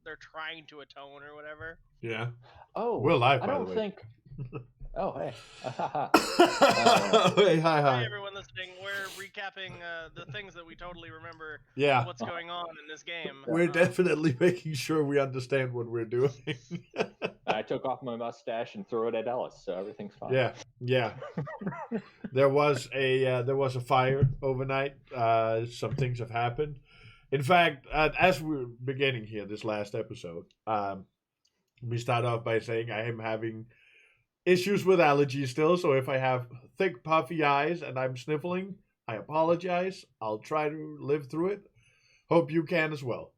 they're trying to atone or whatever. Yeah. Oh, We're live, I by the don't way. think. Oh, hey. Hey, hi, Hi hi. everyone listening. We're recapping the things that we totally remember. Yeah. What's going on in this game? We're definitely making sure we understand what we're doing. I took off my mustache and threw it at Ellis, so everything's fine. Yeah, yeah. There was a fire overnight. Some things have happened. In fact, as we're beginning here, this last episode, we start off by saying I am having issues with allergies still. So if I have thick, puffy eyes and I'm sniffling, I apologize. I'll try to live through it. Hope you can as well.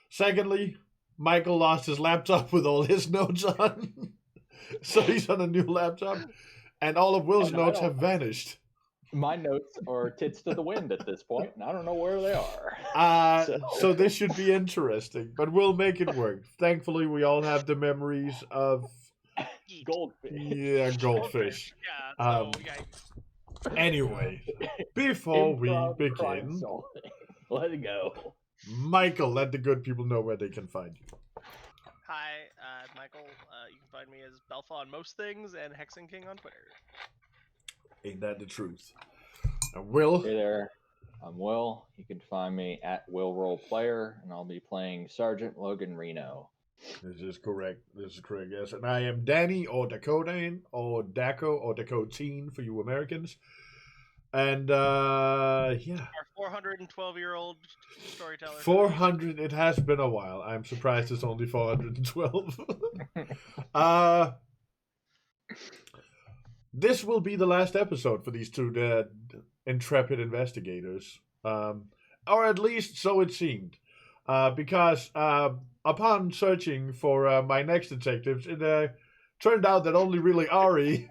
Secondly, Michael lost his laptop with all his notes on. So he's on a new laptop. And all of Will's And I notes don't- have vanished. My notes are tits to the wind at this point, and I don't know where they are. So this should be interesting, but we'll make it work. Thankfully, we all have the memories of Goldfish. goldfish. Yeah. So yeah. Anyway, before we Improv crime begin, solving. Let it go. Michael, let the good people know where they can find you. Hi, Michael. You can find me as Belfa on most things and Hexen King on Twitter. Ain't that the truth? And Will, Hey there, I'm Will. You can find me at Will Roll Player, and I'll be playing Sergeant Logan Reno. this is correct. This is correct, yes. And I am Danny, or Dakotan, or Daco, or Dakoteen for you Americans. And yeah. Our 412-year-old storyteller. 400, it has been a while. I'm surprised it's only 412. This will be the last episode for these two intrepid investigators. Or at least so it seemed. Because upon searching for my next detectives, it turned out that only really Ari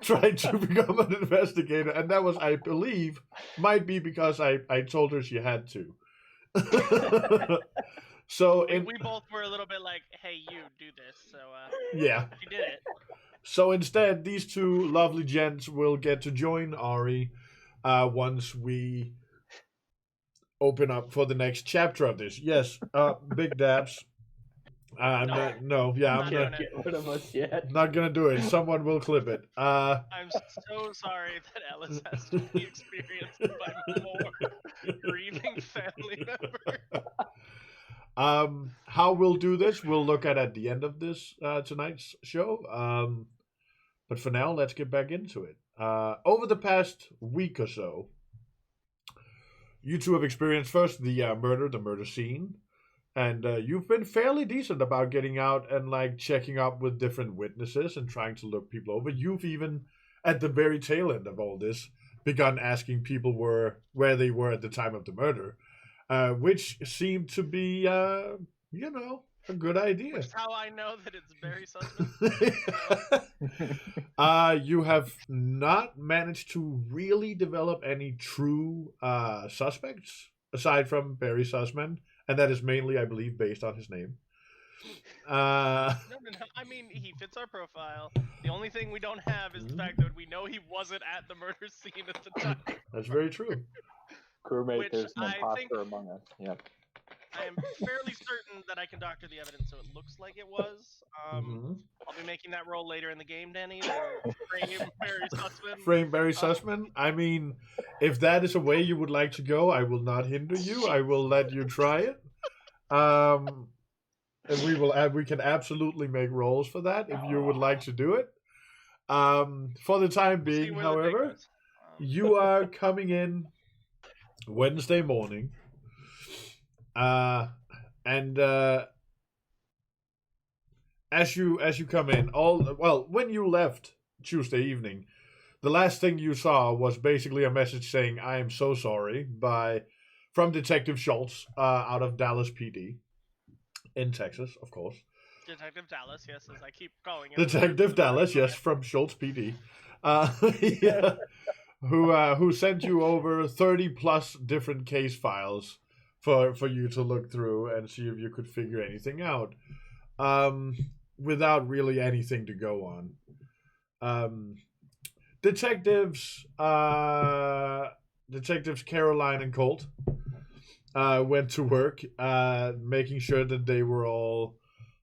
tried to become an investigator, and that was, I believe, might be because I told her she had to. So we both were a little bit like, "Hey, you do this." So yeah, she did it. So instead, these two lovely gents will get to join Ari once we open up for the next chapter of this. Yes, big dabs. I'm not Can't get rid of us yet. not gonna do it. Someone will clip it. I'm so sorry that Ellis has to be experienced by more grieving family member. How we'll do this, we'll look at the end of this tonight's show. But for now, let's get back into it. Over the past week or so, you two have experienced first the murder scene. And you've been fairly decent about getting out and like checking up with different witnesses and trying to look people over. You've even, at the very tail end of all this, begun asking people where they were at the time of the murder, which seemed to be, a good idea. Which is how I know that it's Barry Sussman. You have not managed to really develop any true suspects aside from Barry Sussman. And that is mainly, I believe, based on his name. No. I mean, he fits our profile. The only thing we don't have is the fact that we know he wasn't at the murder scene at the time. That's very true. Crewmate, there's an imposter among us. Yep. I am fairly certain that I can doctor the evidence so it looks like it was. I'll be making that roll later in the game, Danny. Frame Barry Sussman. Frame Barry Sussman? I mean, if that is a way you would like to go, I will not hinder you. I will let you try it. And we can absolutely make rolls for that if you would like to do it. For the time being, however, you are coming in Wednesday morning. And as you come in, when you left Tuesday evening, the last thing you saw was basically a message saying, "I am so sorry," from Detective Schultz out of Dallas PD in Texas, of course. Detective Dallas, yes, as I keep calling him. Detective Dallas, yes, from Schultz PD. Yeah, who sent you over 30 plus different case files for you to look through and see if you could figure anything out, without really anything to go on. Detectives Caroline and Colt went to work, making sure that they were all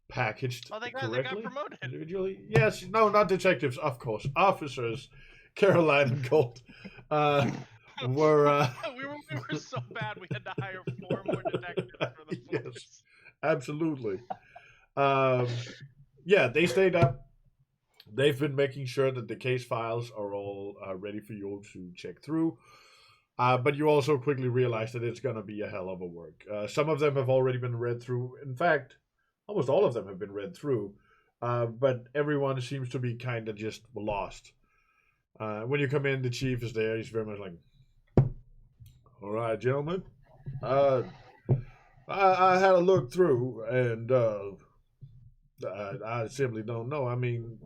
packaged Oh, they correctly. got promoted Individually. Yes, no, not detectives, of course. Officers, Caroline and Colt, were. we were so bad we had to hire 4 more detectives for the force. Yes, absolutely. Yeah, they stayed up. They've been making sure that the case files are all ready for you to check through. But you also quickly realize that it's going to be a hell of a work. Some of them have already been read through. In fact, almost all of them have been read through. But everyone seems to be kind of just lost. When you come in, the chief is there. He's very much like, all right, gentlemen. I had a look through, and I simply don't know. I mean,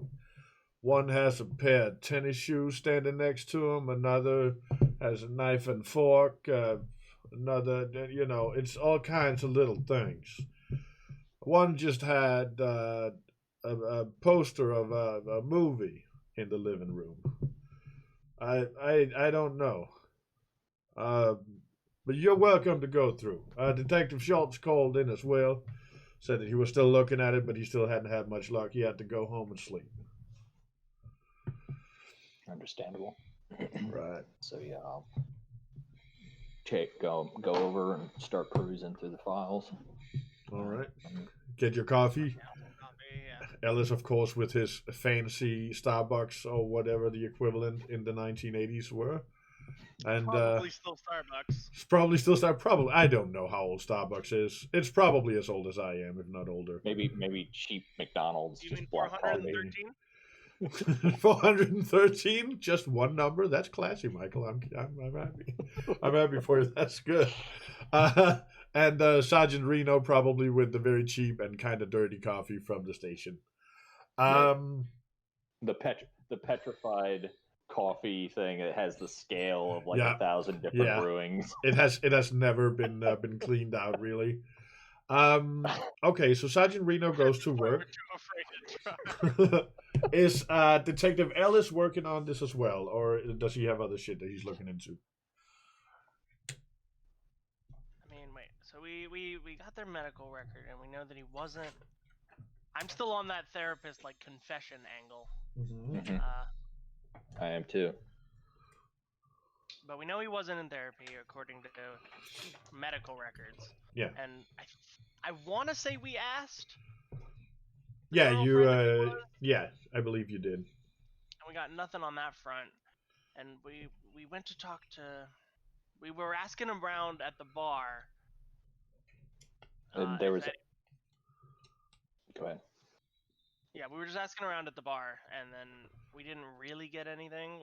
one has a pair of tennis shoes standing next to him. Another has a knife and fork. Another, it's all kinds of little things. One just had a poster of a movie in the living room. I don't know. But you're welcome to go through. Detective Schultz called in as well. Said that he was still looking at it, but he still hadn't had much luck. He had to go home and sleep. Understandable. Right. So yeah, I'll go over and start perusing through the files. All right. Get your coffee. Yeah. Ellis, of course, with his fancy Starbucks or whatever the equivalent in the 1980s were. And Probably still Starbucks. it's probably still Probably. I don't know how old Starbucks is. It's probably as old as I am, if not older. Maybe cheap McDonald's. You just mean black coffee. 413? 413, just one number. That's classy, Michael. I'm happy. I'm happy for you. That's good. And Sergeant Reno probably with the very cheap and kind of dirty coffee from the station. The petrified coffee thing. It has the scale of like 1,000 different brewings. It has never been cleaned out really. Okay, so Sergeant Reno goes to work. Is Detective Ellis working on this as well, or does he have other shit that he's looking into? I mean, wait. So we got their medical record, and we know that he wasn't. I'm still on that therapist like confession angle. Mm-hmm. I am too. But we know he wasn't in therapy according to medical records. Yeah. And I want to say we asked. Yeah, you. Yeah, I believe you did. And we got nothing on that front. And we went to talk to. We were asking around at the bar. And there was. Go ahead. Yeah, we were just asking around at the bar, and then we didn't really get anything.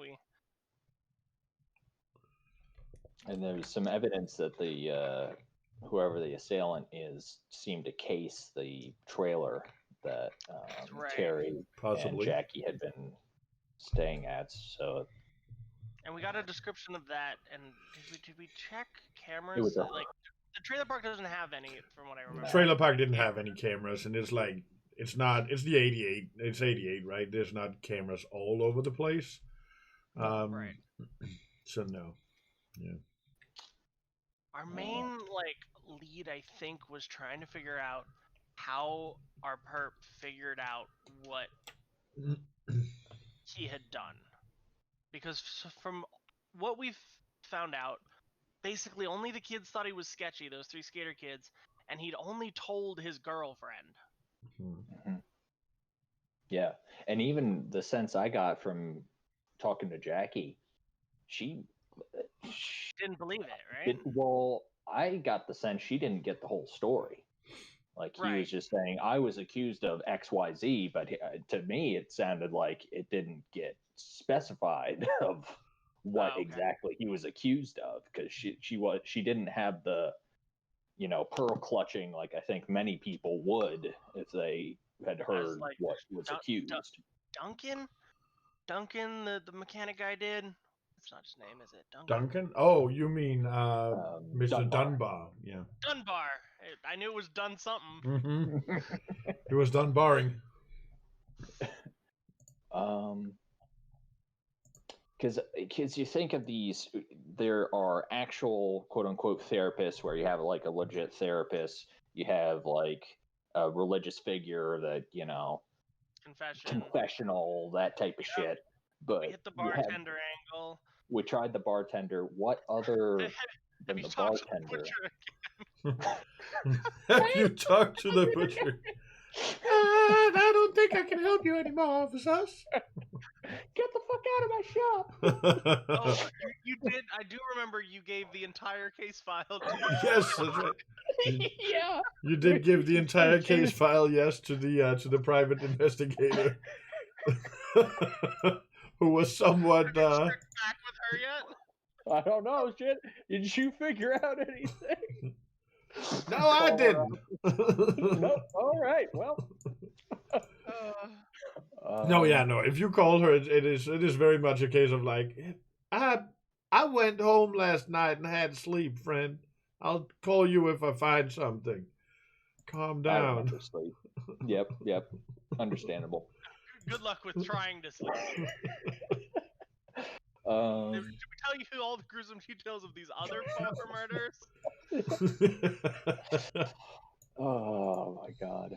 And there was some evidence that the whoever the assailant is seemed to case the trailer that Terry and Jackie had been staying at. So. And we got a description of that. And did we check cameras? Like the trailer park doesn't have any, from what I remember. Trailer park didn't have any cameras, and it's like. It's the 88. It's 88, right? There's not cameras all over the place. Right. So no. Yeah. Our main lead, I think, was trying to figure out how our perp figured out what he had done. Because from what we've found out, basically only the kids thought he was sketchy, those 3 skater kids, and he'd only told his girlfriend. Mm-hmm. Yeah, and even the sense I got from talking to Jackie, she didn't believe it, right? Well, I got the sense she didn't get the whole story. Like he was just saying, I was accused of XYZ, but to me it sounded like it didn't get specified of what exactly he was accused of, because she didn't have the pearl clutching like I think many people would if they had heard what was accused. Duncan, the mechanic guy did. That's not his name, is it? Duncan? Oh, you mean Mr. Dunbar? Yeah. Dunbar. I knew it was done something. Mm-hmm. It was Dunbarring. because you think of these, there are actual quote unquote therapists where you have like a legit therapist, you have like a religious figure that confessional, that type of shit. But we hit the bartender angle. We tried the bartender. What other than the bartender? Have you talked to the butcher? I don't think I can help you anymore, officers. Get the fuck out of my shop. Oh, you did. I do remember you gave the entire case file to Yes, that's right. Yeah. You did give the entire case file, yes, to the private investigator. Who was somewhat back with her yet? I don't know, shit. Did you figure out anything? No, I didn't. Nope. All right. Well. No. If you call her, it is very much a case of like, I went home last night and had sleep, friend. I'll call you if I find something. Calm down. Sleep. Yep. Understandable. Good luck with trying to sleep. Did we tell you all the gruesome details of these other murders? Oh my god.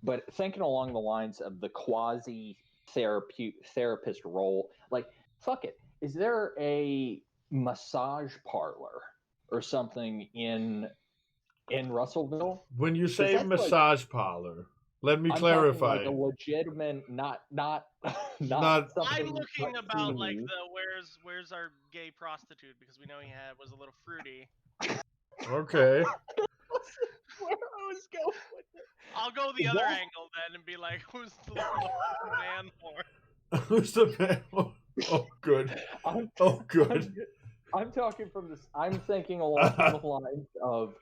But thinking along the lines of the quasi therapist role, like, fuck it. Is there a massage parlor or something in Russellville? When you say massage parlor, let me clarify. Like a legitimate, not. I'm looking about like the where's our gay prostitute, because we know he was a little fruity. Okay. Where I was going with it. I'll go the other angle then and be like, who's the man for? Who's the man for? Oh, good. I'm talking from this. I'm thinking along the lines of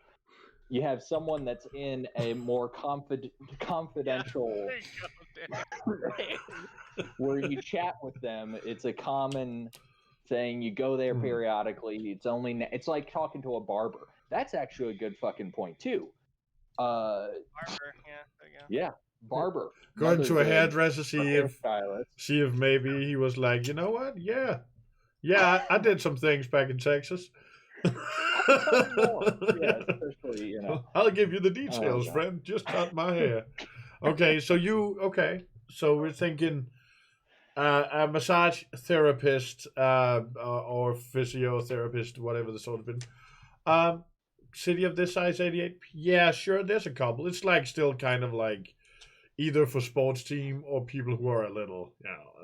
you have someone that's in a more confidential where you chat with them. It's a common thing. You go there periodically. It's like talking to a barber. That's actually a good fucking point too. Barber, yeah, there you go. Yeah, barber. Going to a hairdresser, see if maybe he was like, you know what? Yeah, I did some things back in Texas. Yeah, especially, I'll give you the details, friend. Just cut my hair. Okay, so we're thinking a massage therapist or physiotherapist, whatever the sort of thing. City of this size, 88. Yeah, sure. There's a couple. It's like still kind of like either for sports team or people who are a little,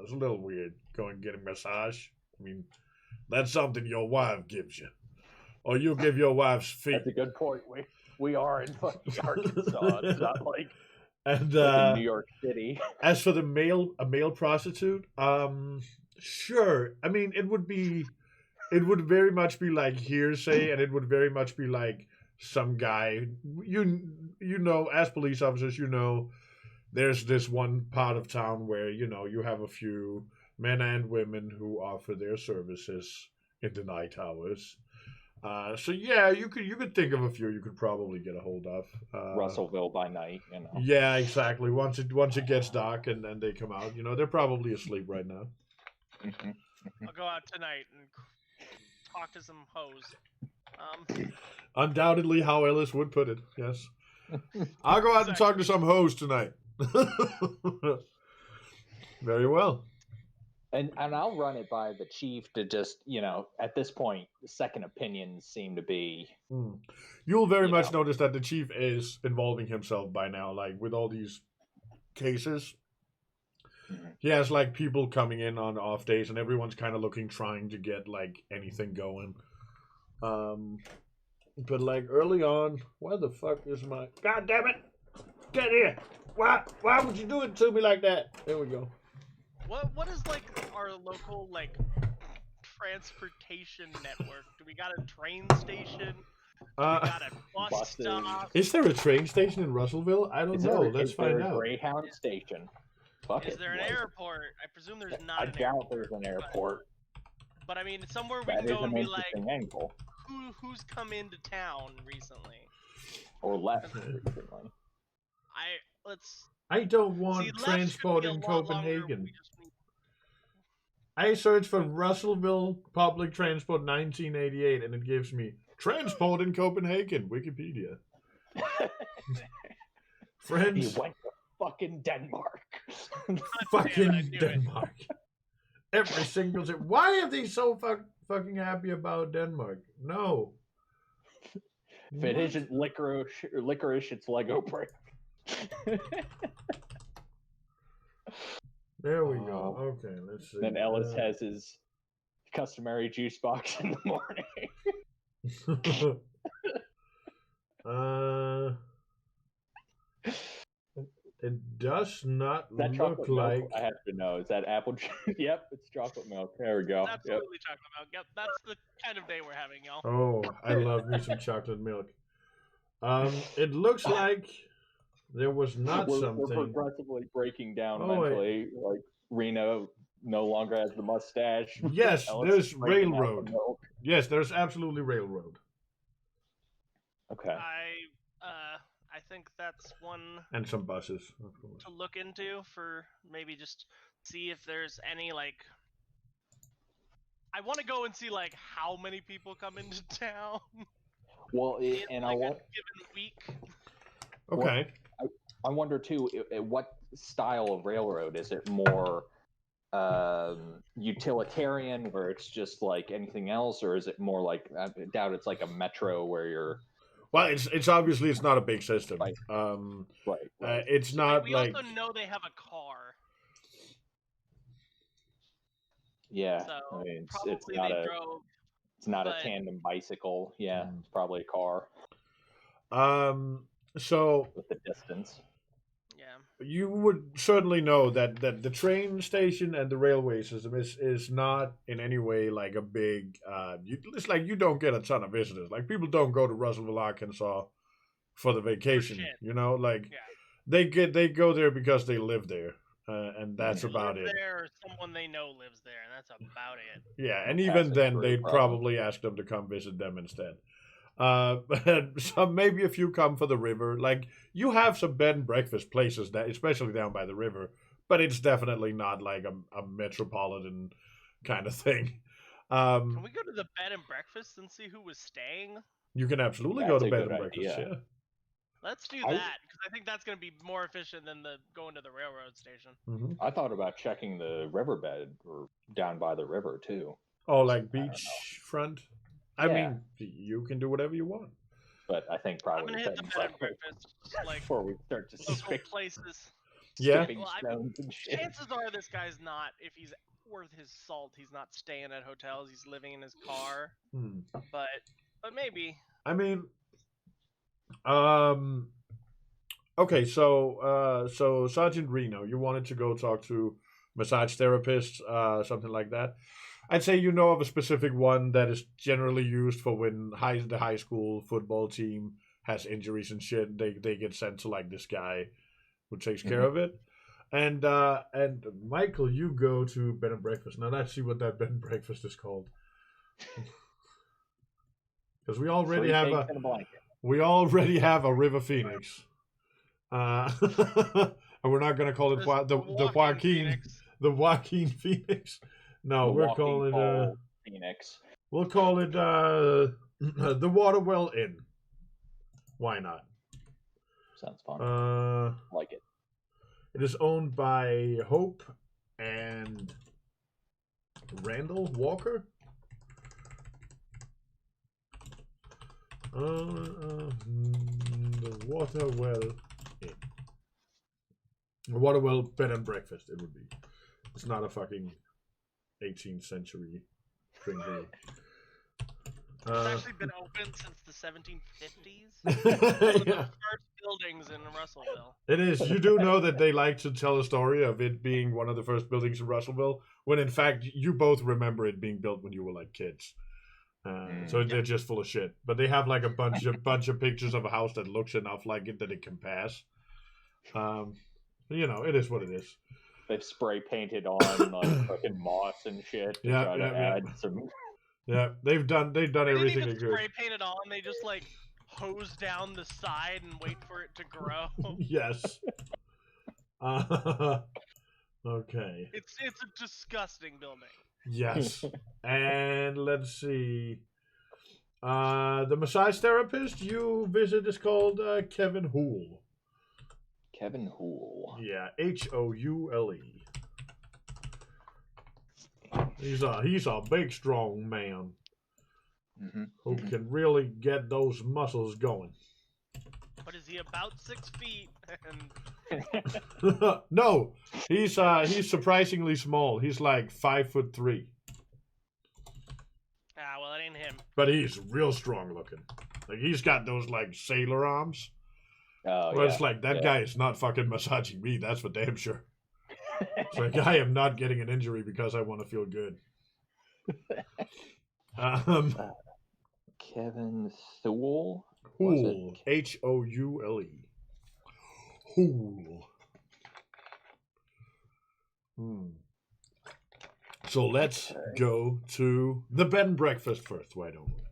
it's a little weird going and getting a massage. I mean, that's something your wife gives you. Or you give your wife's feet. That's a good point. We are in fucking Arkansas. It's not like in New York City. As for a male prostitute, sure. I mean, it would very much be like hearsay, and it would very much be like some guy. As police officers, there's this one part of town where you have a few men and women who offer their services in the night hours. So yeah, you could think of a few you could probably get a hold of. Russellville by night, Yeah, exactly. Once it gets dark and then they come out, they're probably asleep right now. I'll go out tonight and talk to some hoes. Undoubtedly, how Ellis would put it. Yes, I'll go out and talk to some hoes tonight. Very well. And I'll run it by the chief to just, at this point, second opinions seem to be... You'll very much notice that the chief is involving himself by now, like with all these cases. Mm-hmm. He has like people coming in on off days and everyone's kind of trying to get like anything going. But like early on, where the fuck is my... God damn it! Get here! Why would you do it to me like that? There we go. What is like our local like transportation network? Do we got a train station? We got a bus stop? Is there a train station in Russellville? I don't know. Let's find out. A Greyhound station? Is there an airport? I presume there's not. I doubt there's an airport. But I mean, somewhere we can go and be like, who's come into town recently? Or left recently. I don't want transport in Copenhagen. I search for Russellville public transport 1988, and it gives me transport in Copenhagen. Wikipedia. Friends. He went to fucking Denmark. Fucking Denmark. Every single time. Why are they so fucking happy about Denmark? No. If it isn't licorice, it's Lego brick. There we go. Okay, let's see. Then Ellis has his customary juice box in the morning. It does not that look like. Milk, I have to know. Is that apple juice? Yep, it's chocolate milk. There we go. Absolutely chocolate milk. Yep, that's the kind of day we're having, y'all. Oh, I love me some chocolate milk. It looks like there was not something. We're progressively breaking down mentally. Like Reno no longer has the mustache. Yes, there's railroad. Yes, there's absolutely railroad. Okay. I think that's one and some buses, of course, to look into for maybe just see if there's any like. I want to go and see like how many people come into town. Well, and like I want a given week. Okay. I wonder too, what style of railroad is it? More utilitarian, where it's just like anything else, or is it more like I doubt it's like a metro where you're. Well, it's obviously it's not a big system. Right. Right. It's not we like. We also know they have a car. Yeah, so I mean, it's not a. Drove, it's not a tandem bicycle. Yeah, it's probably a car. So with the distance. Yeah. You would certainly know that the train station and the railway system is not in any way like a big. It's like you don't get a ton of visitors. Like people don't go to Russellville, Arkansas, for the vacation. You know, like they go there because they live there. And that's about it. There, or someone they know lives there, and that's about it. Yeah, and even then, they'd probably ask them to come visit them instead. But maybe a few come for the river. Like you have some bed and breakfast places that, especially down by the river, but it's definitely not like a metropolitan kind of thing. Can we go to the bed and breakfast and see who was staying? You can absolutely go to bed and breakfast. Yeah. Let's do that, because I think that's going to be more efficient than going to the railroad station. Mm-hmm. I thought about checking the riverbed or down by the river, too. Oh, like beach front? I mean, you can do whatever you want. But I think probably... I'm going to hit the bed and breakfast, like, before we start to local places. Yeah. Well, chances are this guy's not, if he's worth his salt, he's not staying at hotels, he's living in his car. But maybe. I mean... Okay, so Sergeant Reno, you wanted to go talk to massage therapists, something like that. I'd say you know of a specific one that is generally used for when the high school football team has injuries and shit. They get sent to like this guy who takes care of it. And Michael, you go to bed and breakfast. Now let's see what that bed and breakfast is called. Because we already have a River Phoenix. And we're not going to call it the Joaquin Phoenix. No, we're calling Phoenix. We'll call it the Waterwell Inn. Why not? Sounds fun. Like it. It is owned by Hope and Randall Walker. The Waterwell Inn. The Waterwell Bed and Breakfast, it would be. It's not a fucking 18th century thing here. It's actually been open since the 1750s. Yeah. First buildings in Russellville. It is. You do know that they like to tell a story of it being one of the first buildings in Russellville, when in fact you both remember it being built when you were like kids. So they're just full of shit. But they have like a bunch of pictures of a house that looks enough like it that it can pass. You know, it is what it is. They've spray painted on like fucking moss and shit to try to add some. Yeah, they've done everything they could. Spray paint it on. They just like hose down the side and wait for it to grow. Yes. Okay. It's a disgusting building. Yes. And let's see. The massage therapist you visit is called Kevin Houle. Kevin Houle. Yeah, Houle. He's a big, strong man who can really get those muscles going. But is he about 6 feet? And No, he's surprisingly small. He's like 5'3". well, it ain't him. But he's real strong looking. Like he's got those like sailor arms. Oh, Well, yeah. it's like that guy is not fucking massaging me. That's for damn sure. It's like I am not getting an injury because I want to feel good. Kevin Thule? Houle. Houle. Houle. So let's go to the bed and breakfast first. Why don't we?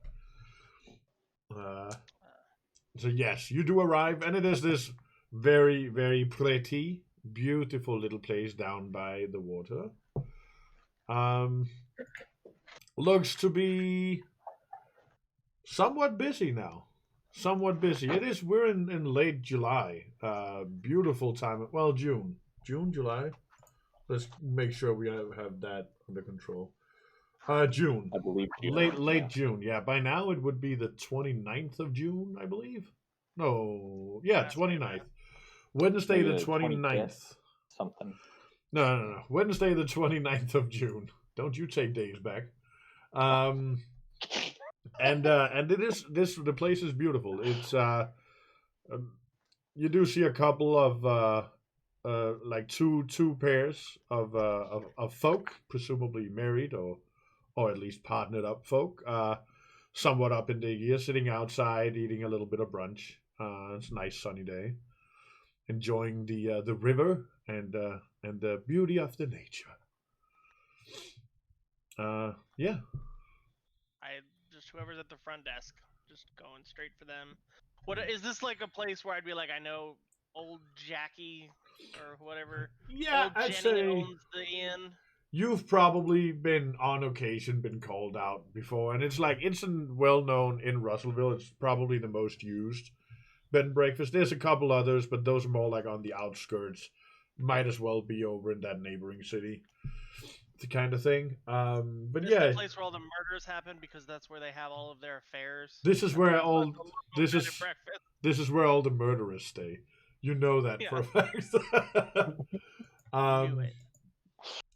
So yes, you do arrive, and it is this very, very pretty, beautiful little place down by the water. Looks to be somewhat busy now. Somewhat busy. It is. We're in late July. Beautiful time. Well, June, July. Let's make sure we have that under control. June. I believe June. Late June. Yeah, by now it would be the 29th of June, I believe. No. Yeah, 29th. Wednesday the 29th. Something. No. Wednesday the 29th of June. Don't you take days back. And it is the place is beautiful. It's you do see a couple of like two pairs of folk, presumably married or at least partnered up folk, somewhat up in the year, sitting outside eating a little bit of brunch. It's a nice sunny day, enjoying the river and the beauty of the nature. Yeah. I just whoever's at the front desk, just going straight for them. What is this like a place where I'd be like, I know old Jackie or whatever? Yeah, old I'd Jenny say owns the inn. you've probably been on occasion been called out before, and it's like it's well known in Russellville. It's probably the most used bed and breakfast. There's a couple others, but those are more like on the outskirts. Might as well be over in that neighboring city, the kind of thing. But This yeah, is the place where all the murders happen because that's where they have all of their affairs. this is where all this Bed is and breakfast. this is where all the murderers stay. You know that for a fact. Knew it.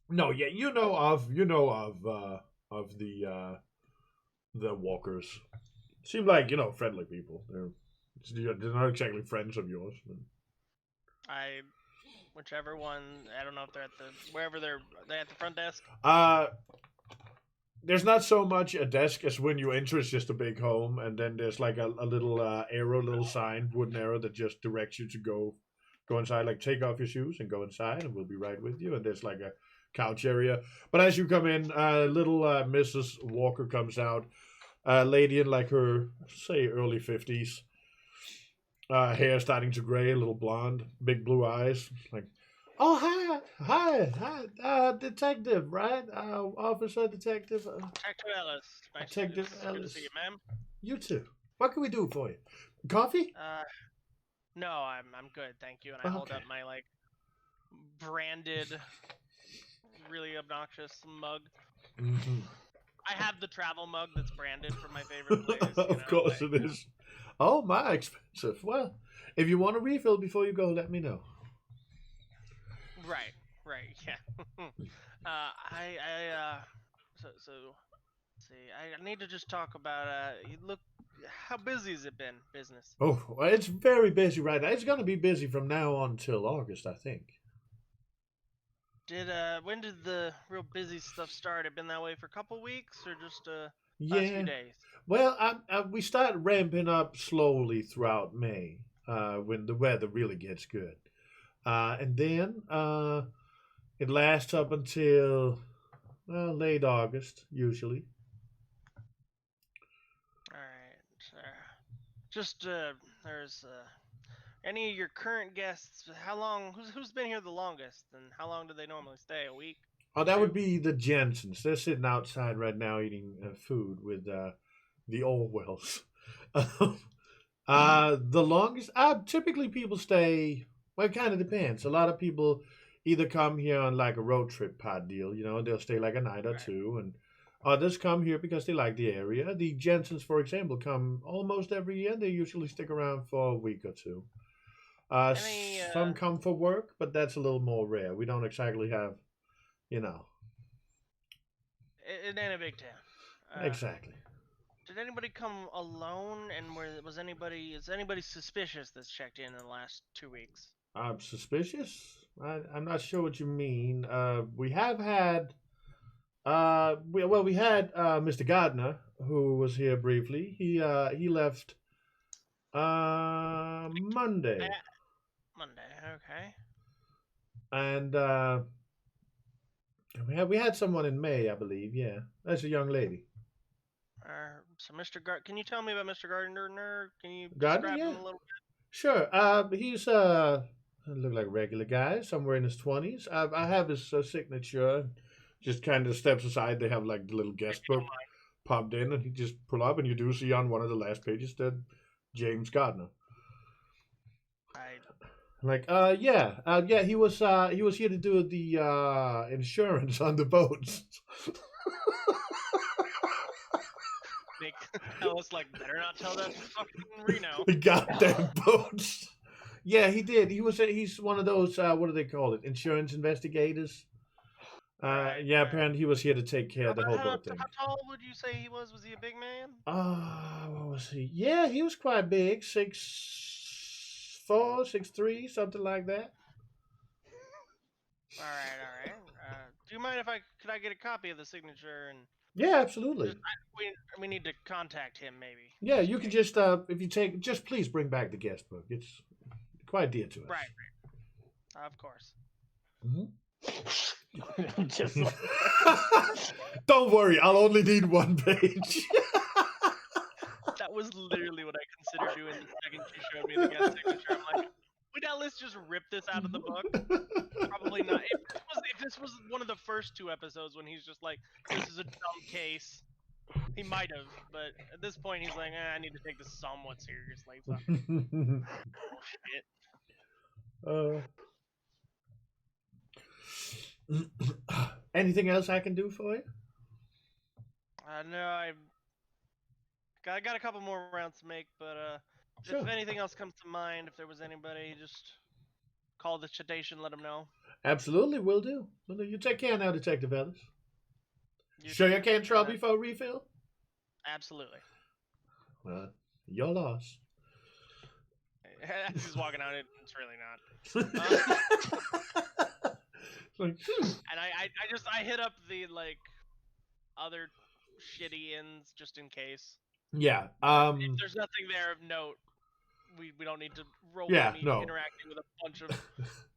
No, yeah, you know of the walkers. Seem like friendly people. They're not exactly friends of yours. But... Whichever one. I don't know if they're at they're at the front desk. There's not so much a desk as when you enter. It's just a big home, and then there's like a little little sign, wooden arrow that just directs you to go inside. Like take off your shoes and go inside, and we'll be right with you. And there's like a couch area. But as you come in, little Mrs. Walker comes out, lady in like her say early 50s, hair starting to gray, a little blonde, big blue eyes, like. Oh, hi, detective, right? Officer, detective. Detective Ellis. Nice Detective Good to Ellis. see you, ma'am. You too. What can we do for you? Coffee? No, I'm good, thank you. And I hold up my like branded, really obnoxious mug. Mm-hmm. I have the travel mug that's branded from my favorite place. Of course it is. Oh, my expensive. Well, if you want a refill before you go, let me know. Right, yeah. So let's see. I need to just talk about look, how busy has it been, business? Oh, well, it's very busy right now. It's going to be busy from now on till August, I think. When did the real busy stuff start? It been that way for a couple weeks or just last few days? Well, we start ramping up slowly throughout May, when the weather really gets good. And then it lasts up until late August, usually. All right. Just there's Any of your current guests? How long? Who's been here the longest, and how long do they normally stay? A week? Oh, that would be the Jensens. They're sitting outside right now eating food with the Orwells. The longest, typically people stay. Well, it kind of depends. A lot of people either come here on like a road trip pod deal, they'll stay like a night or two, and others come here because they like the area. The Jensens, for example, come almost every year. They usually stick around for a week or two. Any? Some come for work, but that's a little more rare. We don't exactly have, you know, It ain't a big town. exactly. Did anybody come alone? And is anybody suspicious that's checked in the last 2 weeks? I'm suspicious. I'm not sure what you mean. We have had. We had Mr. Gardner, who was here briefly. He left Monday, Monday, okay. and we had someone in May, I believe. Yeah, that's a young lady. So Mr. Can you tell me about Mr. Gardner? Can you Gardner, describe yeah, him a little bit? sure. He's look like a regular guy, somewhere in his 20s. I have his signature. Just kind of steps aside. They have like the little guest book popped in, and he just pull up, and you do see on one of the last pages that James Gardner. Like, yeah, he was here to do the insurance on the boats. Nick, tell us, like, better not tell that to fucking Reno. The goddamn boats. Yeah, he did. He's one of those what do they call it? Insurance investigators. Yeah, apparently he was here to take care of the whole boat thing. How tall would you say he was? Was he a big man? What was he? Yeah, he was quite big, 6'4", 6'3", something like that. All right. Do you mind if could I get a copy of the signature? And yeah, absolutely. We need to contact him, maybe. Yeah, you can just if you just please bring back the guest book. It's quite dear to us. Right. Of course. Mm-hmm. Just like... Don't worry, I'll only need one page. That was literally what I considered doing the second you showed me the guest signature. I'm like, would Ellis just rip this out of the book? Probably not. If this was one of the first 2 episodes when he's just like, this is a dumb case, he might have. But at this point, he's like, I need to take this somewhat seriously. So. Shit. Anything else I can do for you? No, I got a couple more rounds to make, but sure. If anything else comes to mind, if there was anybody, just call the station, let them know. Absolutely, will do. You take care now, Detective Ellis. Sure you can't trouble me for a refill? Absolutely. Well, your loss. As he's walking out, it's really not. And I hit up the other shitty inns just in case. Yeah. If there's nothing there of note, we don't need to roll interacting with a bunch of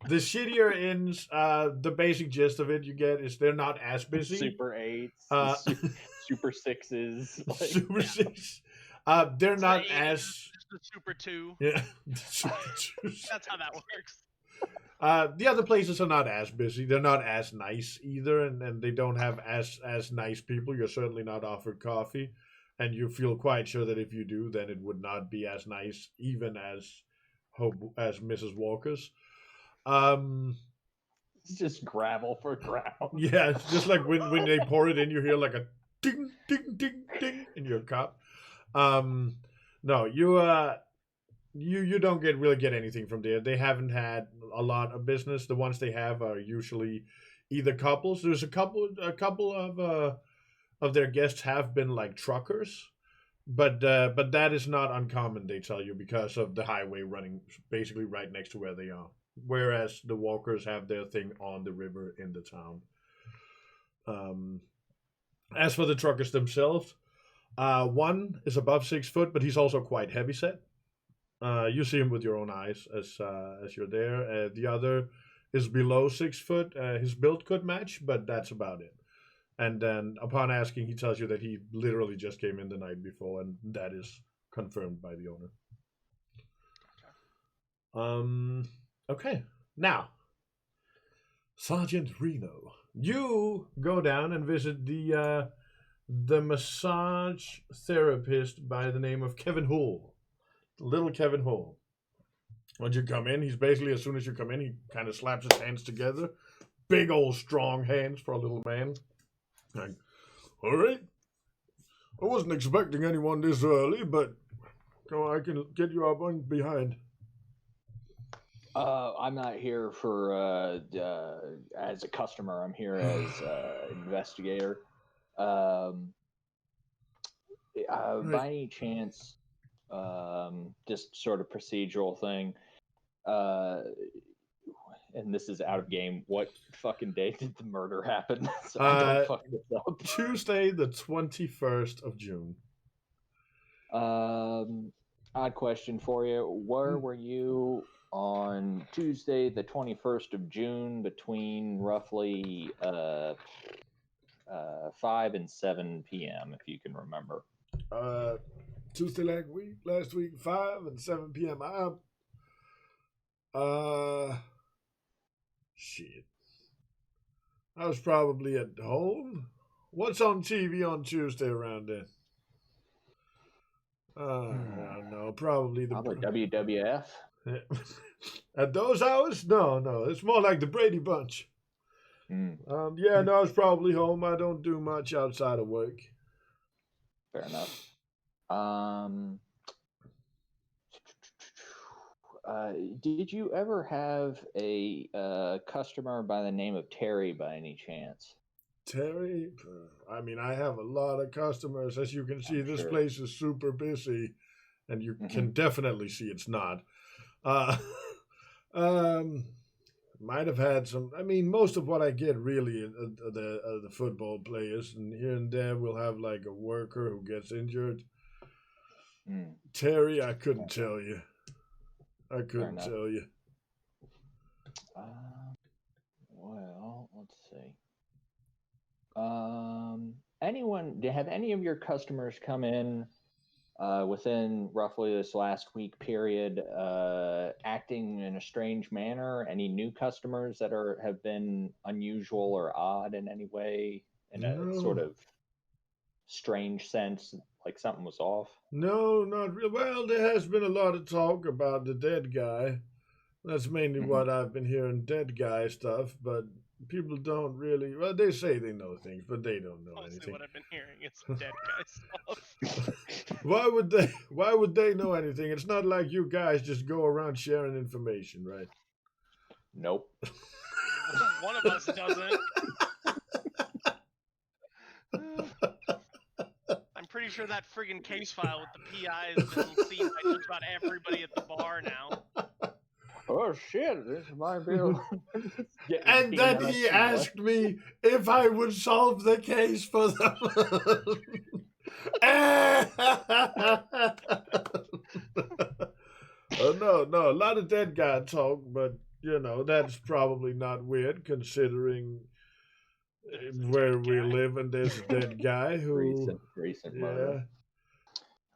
the shittier inns. The basic gist of it you get is they're not as busy. Super 8s, super 6s, super 6. They're not as the Super 2. Yeah. That's how that works. The other places are not as busy. They're not as nice either, and they don't have as nice people. You're certainly not offered coffee, and you feel quite sure that if you do, then it would not be as nice, even as Mrs. Walker's. It's just gravel for ground. Yeah, it's just like when they pour it in, you hear like a ding, ding, ding, ding in your cup. No, you don't really get anything from there. They haven't had a lot of business. The ones they have are usually either couples. There's a couple of their guests have been like truckers, but that is not uncommon. They tell you because of the highway running basically right next to where they are. Whereas the Walkers have their thing on the river in the town. As for the truckers themselves, one is above 6 foot, but he's also quite heavyset. You see him with your own eyes as you're there. The other is below 6 foot. His build could match, but that's about it. And then upon asking, he tells you that he literally just came in the night before, and that is confirmed by the owner. Okay. Now, Sergeant Reno, you go down and visit the massage therapist by the name of Kevin Hull. Little Kevin Hull. When you come in, he's basically, as soon as you come in, he kind of slaps his hands together. Big old strong hands for a little man. Like, all right. I wasn't expecting anyone this early, but I can get you up on behind. I'm not here for as a customer. I'm here as investigator. By any chance, just sort of procedural thing. And this is out of game. What fucking day did the murder happen? So I don't fuck this up. Tuesday, the 21st of June. Odd question for you. Where were you on Tuesday, the 21st of June, between roughly 5 and 7 p.m., if you can remember? Tuesday last week, 5 and 7 p.m. Shit. I was probably at home. What's on TV on Tuesday around then? I don't know. Probably the WWF. At those hours? No. It's more like the Brady Bunch. Yeah, no, I was probably home. I don't do much outside of work. Fair enough. Did you ever have a customer by the name of Terry by any chance? Terry? I mean, I have a lot of customers. As you can see, this place is super busy, and you can definitely see it's not. Might have had some. I mean, most of what I get really are the football players, and here and there we'll have like a worker who gets injured. Terry, I couldn't tell you. I couldn't tell you. Well, let's see. Have any of your customers come in within roughly this last week period acting in a strange manner? Any new customers that have been unusual or odd in any way, in a sort of strange sense, like something was off? No, not really. Well, there has been a lot of talk about the dead guy. That's mainly what I've been hearing, dead guy stuff, but people don't really. Well, they say they know things, but they don't know anything. What I've been hearing is dead guy stuff. Why would they know anything? It's not like you guys just go around sharing information, right? Nope. One of us doesn't. I'm pretty sure that friggin' case file with the PI has been seen by just about everybody at the bar now. Oh shit, this might be And then he asked me if I would solve the case for them. No, a lot of dead guy talk, but that's probably not weird considering where we live and there's a dead guy who recent murder.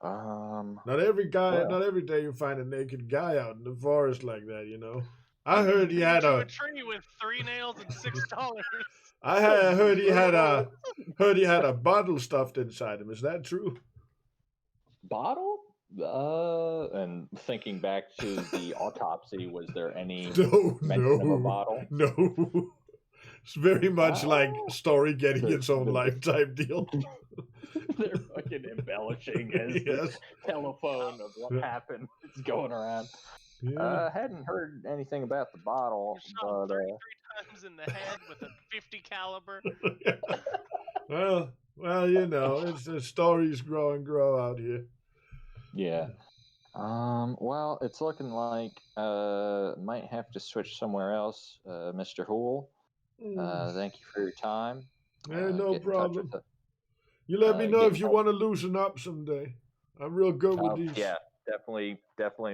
Not every day you find a naked guy out in the forest like that, I heard he had a tree with 3 nails and $6. I heard he had a bottle stuffed inside him. Is that true? Bottle? And thinking back to the autopsy, was there any mention of a bottle? No. It's very much like story getting its own life type deal. They're fucking embellishing his telephone of what happened. It's going around. Yeah. Hadn't heard anything about the bottle. Shot 33 times in the head with a 50 caliber. Well, it's the stories grow out here. Yeah. Well, it's looking like might have to switch somewhere else, Mr. Hool. Thank you for your time. No problem. You let me know if you want to loosen up someday. I'm real good with these. Yeah, definitely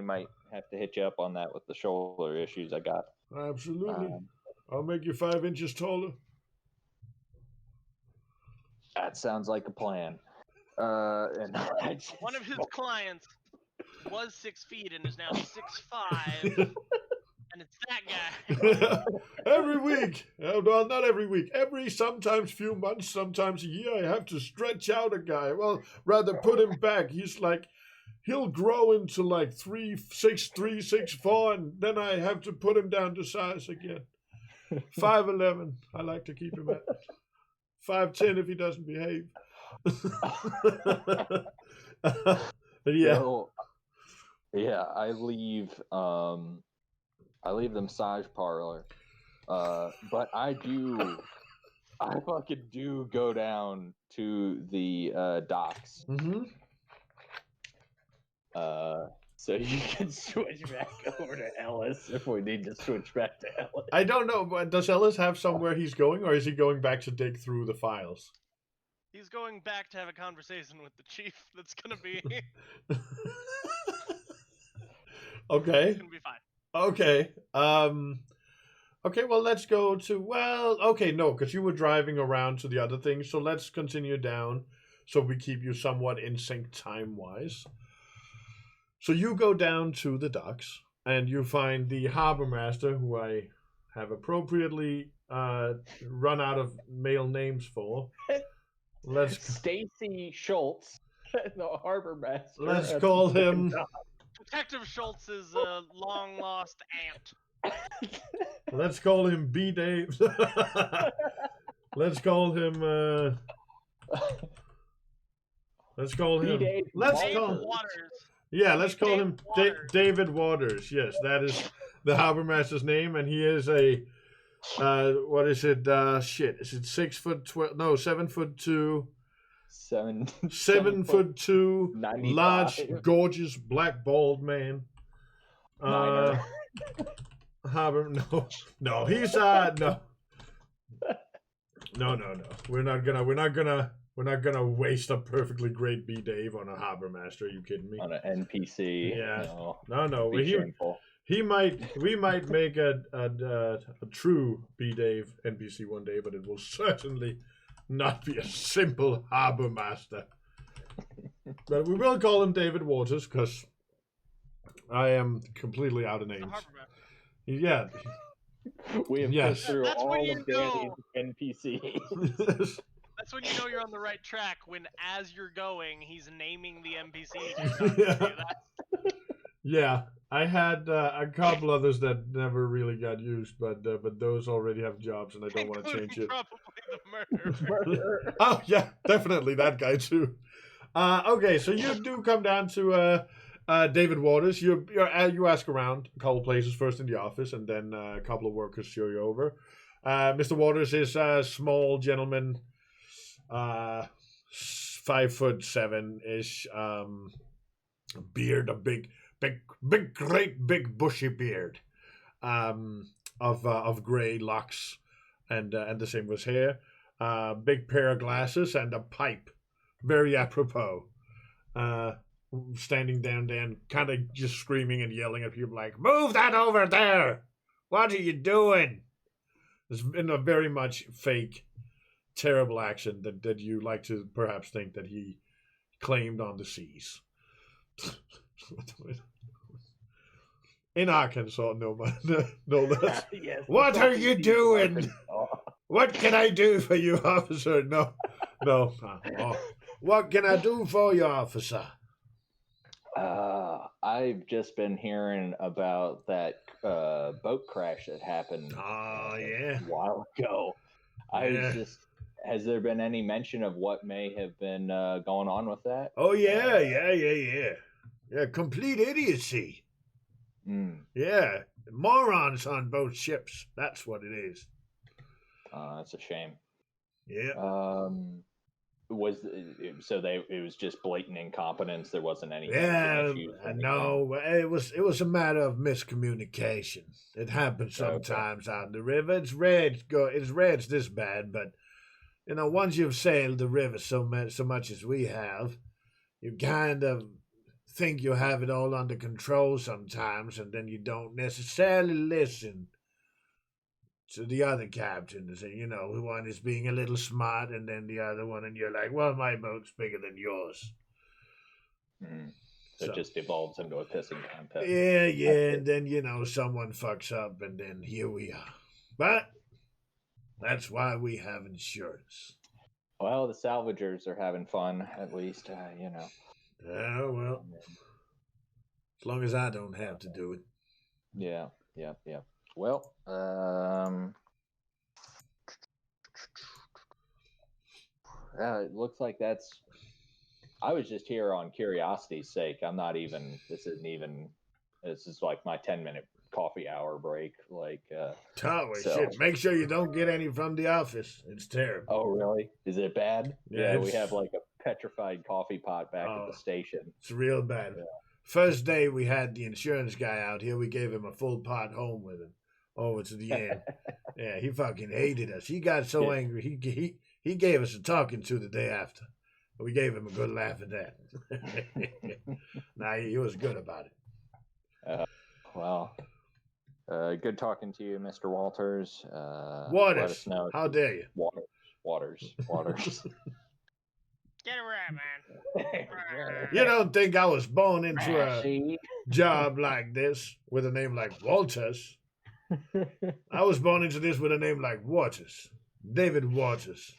might have to hit you up on that with the shoulder issues I got. Absolutely. I'll make you 5 inches taller. That sounds like a plan. And one of his clients was 6 feet and is now 6'5", and it's that guy. Every week. Well, not every week. Sometimes few months, sometimes a year, I have to stretch out a guy. Well, rather put him back. He'll grow into like 3'6", 6'4", and then I have to put him down to size again. 5'11". I like to keep him at 5'10" if he doesn't behave. Yeah. So, yeah, I leave the massage parlor, but I fucking do go down to the docks. Mm-hmm. So you can switch back over to Ellis if we need to switch back to Ellis. I don't know, but does Ellis have somewhere he's going, or is he going back to dig through the files? He's going back to have a conversation with the chief. That's gonna be. Okay. It's gonna be fine. Okay. Okay, well, let's go to... Well, okay, no, because you were driving around to the other things, so let's continue down so we keep you somewhat in sync time-wise. So you go down to the docks, and you find the harbor master, who I have appropriately run out of male names for. Stacy Schultz, the harbor master. Let's call him... Detective Schultz is a long-lost aunt. Let's call him B. Dave. Let's call him... Let's call him... B-Dave Let's Dave call... Waters. Yeah, let's call Dave him Waters. David Waters. Yes, that is the harbor master's name, and he is a what is it? Shit, is it 6'12"? No, 7'2". 7'2", 95. large, gorgeous, black bald man. Niner. Harbor? No, he's no. We're not gonna waste a perfectly great B Dave on a harbor master. Are you kidding me? On an NPC. Yeah. No. No. Be shameful. We might make a true B Dave NPC one day, but it will certainly not be a simple harbor master. But we will call him David Waters because I am completely out of The names. harbor master. Yeah. We have Yes. put through That's when all you of Danny's NPCs. That's when you know you're on the right track. When, as you're going, he's naming the NPCs. Yeah, I had a couple others that never really got used, but those already have jobs, and I don't want to change it. Probably the murderer. Oh yeah, definitely that guy too. Okay, so you do come down to David Waters. You ask around a couple places, first in the office, and then a couple of workers show you over. Mr. Waters is a small gentleman, 5'7" ish, beard, a big, great big bushy beard, of gray locks, and the same with his hair. Big pair of glasses and a pipe, very apropos. Standing down there and kind of just screaming and yelling at people like, "Move that over there! What are you doing?" It's in a very much fake, terrible accent that you like to perhaps think that he claimed on the seas. In Arkansas, no less. Yes, What are you doing? What can I do for you, officer? No. What can I do for you, officer? I've just been hearing about that boat crash that happened Oh, yeah. a while ago. Has there been any mention of what may have been going on with that? Oh, yeah. Yeah, complete idiocy. Yeah, morons on both ships. That's what it is. That's a shame. Yeah. It was just blatant incompetence. There wasn't any Yeah, issues. no, it was a matter of miscommunication. It happens sometimes out in the river. It's rare it's this bad, but once you've sailed the river so much as we have, you kind of think you have it all under control sometimes, and then you don't necessarily listen to the other captains, and one is being a little smart, and then the other one, and you're like, well, my boat's bigger than yours. So it just evolves into a pissing contest. Yeah, and then, someone fucks up, and then here we are. But that's why we have insurance. Well, the salvagers are having fun, at least, Well, as long as I don't have to do it. Yeah. Well, it looks like that's. I was just here on curiosity's sake. I'm not even. This is like my 10-minute coffee hour break. Shit. Make sure you don't get any from the office. It's terrible. Oh, really? Is it bad? Yeah, we have like a petrified coffee pot back at the station. It's real bad. Yeah. First day we had the insurance guy out here, we gave him a full pot home with him. Over to the end. Yeah, he fucking hated us. He got so angry. He gave us a talking to the day after. We gave him a good laugh at that. Nah, he was good about it. Good talking to you, Mr. Walters. Waters. Let us know. How dare you? Waters. Get it right, man. You don't think I was born into a job like this with a name like Walters? I was born into this with a name like Waters. David Waters.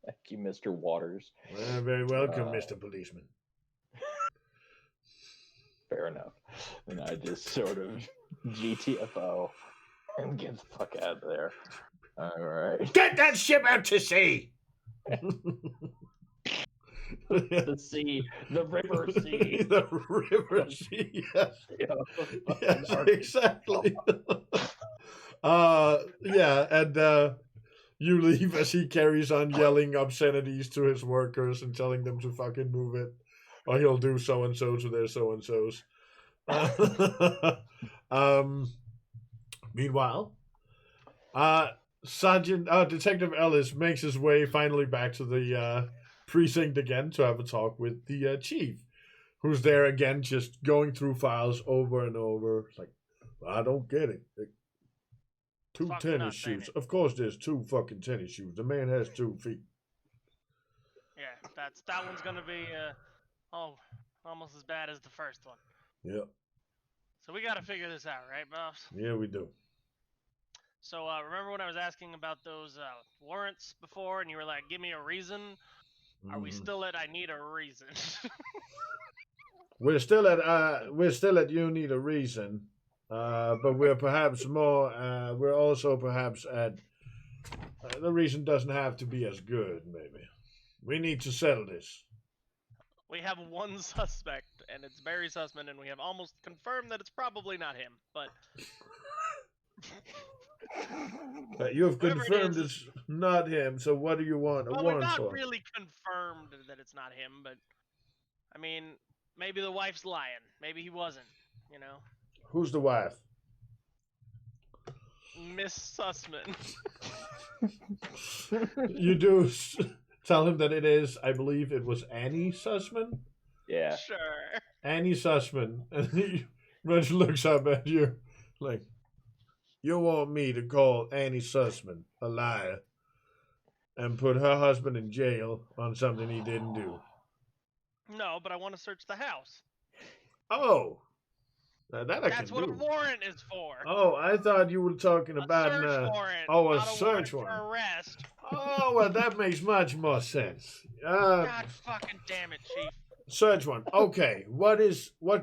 Thank you, Mr. Waters. Well, very welcome, Mr. Policeman. Fair enough. And I just sort of GTFO and get the fuck out of there. All right. Get that ship out to sea! The sea, the river sea. The river sea, yes. Yes, exactly. And you leave as he carries on yelling obscenities to his workers and telling them to fucking move it, or he'll do so and so to their so and so's. Meanwhile, Detective Ellis makes his way finally back to the precinct again to have a talk with the chief, who's there again, just going through files over and over. It's like, I don't get it. Two tennis shoes. Of course, there's two fucking tennis shoes. The man has 2 feet. Yeah, that one's gonna be almost as bad as the first one. Yep. So we gotta figure this out, right, boss? Yeah, we do. So remember when I was asking about those warrants before, and you were like, "Give me a reason." Are we still at I need a reason? We're still at you need a reason. But we're perhaps more, we're also perhaps at, the reason doesn't have to be as good, maybe. We need to settle this. We have one suspect, and it's Barry Sussman, and we have almost confirmed that it's probably not him, but... You have confirmed it's not him, so what do you want a warrant for? Well, we've not really confirmed that it's not him, but... I mean, maybe the wife's lying. Maybe he wasn't, Who's the wife? Miss Sussman. You do tell him that it is, I believe it was Annie Sussman? Yeah. Sure. Annie Sussman. And he much looks up at you like, you want me to call Annie Sussman a liar and put her husband in jail on something he didn't do? No, but I want to search the house. Oh. That's what a warrant is for. Oh, I thought you were talking about a search warrant. Oh, a not search warrant warrant. for arrest. Oh, well, that makes much more sense. God fucking damn it, Chief. Search warrant. Okay, what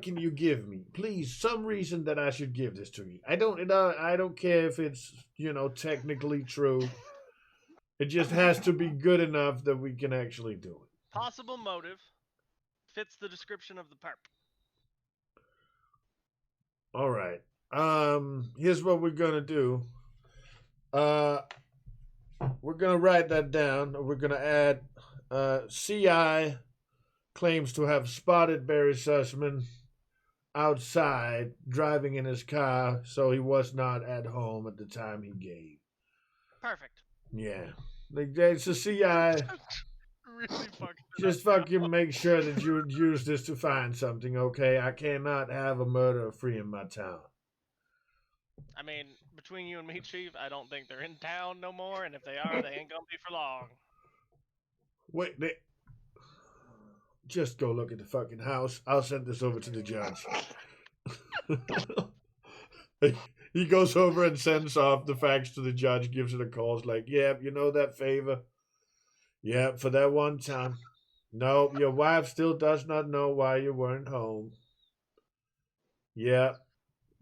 can you give me? Please, some reason that I should give this to you. I don't care if it's, technically true. It just has to be good enough that we can actually do it. Possible motive fits the description of the perp. All right. Here's what we're gonna do. We're gonna write that down. We're gonna add CI claims to have spotted Barry Sussman outside driving in his car, so he was not at home at the time he gave. Perfect. Yeah. It's a CI. Really Just fucking make sure that you use this to find something, okay? I cannot have a murderer free in my town. I mean, between you and me, Chief, I don't think they're in town no more, and if they are, they ain't gonna be for long. Wait, just go look at the fucking house. I'll send this over to the judge. He goes over and sends off the facts to the judge, gives it a call. It's like, yeah, you know that favor? Yeah, for that one time. No, your wife still does not know why you weren't home. Yeah.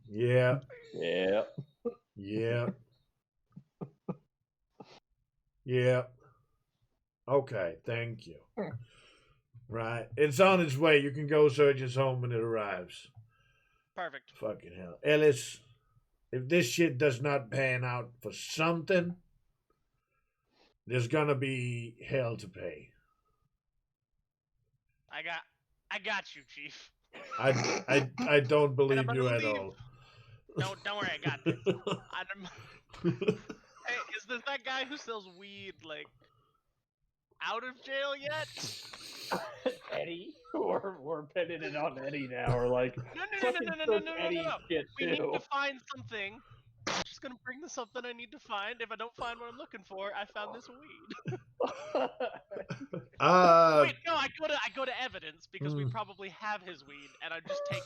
Yeah. Yeah. Yeah. Yeah. Okay, thank you. Right. It's on its way. You can go search his home when it arrives. Perfect. Fucking hell. Ellis, if this shit does not pan out for something, there's gonna be hell to pay. I got you, Chief. I don't believe you at all. No, don't worry, I got this. Hey, is this that guy who sells weed, like, out of jail yet? Eddie? We're pinning it on Eddie now. We're like, No. We need to find something. I'm just gonna bring this something I need to find. If I don't find what I'm looking for, I found this weed. Wait, no, I go to evidence because we probably have his weed, and I just take.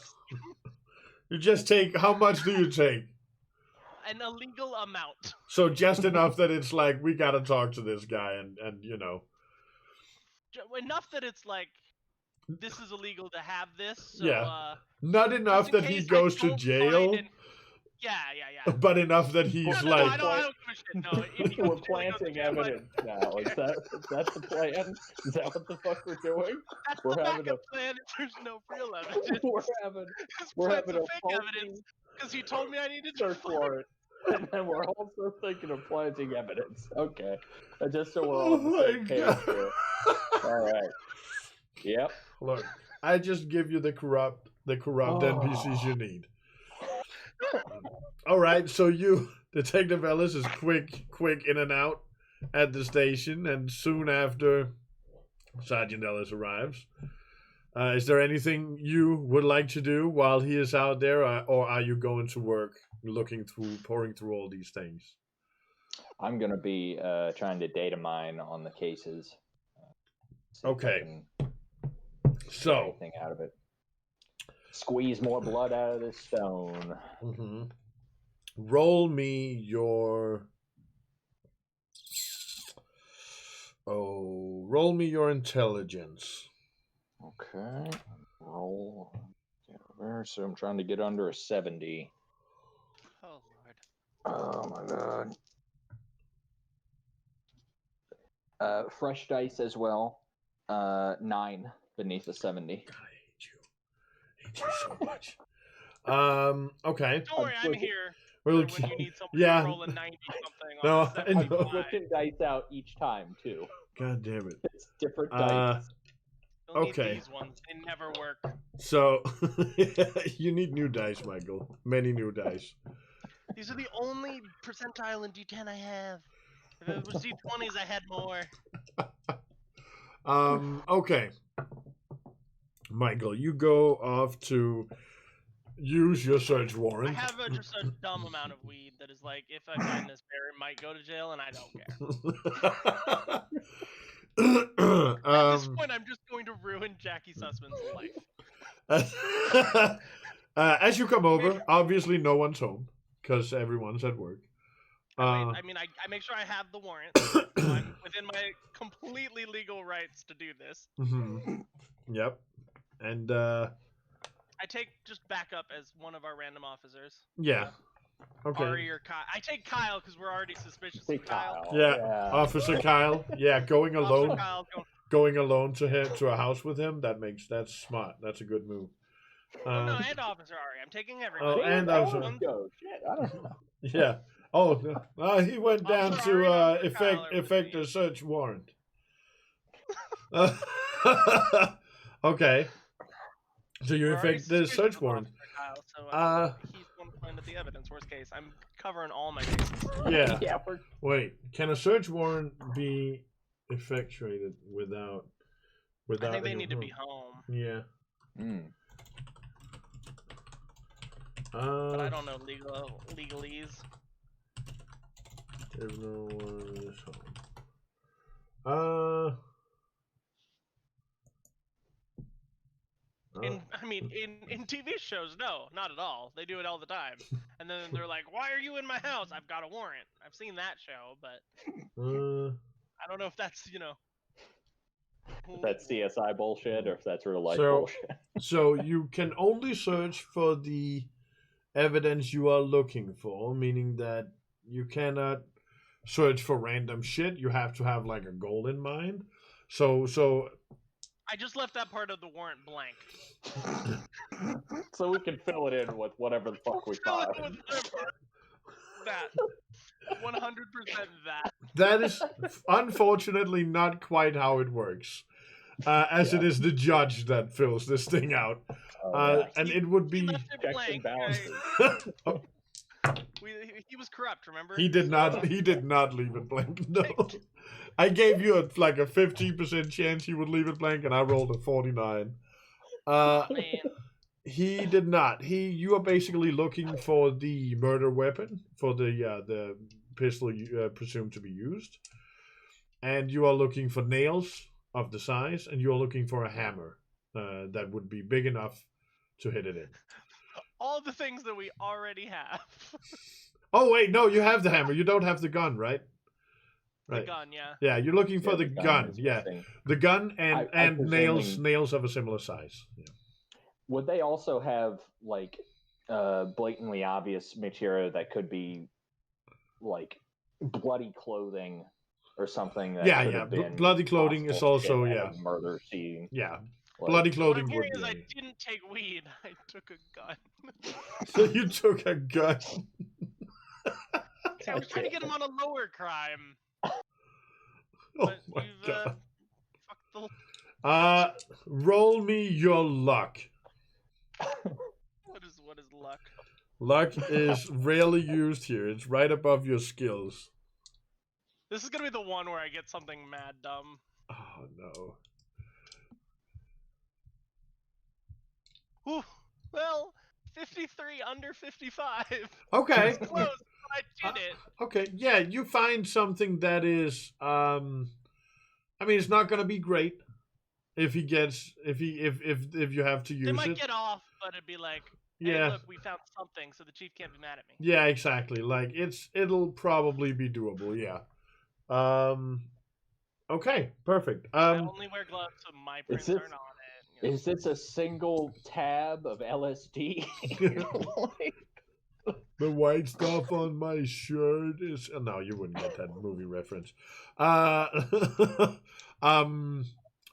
You just take. How much do you take? An illegal amount. So just enough that it's like we gotta talk to this guy, and you know. Enough that it's like, this is illegal to have this. So, yeah. Not enough that he goes to jail. Yeah. But enough that he's no, like. I don't give a shit. No, we're planting evidence now. Is that the plan? Is that what the fuck we're doing? We're having a plan. If there's no real evidence. we're having a fake evidence because he told me I needed to search warrant. And then we're also thinking of planting evidence. Okay. Just so we're all on the same page here. All right. Yep. Look, I just give you the corrupt NPCs you need. All right, so you, Detective Ellis, is quick in and out at the station, and soon after Sergeant Ellis arrives. Is there anything you would like to do while he is out there, or are you going to work pouring through all these things? I'm going to be trying to data mine on the cases. Okay. So, anything out of it. Squeeze more blood out of this stone. Mm-hmm. Roll me your intelligence. Okay. Roll. So I'm trying to get under a 70. Oh, Lord. Oh, my God. Fresh dice as well. 9 beneath a 70. God, I hate you so much. Okay. Don't worry, I'm here. When you need somebody to roll a 90 something on a 75. I'm switching dice out each time too. God damn it. It's different dice. You'll need these ones. They never work. So you need new dice, Michael. Many new dice. These are the only percentile in D10 I have. If it was D20s, I had more. Okay. Michael, you go off to use your search warrant. I have just a dumb amount of weed that is like, if I find this bear, it might go to jail, and I don't care. At this point, I'm just going to ruin Jackie Sussman's life. As you come over, obviously no one's home because everyone's at work. I make sure I have the warrant. I'm within my completely legal rights to do this. Mm-hmm. Yep. And I take just backup as one of our random officers. Yeah. Okay. Ari or Kyle. I take Kyle because we're already suspicious of Kyle. Yeah. Officer Kyle. Yeah, going alone. Kyle, going alone to a house with him. That's smart. That's a good move. No, and Officer Ari. I'm taking everybody. Oh, and Officer. Shit, I don't know. Yeah. Oh, he went down to effect a search warrant. Okay. So you effect the search warrant. Kyle, so he's going to find the evidence. Worst case, I'm covering all my bases. Yeah. Yeah. Wait, can a search warrant be effectuated without? I think they need to be home. Yeah. But I don't know legalese. If no one is home. I mean, in TV shows, no, not at all. They do it all the time. And then they're like, "Why are you in my house? I've got a warrant." I've seen that show, but I don't know if that's If that's CSI bullshit or if that's real life So- bullshit. So you can only search for the evidence you are looking for, meaning that you cannot search for random shit. You have to have like a goal in mind. So I just left that part of the warrant blank. So we can fill it in with whatever the fuck we Fill it find. with whatever. That 100% that. that is unfortunately not quite how it works. As it is the judge that fills this thing out. And it would He be left it Checks and blank. balances. He was corrupt, remember? He did So, not. He did not leave it blank. No, I gave you a 15% chance he would leave it blank, and I rolled a 49. Man, He did not. You are basically looking for the murder weapon for the pistol presumed to be used, and you are looking for nails of the size, and you are looking for a hammer that would be big enough to hit it in. all the things that we already have. Oh wait, no, you have the hammer. You don't have the gun, right? The gun, yeah. Yeah, you're looking for the gun. is Yeah, missing. the gun and I'm presuming- nails of a similar size. Yeah. Would they also have like blatantly obvious material that could be like bloody clothing or something? That Yeah, could yeah. have been Bloody clothing is possible also shit at yeah, a murder scene. yeah. Like, Bloody What clothing I'm would hearing is be. I didn't take weed. I took a gun. So you took a gun. I was trying to get him on a lower crime. Oh But my you've god. fucked the. Roll me your luck. What is luck? Luck is rarely used here. It's right above your skills. This is gonna be the one where I get something mad dumb. Oh no. Whew. Well, 53 under 55. Okay. It's close, but I did it. Okay. Yeah, you find something that is I mean it's not gonna be great if he gets if you have to use They might it. get off, but it'd be like, hey, Yeah. look, we found something, so the chief can't be mad at me. Yeah, exactly. Like it'll probably be doable, yeah. Okay, perfect. I only wear gloves, so my prints this- aren't on it. You know. Is this a single tab of LSD? The white stuff on my shirt is no, you wouldn't get that movie reference.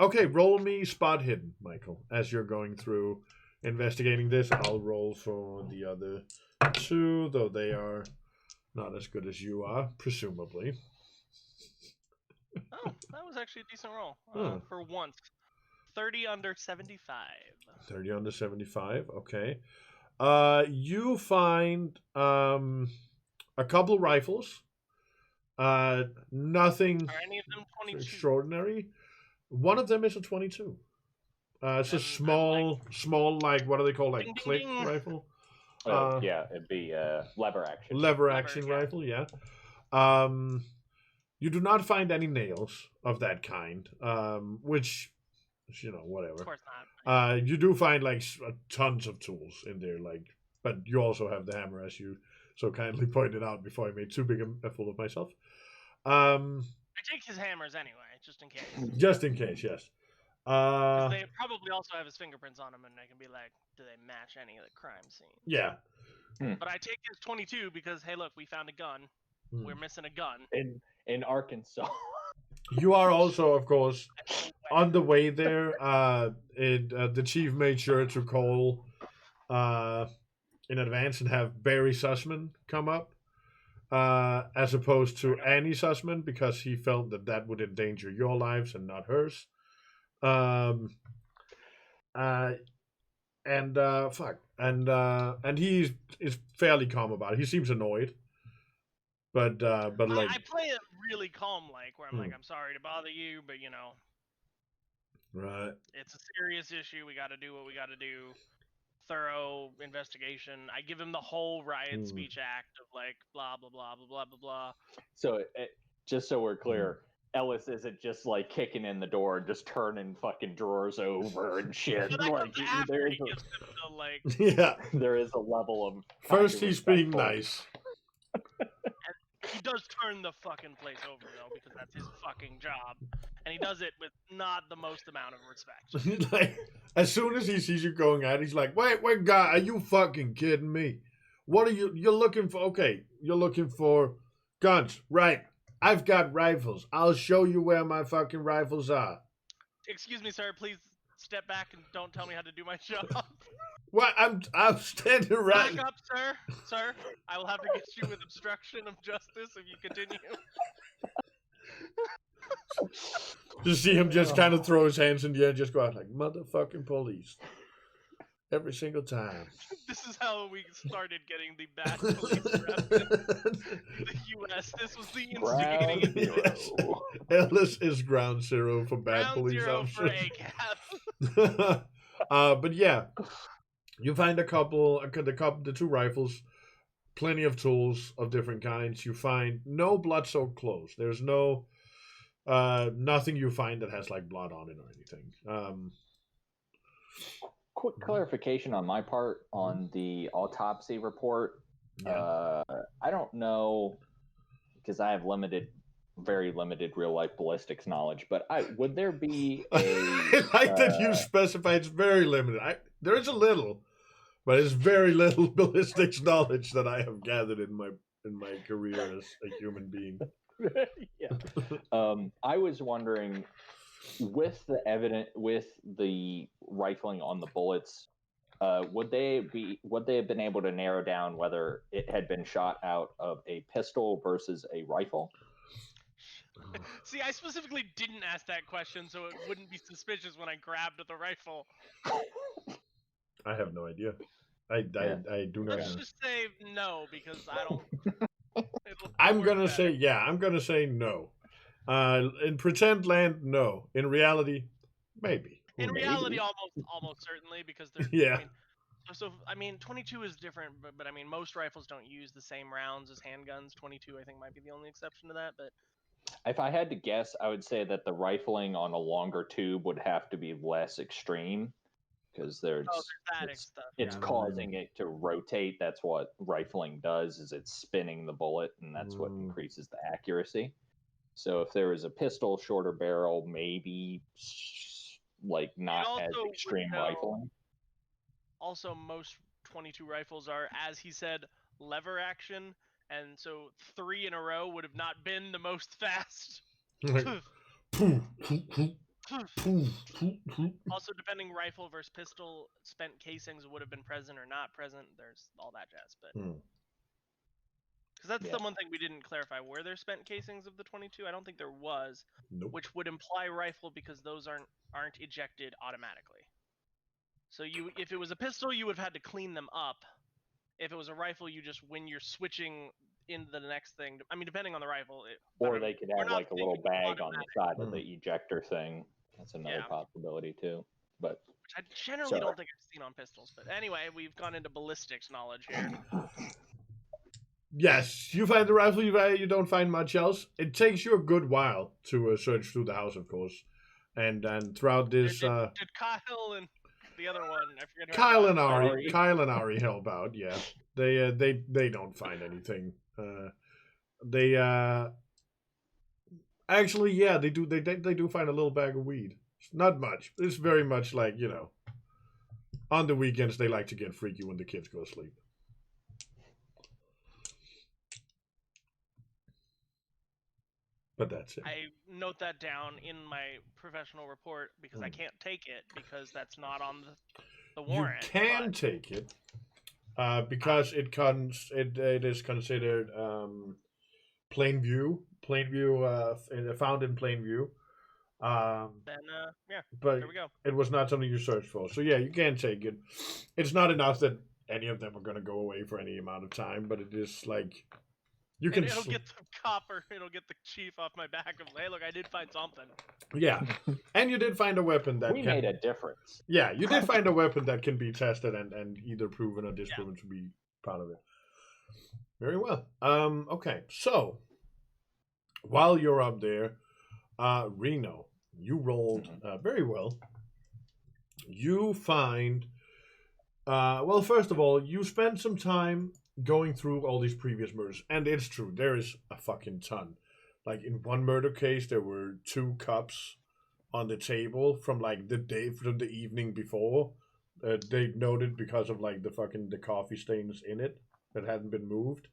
Okay, roll me spot hidden, Michael, as you're going through investigating this. I'll roll for the other two, though they are not as good as you are, presumably. Oh, that was actually a decent roll Oh. for once. 30 under 75. 30 under 75, okay. You find a couple rifles. Nothing Are any of them 22? extraordinary. One of them is a 22. It's a And, small, like, what do they call, like, Ding, ding, click ding. rifle? Yeah, it'd be lever action. Lever Lever, action yeah. rifle, yeah. You do not find any nails of that kind, which, whatever. Of course not. You do find like tons of tools in there, like, but you also have the hammer, as you so kindly pointed out before I made too big a fool of myself. I take his hammers anyway, just in case. Just in case, yes. 'Cause they probably also have his fingerprints on them, and I can be like, do they match any of the crime scene? Yeah. But I take his 22 because, hey, look, we found a gun. Hmm. We're missing a gun. In Arkansas. You are also, of course, on the way there. The chief made sure to call in advance and have Barry Sussman come up, as opposed to Annie Sussman, because he felt that would endanger your lives and not hers. And he is fairly calm about it. He seems annoyed, but like I play it really calm, where I'm like, I'm sorry to bother you, but right. it's a serious issue. We got to do what we got to do. Thorough investigation. I give him the whole riot speech act of blah blah blah blah blah blah blah. So just so we're clear, Ellis isn't just like kicking in the door and just turning fucking drawers over and shit. But that Like comes after there he is a, gives him the like. Yeah. there is a level of First he's being respectful. nice. He does turn the fucking place over though, because that's his fucking job, and he does it with not the most amount of respect. Like, as soon as he sees you going out, he's like, "Wait, guy, are you fucking kidding me? What are you? You're looking for? Okay, you're looking for guns, right? I've got rifles. I'll show you where my fucking rifles are." Excuse me, sir. Please step back and don't tell me how to do my job. What? I'm standing right. Back up, sir. Sir, I will have to get you with obstruction of justice if you continue. Just see him just kind of throw his hands in the air and just go out like, "Motherfucking police." Every single time. This is how we started getting the bad police rep in the U.S. This was the instigating Ground incident. zero. Ellis is ground zero for bad Ground police zero for officers. ACAB. But yeah, you find the two rifles, plenty of tools of different kinds. You find no blood-soaked clothes. There's no nothing you find that has like blood on it or anything. Quick clarification on my part on the autopsy report. Yeah. I don't know, because I have very limited real life ballistics knowledge, but would there be a I like that you specify it's very limited. There is a little, but it's very little ballistics knowledge that I have gathered in my career as a human being. Yeah. I was wondering, with the rifling on the bullets, would they have been able to narrow down whether it had been shot out of a pistol versus a rifle? See, I specifically didn't ask that question so it wouldn't be suspicious when I grabbed the rifle. I have no idea. I do not Let's know. just say no, because I don't. I'm gonna say no. In pretend land, no. In reality, maybe. In reality, almost certainly, because they're. Yeah. I mean, 22 is different, but I mean, most rifles don't use the same rounds as handguns. 22, I think, might be the only exception to that. But if I had to guess, I would say that the rifling on a longer tube would have to be less extreme, because it's causing it to rotate. That's what rifling does, is it's spinning the bullet, and that's what increases the accuracy. So if there was a pistol, shorter barrel, maybe like not as extreme rifling. Also, most 22 rifles are, as he said, lever action, and so 3 in a row would have not been the most fast. Also, depending rifle versus pistol, spent casings would have been present or not present. There's all that jazz, but because that's the one thing we didn't clarify. Were there spent casings of the 22? I don't think there was. Nope. Which would imply rifle, because those aren't ejected automatically. So if it was a pistol, you would have had to clean them up. If it was a rifle, you just, when you're switching into the next thing, I mean, depending on the rifle. Or they could have like a little bag on the side of the ejector thing. That's another possibility too. But which I generally don't think I've seen on pistols. But anyway, we've gone into ballistics knowledge here. Yes, you find the rifle, you don't find much else. It takes you a good while to search through the house, of course. And throughout this... Did Kyle and the other one, I forget who Kyle and Ari help out, yeah. They don't find anything. Actually, yeah, they do find a little bag of weed. Not much. It's very much like, on the weekends they like to get freaky when the kids go to sleep. But that's it. I note that down in my professional report because I can't take it because that's not on the warrant. You can take it because it is considered plain view, found in plain view. Then but there we go. It was not something you searched for. So yeah, you can take it. It's not enough that any of them are going to go away for any amount of time, but it is like it'll get the cop or it'll get the chief off my back of, hey, look, I did find something. Yeah, and you did find a weapon that made a difference. Yeah, you did find a weapon that can be tested and either proven or disproven to be part of it. Very well. Okay, so while you're up there, Reno, you rolled very well. You find, well, first of all, you spend some time going through all these previous murders, and it's true, there is a fucking ton. Like in one murder case, there were 2 cups on the table from like from the evening before. They noted because of like the coffee stains in it that hadn't been moved.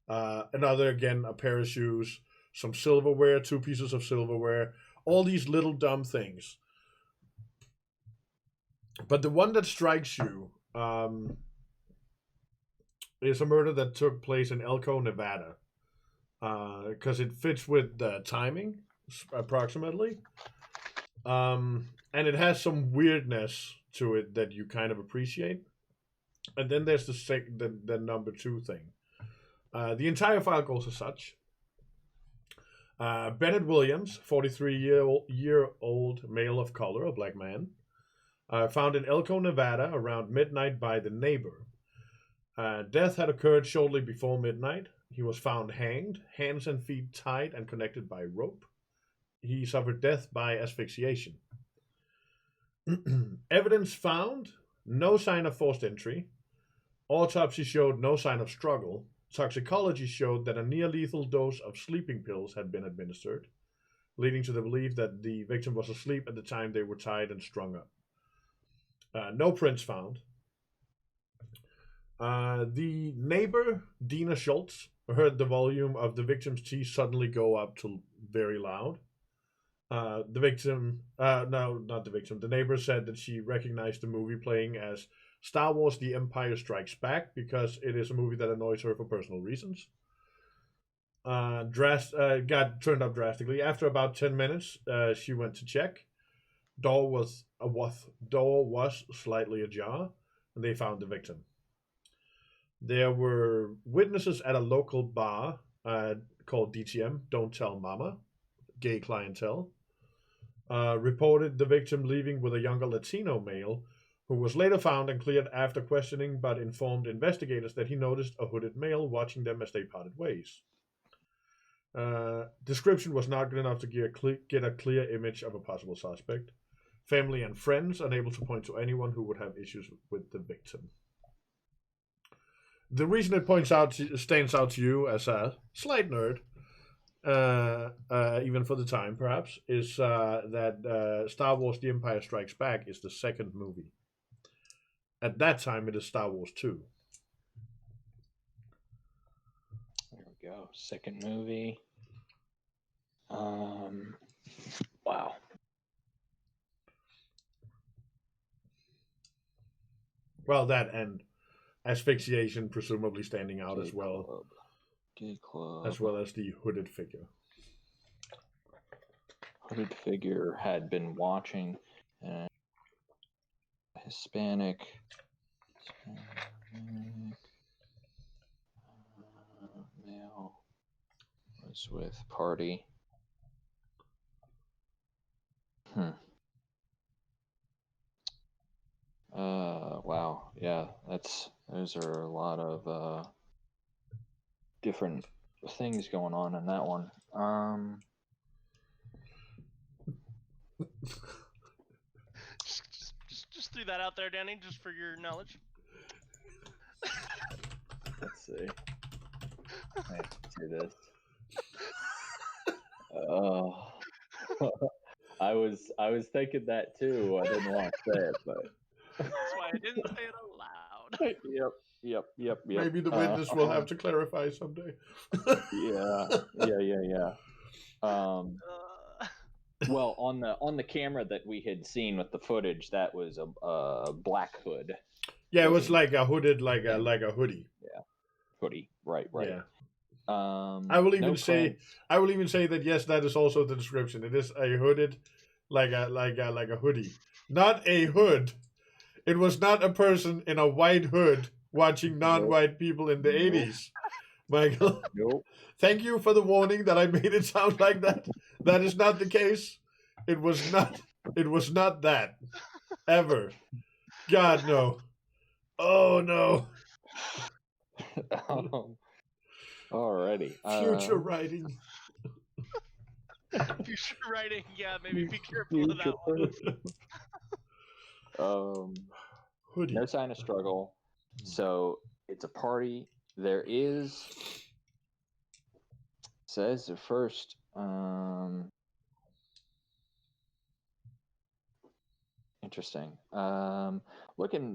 Another again, a pair of shoes, some silverware, 2 pieces of silverware, all these little dumb things. But the one that strikes you is a murder that took place in Elko, Nevada, because it fits with the timing approximately, and it has some weirdness to it that you kind of appreciate. And then there's the number 2 thing. The entire file goes as such. Bennett Williams, 43-year-old male of color, a black man, found in Elko, Nevada around midnight by the neighbor. Death had occurred shortly before midnight. He was found hanged, hands and feet tied and connected by rope. He suffered death by asphyxiation. Evidence found: no sign of forced entry. Autopsy showed no sign of struggle. Toxicology showed that a near-lethal dose of sleeping pills had been administered, leading to the belief that the victim was asleep at the time they were tied and strung up. No prints found. The neighbor, Dina Schultz, heard the volume of the victim's teeth suddenly go up to very loud. The neighbor said that she recognized the movie playing as Star Wars The Empire Strikes Back because it is a movie that annoys her for personal reasons. Got turned up drastically. After about 10 minutes, she went to check. Door was slightly ajar, and they found the victim. There were witnesses at a local bar called DTM, Don't Tell Mama, gay clientele, reported the victim leaving with a younger Latino male who was later found and cleared after questioning, but informed investigators that he noticed a hooded male watching them as they parted ways. Description was not good enough to get a clear image of a possible suspect. Family and friends unable to point to anyone who would have issues with the victim. The reason it stands out to you as a slight nerd, even for the time perhaps, is that Star Wars The Empire Strikes Back is the second movie. At that time, it is Star Wars 2. There we go. Second movie. Wow. Well, that and asphyxiation presumably standing out as well. Gay club. As well as the hooded figure. Hooded figure had been watching Hispanic male was with party. Wow. Yeah, those are a lot of different things going on in that one. Just threw that out there, Danny, just for your knowledge. Let's see. I have to see this. Oh, I was thinking that too. I didn't want to say it, but that's why I didn't say it out loud. Yep. Maybe the witness will have to clarify someday. Yeah. Well, on the camera that we had seen with the footage, that was a black hood. Yeah, it was like a hooded, like a hoodie. Yeah, hoodie. Right. Yeah. I will even say that yes, that is also the description. It is a hooded, like a hoodie, not a hood. It was not a person in a white hood watching non-white people in the 80s. Michael. Nope. Thank you for the warning that I made it sound like that. That is not the case. It was not that. Ever. God, no. Oh, no. Alrighty. Future writing. Future writing, yeah, maybe be careful of that one. Hoodie. No sign of struggle. So it's a party. There is, says the first, interesting.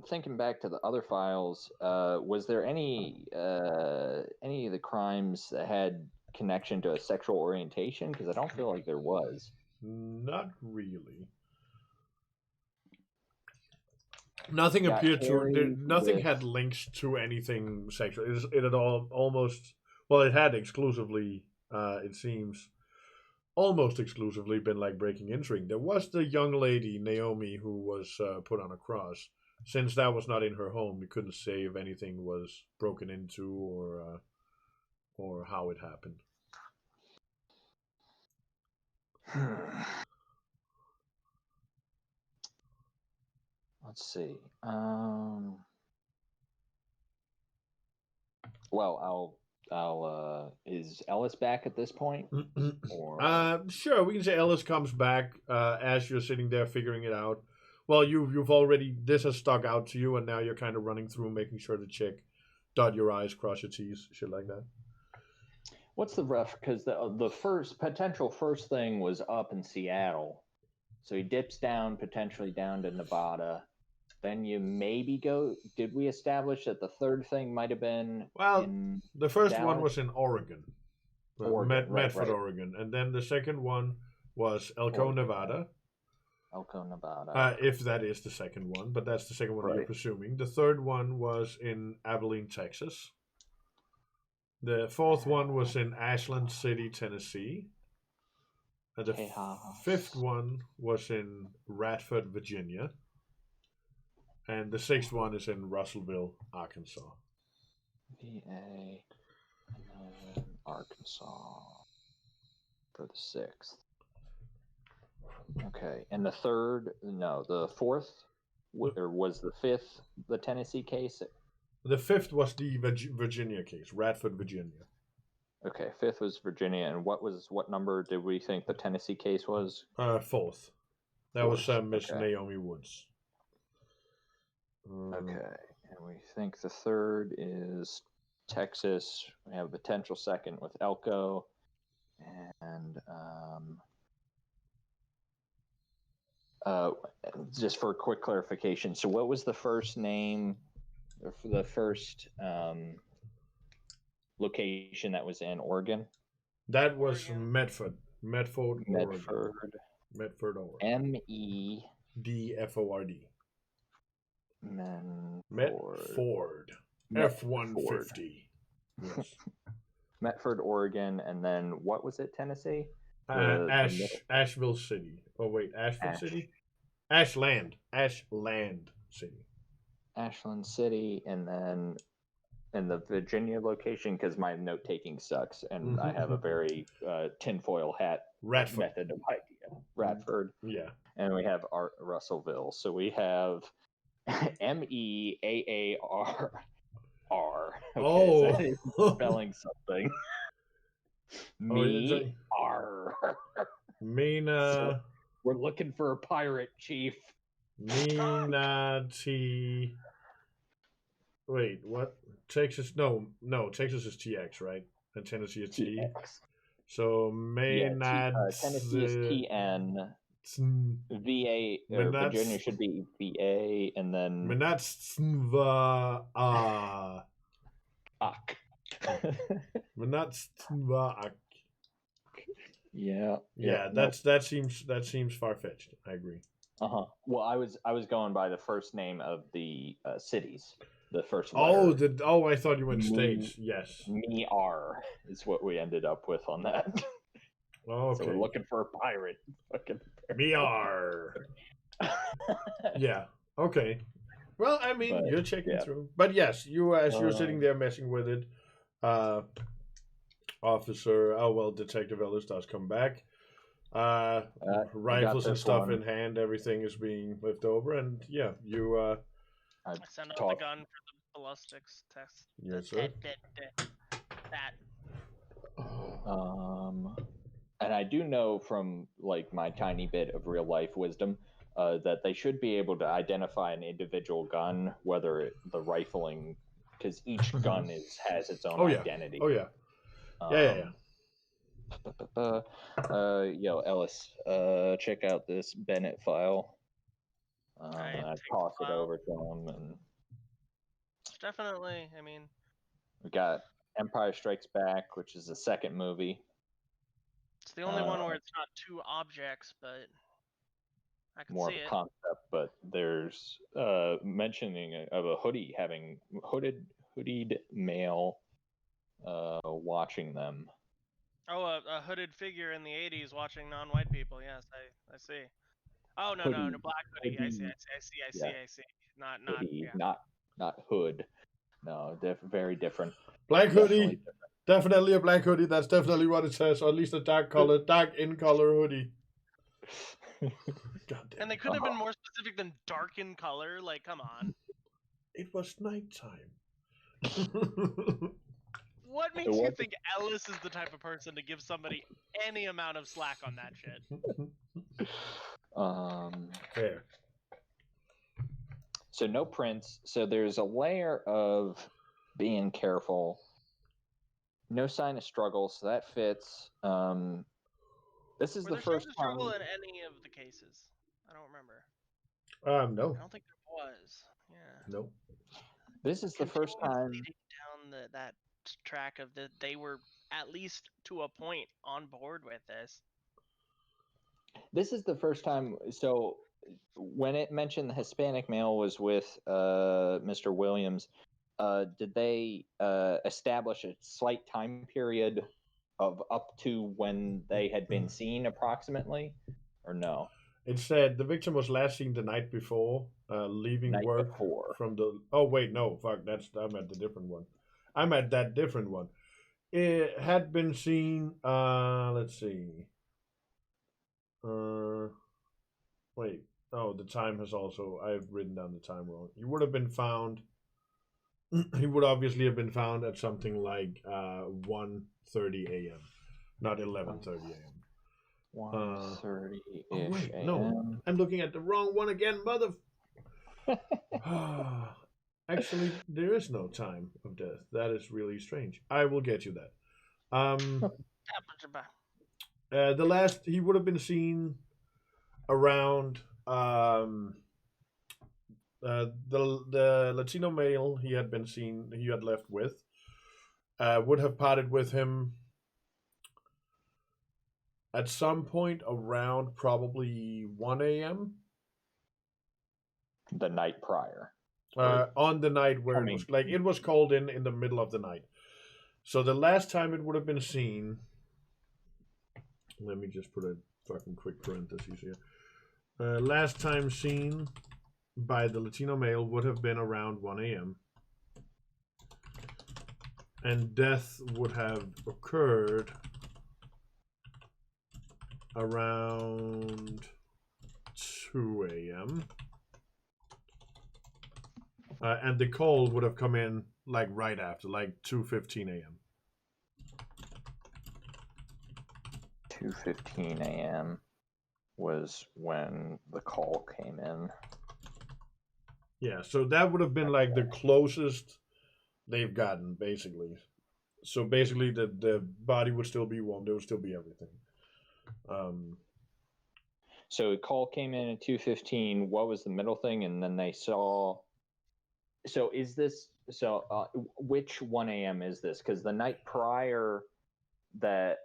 Thinking back to the other files, was there any of the crimes that had connection to a sexual orientation? Because I don't feel like there was. Not really. Nothing appeared to. Nothing had links to anything sexual. It had almost. Well, it had exclusively. It seems almost exclusively been like breaking entering. There was the young lady Naomi who was put on a cross. Since that was not in her home, we couldn't say if anything was broken into or how it happened. Let's see. Well, I'll. Is Ellis back at this point? Or Sure, we can say Ellis comes back as you're sitting there figuring it out. Well, you've already, this has stuck out to you, and now you're kind of running through, making sure to check, dot your I's, cross your T's, shit like that. What's the rough? Because the first potential first thing was up in Seattle, so he dips down potentially down to Nevada. Then you maybe go. Did we establish that the third thing might have been? Well, the first Dallas? one was in Oregon, Medford, right. Oregon, and then the second one was Elko, Nevada. Elko, Nevada. If that is the second one, but that's the second one you're presuming. The third one was in Abilene, Texas. The fourth one was in Ashland City, Tennessee. And the fifth one was in Radford, Virginia. And the sixth one is in Russellville, Arkansas. VA, and Arkansas for the sixth. Okay, and the fourth, or was the fifth the Tennessee case? The fifth was the Virginia case, Radford, Virginia. Okay, fifth was Virginia, and what number did we think the Tennessee case was? Fourth. That was Miss Naomi Woods. Okay, and we think the third is Texas. We have a potential second with Elko, and just for quick clarification, so what was the first name, or for the first location that was in Oregon? That was Medford, Oregon. Medford, Oregon. MEDFORD. Medford. F-150. Yes. Medford, Oregon, and then what was it, Tennessee? Asheville City. Oh, wait, Asheville City? Ashland City. Ashland City, and then in the Virginia location, because my note-taking sucks, and I have a very tinfoil hat method of idea. Radford. Yeah. And we have Russellville. So we have MEAARR. Okay, so spelling something. Mina. So we're looking for a pirate, Chief. Mina T. Wait, what? Texas? No. Texas is TX, right? And Tennessee is T. So Tennessee is TN. VA or Virginia should be VA, and then Yeah, that seems far-fetched. I agree. Well, I was going by the first name of the cities. The first letter. I thought you went states. Yes. MER is what we ended up with on that. Okay. So we're looking for a pirate. MER. Yeah. Okay. Well, I mean, you're checking through. But yes, you're sitting there messing with it, Detective Ellis does come back. Rifles and stuff in hand, everything is being lifted over, and you I sent out the gun for the ballistics test. Yes, sir. That. And I do know from like my tiny bit of real life wisdom that they should be able to identify an individual gun, whether the rifling, because each gun has its own identity. Oh yeah. Ellis, check out this Bennett file. I toss it over to him, and definitely. I mean, we got Empire Strikes Back, which is the second movie. It's the only one where it's not two objects, but I can more see of a it. concept. But there's mentioning of a hoodie having hoodied male watching them. Oh, a hooded figure in the '80s watching non-white people. Yes, I see. Oh no, black hoodie. I see. Not hoodie, not hood. No, very different. Black hoodie. Definitely a black hoodie. That's definitely what it says. Or at least a dark in color hoodie. And they couldn't have been more specific than dark in color. Like, come on. It was nighttime. What makes you think Ellis is the type of person to give somebody any amount of slack on that shit? Fair. So no prints. So there's a layer of being careful. No sign of struggle, so that fits. This is the first struggle in any of the cases. I don't remember. No. I don't think there was. Yeah. Nope. This is the first time down that track of that they were at least to a point on board with this. This is the first time. So when it mentioned the Hispanic male was with Mr. Williams, did they establish a slight time period of up to when they had been seen approximately, or no? It said the victim was last seen the night before, leaving work from the... Oh, wait, no, fuck, I'm at the different one. I'm at that different one. It had been seen, let's see. Wait, oh, the time has also... I've written down the time wrong. He would have been found... He would obviously have been found at something like 1:30 a.m., not 11:30 a.m. 1:30-ish a.m. No, I'm looking at the wrong one again, mother... Actually, there is no time of death. That is really strange. I will get you that. The last... He would have been seen around... the Latino male he had left with would have parted with him at some point around probably 1 a.m. The night prior. On the night where it was called in the middle of the night. So the last time it would have been seen... Let me just put a fucking quick parenthesis here. Last time seen by the Latino male would have been around 1 a.m. And death would have occurred around 2 a.m. And the call would have come in like right after, like 2:15 a.m. 2:15 a.m. was when the call came in. Yeah, so that would have been like the closest they've gotten, basically. So basically, the body would still be warm. There would still be everything. So the call came in at 2:15. What was the middle thing? And then they saw... So is this... So which 1 a.m. is this? Because the night prior that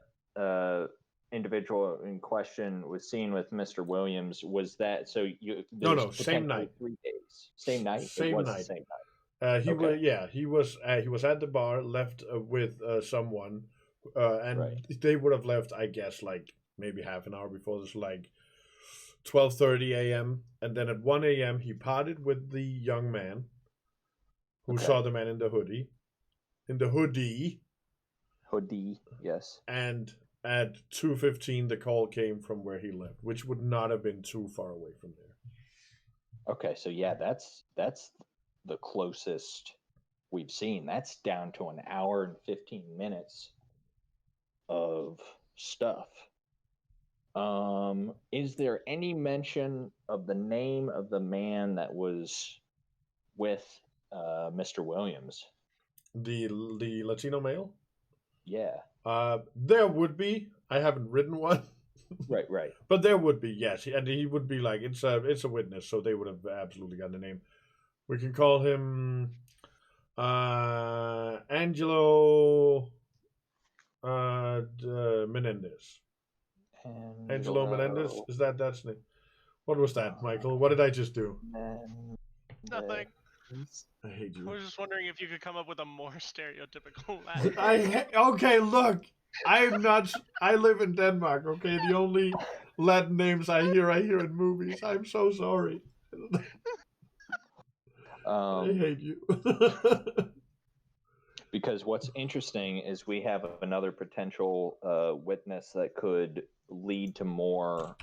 individual in question was seen with Mr. Williams, was that... So you... No, same night. 3 days. Same night? Same night. The same night. He was at the bar, left with someone, and they would have left, I guess, like maybe half an hour before this, like 12:30 a.m. And then at 1 a.m. he parted with the young man who saw the man in the hoodie. Hoodie, yes. And at 2:15 the call came from where he lived, which would not have been too far away from there. Okay, so yeah, that's the closest we've seen. That's down to an hour and 15 minutes of stuff. Is there any mention of the name of the man that was with Mr. Williams? The Latino male? Yeah. There would be. I haven't written one. Right. But there would be, yes, and he would be like it's a witness, so they would have absolutely got the name. We can call him Angelo Menendez. Angelo Menendez, is that's name? What was that, Michael? What did I just do? Nothing. I hate I you. was just wondering if you could come up with a more stereotypical Latin. Okay, look, I'm not. I live in Denmark. Okay, the only Latin names I hear in movies. I'm so sorry. I hate you. Because what's interesting is we have another potential witness that could lead to more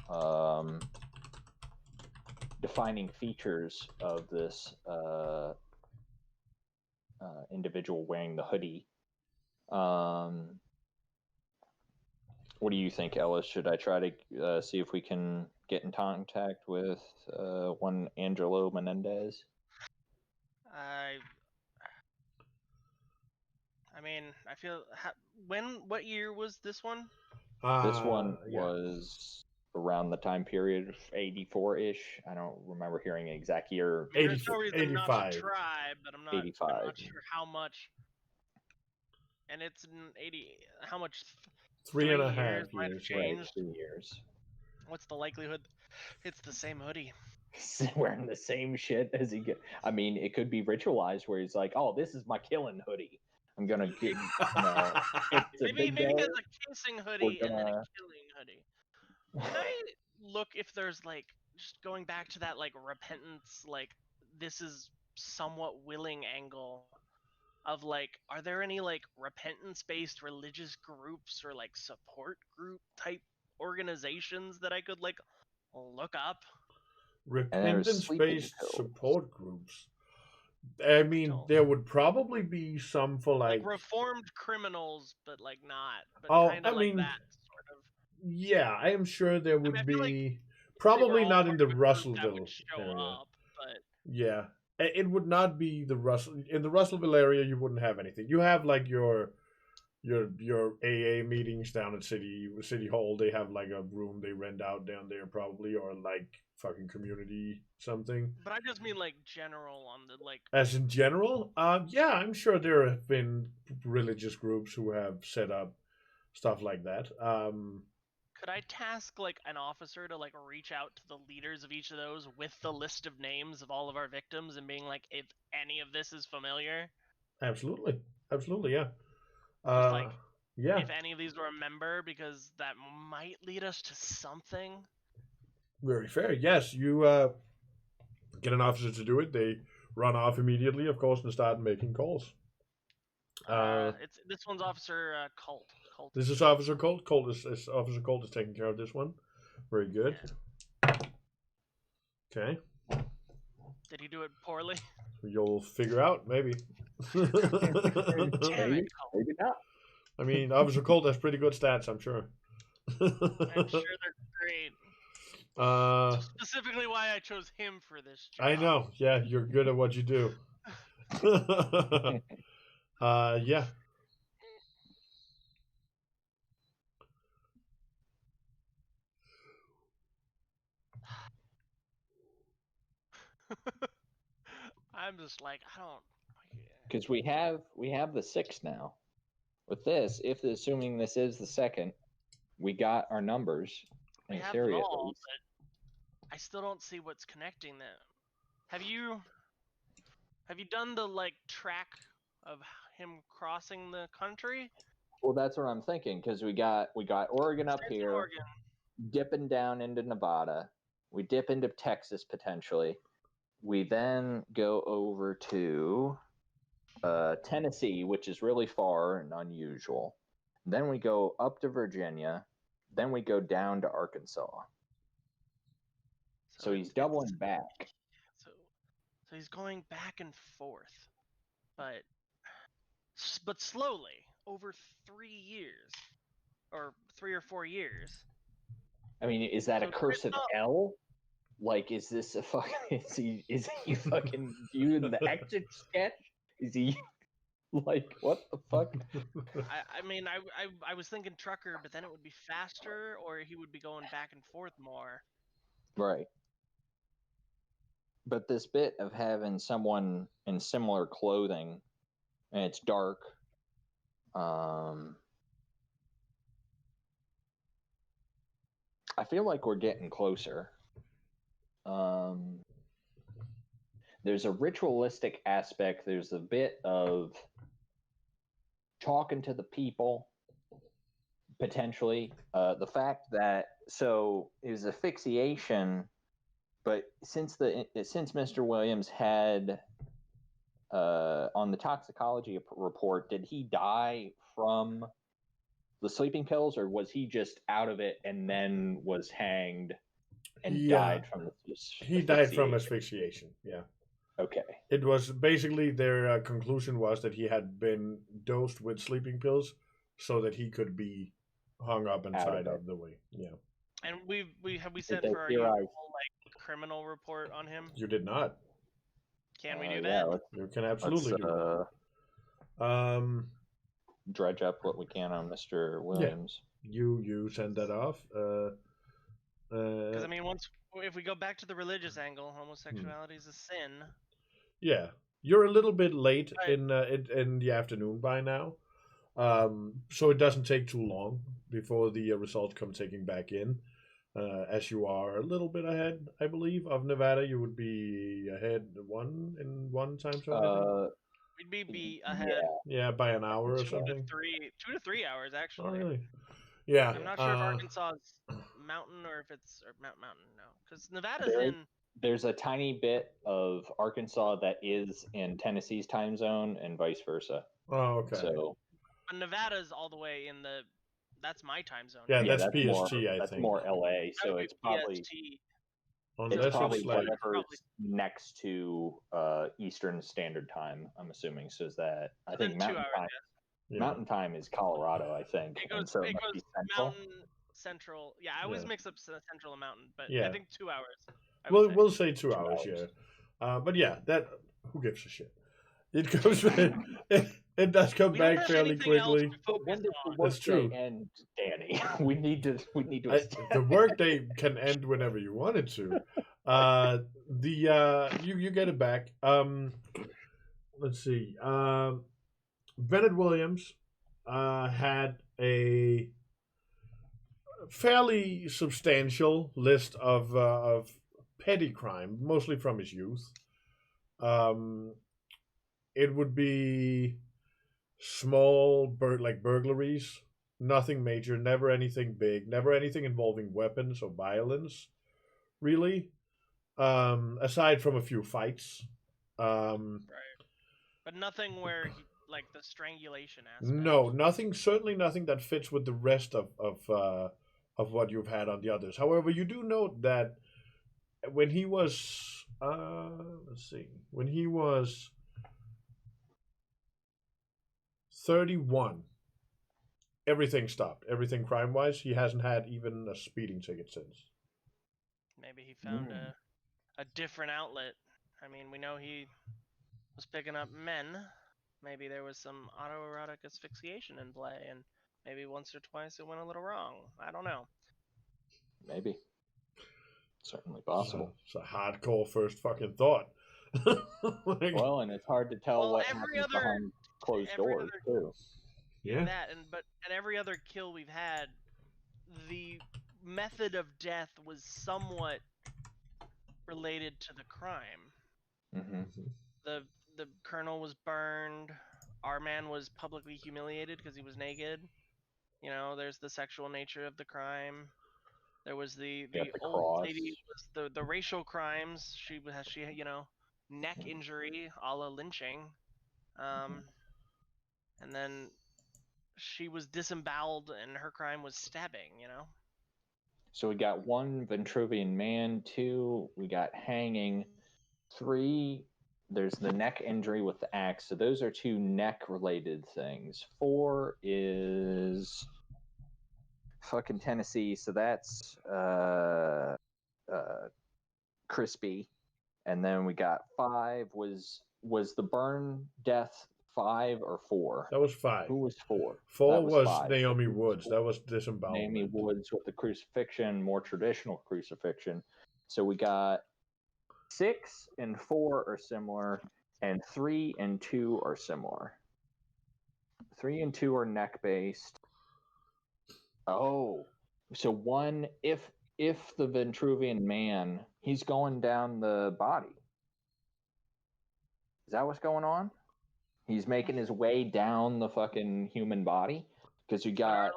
defining features of this individual wearing the hoodie. What do you think, Ellis? Should I try to see if we can get in contact with one Angelo Menendez? I mean, I feel. What year was this one? This one was around the time period of 84-ish. I don't remember hearing an exact year. There's no reason not to 85. try, but I'm not 85. I'm not sure how much. And it's in 80. How much? 3.5 years might have years. changed. Right, 3 years. What's the likelihood? It's the same hoodie. Wearing the same shit as he get. I mean, it could be ritualized where he's like, "Oh, this is my killing hoodie. I'm gonna get." Maybe there's a casing hoodie and then a killing hoodie. Can I look if there's like just going back to that like repentance, like this is somewhat willing angle of like, are there any like repentance based religious groups or like support group type organizations that I could like look up? Repentance-based support groups. I mean, there would probably be some for like reformed criminals, but like not. But I like mean, that sort of. Yeah, I am sure there would be. Like Probably not in the Russellville show area. Up, but yeah, it would not be the in the Russellville area. You wouldn't have anything. You have like your AA meetings down at City Hall. They have like a room they rent out down there probably, or like fucking community something. But I just mean like general on the like. As in general, yeah, I'm sure there have been religious groups who have set up stuff like that. Could I task like an officer to like reach out to the leaders of each of those with the list of names of all of our victims and being like, if any of this is familiar? Absolutely, yeah. Just like, yeah. If any of these were a member, because that might lead us to something. Very fair. Yes, you get an officer to do it. They run off immediately, of course, and start making calls. This one's Officer Colt. This is Officer Colt. Officer Colt is taking care of this one. Very good. Yeah. Okay. Did he do it poorly? You'll figure out, maybe. Damn it, maybe not. I mean, Officer Colt has pretty good stats, I'm sure. I'm sure they're great. Specifically why I chose him for this job. I know. Yeah, you're good at what you do. Yeah. I'm just like, I don't. Because we have the 6 now. With this, assuming this is the second, we got our numbers. We have them all, but I still don't see what's connecting them. Have you done the like track of him crossing the country? Well, that's what I'm thinking, because we got Oregon up here, dipping down into Nevada. We dip into Texas potentially. We then go over to Tennessee, which is really far and unusual. Then we go up to Virginia. Then we go down to Arkansas. So he's doubling back. So he's going back and forth, but slowly over 3 years, or 3 or 4 years. I mean, is that a cursive L? Like, is this a fucking? Is he fucking viewing the exit sketch? Is he like what the fuck? I mean, I was thinking trucker, but then it would be faster, or he would be going back and forth more. Right. But this bit of having someone in similar clothing, and it's dark. I feel like we're getting closer. There's a ritualistic aspect. There's a bit of talking to the people, potentially. The fact that so it was asphyxiation, but since Mr. Williams had on the toxicology report, did he die from the sleeping pills, or was he just out of it and then was hanged and died from the he died from asphyxiation. Yeah. Okay. It was basically their conclusion was that he had been dosed with sleeping pills so that he could be hung up inside of the way. Yeah. And we sent for our usual, like, criminal report on him. You did not. Can we do that? You can absolutely do that. Dredge up what we can on Mr. Williams. Yeah. You send that off. Because I mean, if we go back to the religious angle, homosexuality is a sin. Yeah, you're a little bit late in the afternoon by now, so it doesn't take too long before the results come taking back in. As you are a little bit ahead, I believe, of Nevada, you would be ahead in one time zone. We'd be ahead. Yeah, by an hour or something. 2 to 3 hours actually. Oh, really? Yeah. I'm not sure if Arkansas is mountain or if it's mountain. No, because Nevada's in. There's a tiny bit of Arkansas that is in Tennessee's time zone and vice versa. Oh, okay. So, but Nevada's all the way in the. That's my time zone. Yeah, that's PST. More, I think that's more LA. So it's probably. It's probably whatever's next to Eastern Standard Time. I'm assuming. So is that I think Mountain Time. Yeah. Mountain Time is Colorado, I think. It goes Mountain Central. Yeah, I always mix up Central and Mountain, but I think 2 hours. We'll say 2 hours, yeah. But yeah, that who gives a shit? It goes. It does come back fairly quickly. That's true. And Danny, we need to. The workday can end whenever you want it to. You get it back. Let's see. Bennett Williams had a fairly substantial list of petty crime, mostly from his youth. It would be small burglaries, nothing major, never anything big, never anything involving weapons or violence, really. Aside from a few fights. Right. But nothing where he, like the strangulation aspect. No, nothing. Certainly nothing that fits with the rest of what you've had on the others. However, you do note that when he was, when he was 31, everything stopped. Everything crime-wise, he hasn't had even a speeding ticket since. Maybe he found a different outlet. I mean, we know he was picking up men. Maybe there was some autoerotic asphyxiation in play, and maybe once or twice it went a little wrong. I don't know. Maybe. Certainly possible. It's a hardcore first fucking thought. Well, and it's hard to tell what happens behind closed doors, too. Yeah. But every other kill we've had, the method of death was somewhat related to the crime. Mm-hmm. The colonel was burned. Our man was publicly humiliated because he was naked. You know, there's the sexual nature of the crime. There was the old lady was the racial crimes. She neck injury, a la lynching. And then she was disemboweled, and her crime was stabbing. You know. So we got 1 Vitruvian Man, 2 we got hanging, 3 there's the neck injury with the axe. So those are 2 neck related things. 4 is fucking Tennessee. So that's Crispy. And then we got 5 was the burn death 5 or 4? That was 5. Who was 4? 4 That was 5. Naomi Woods. That was disembowelment. Naomi Woods with the crucifixion, more traditional crucifixion. So we got 6 and 4 are similar, and 3 and 2 are similar. 3 and 2 are neck based. Oh, so 1 if the Vitruvian man, he's going down the body. Is that what's going on? He's making his way down the fucking human body? Because you got... Our last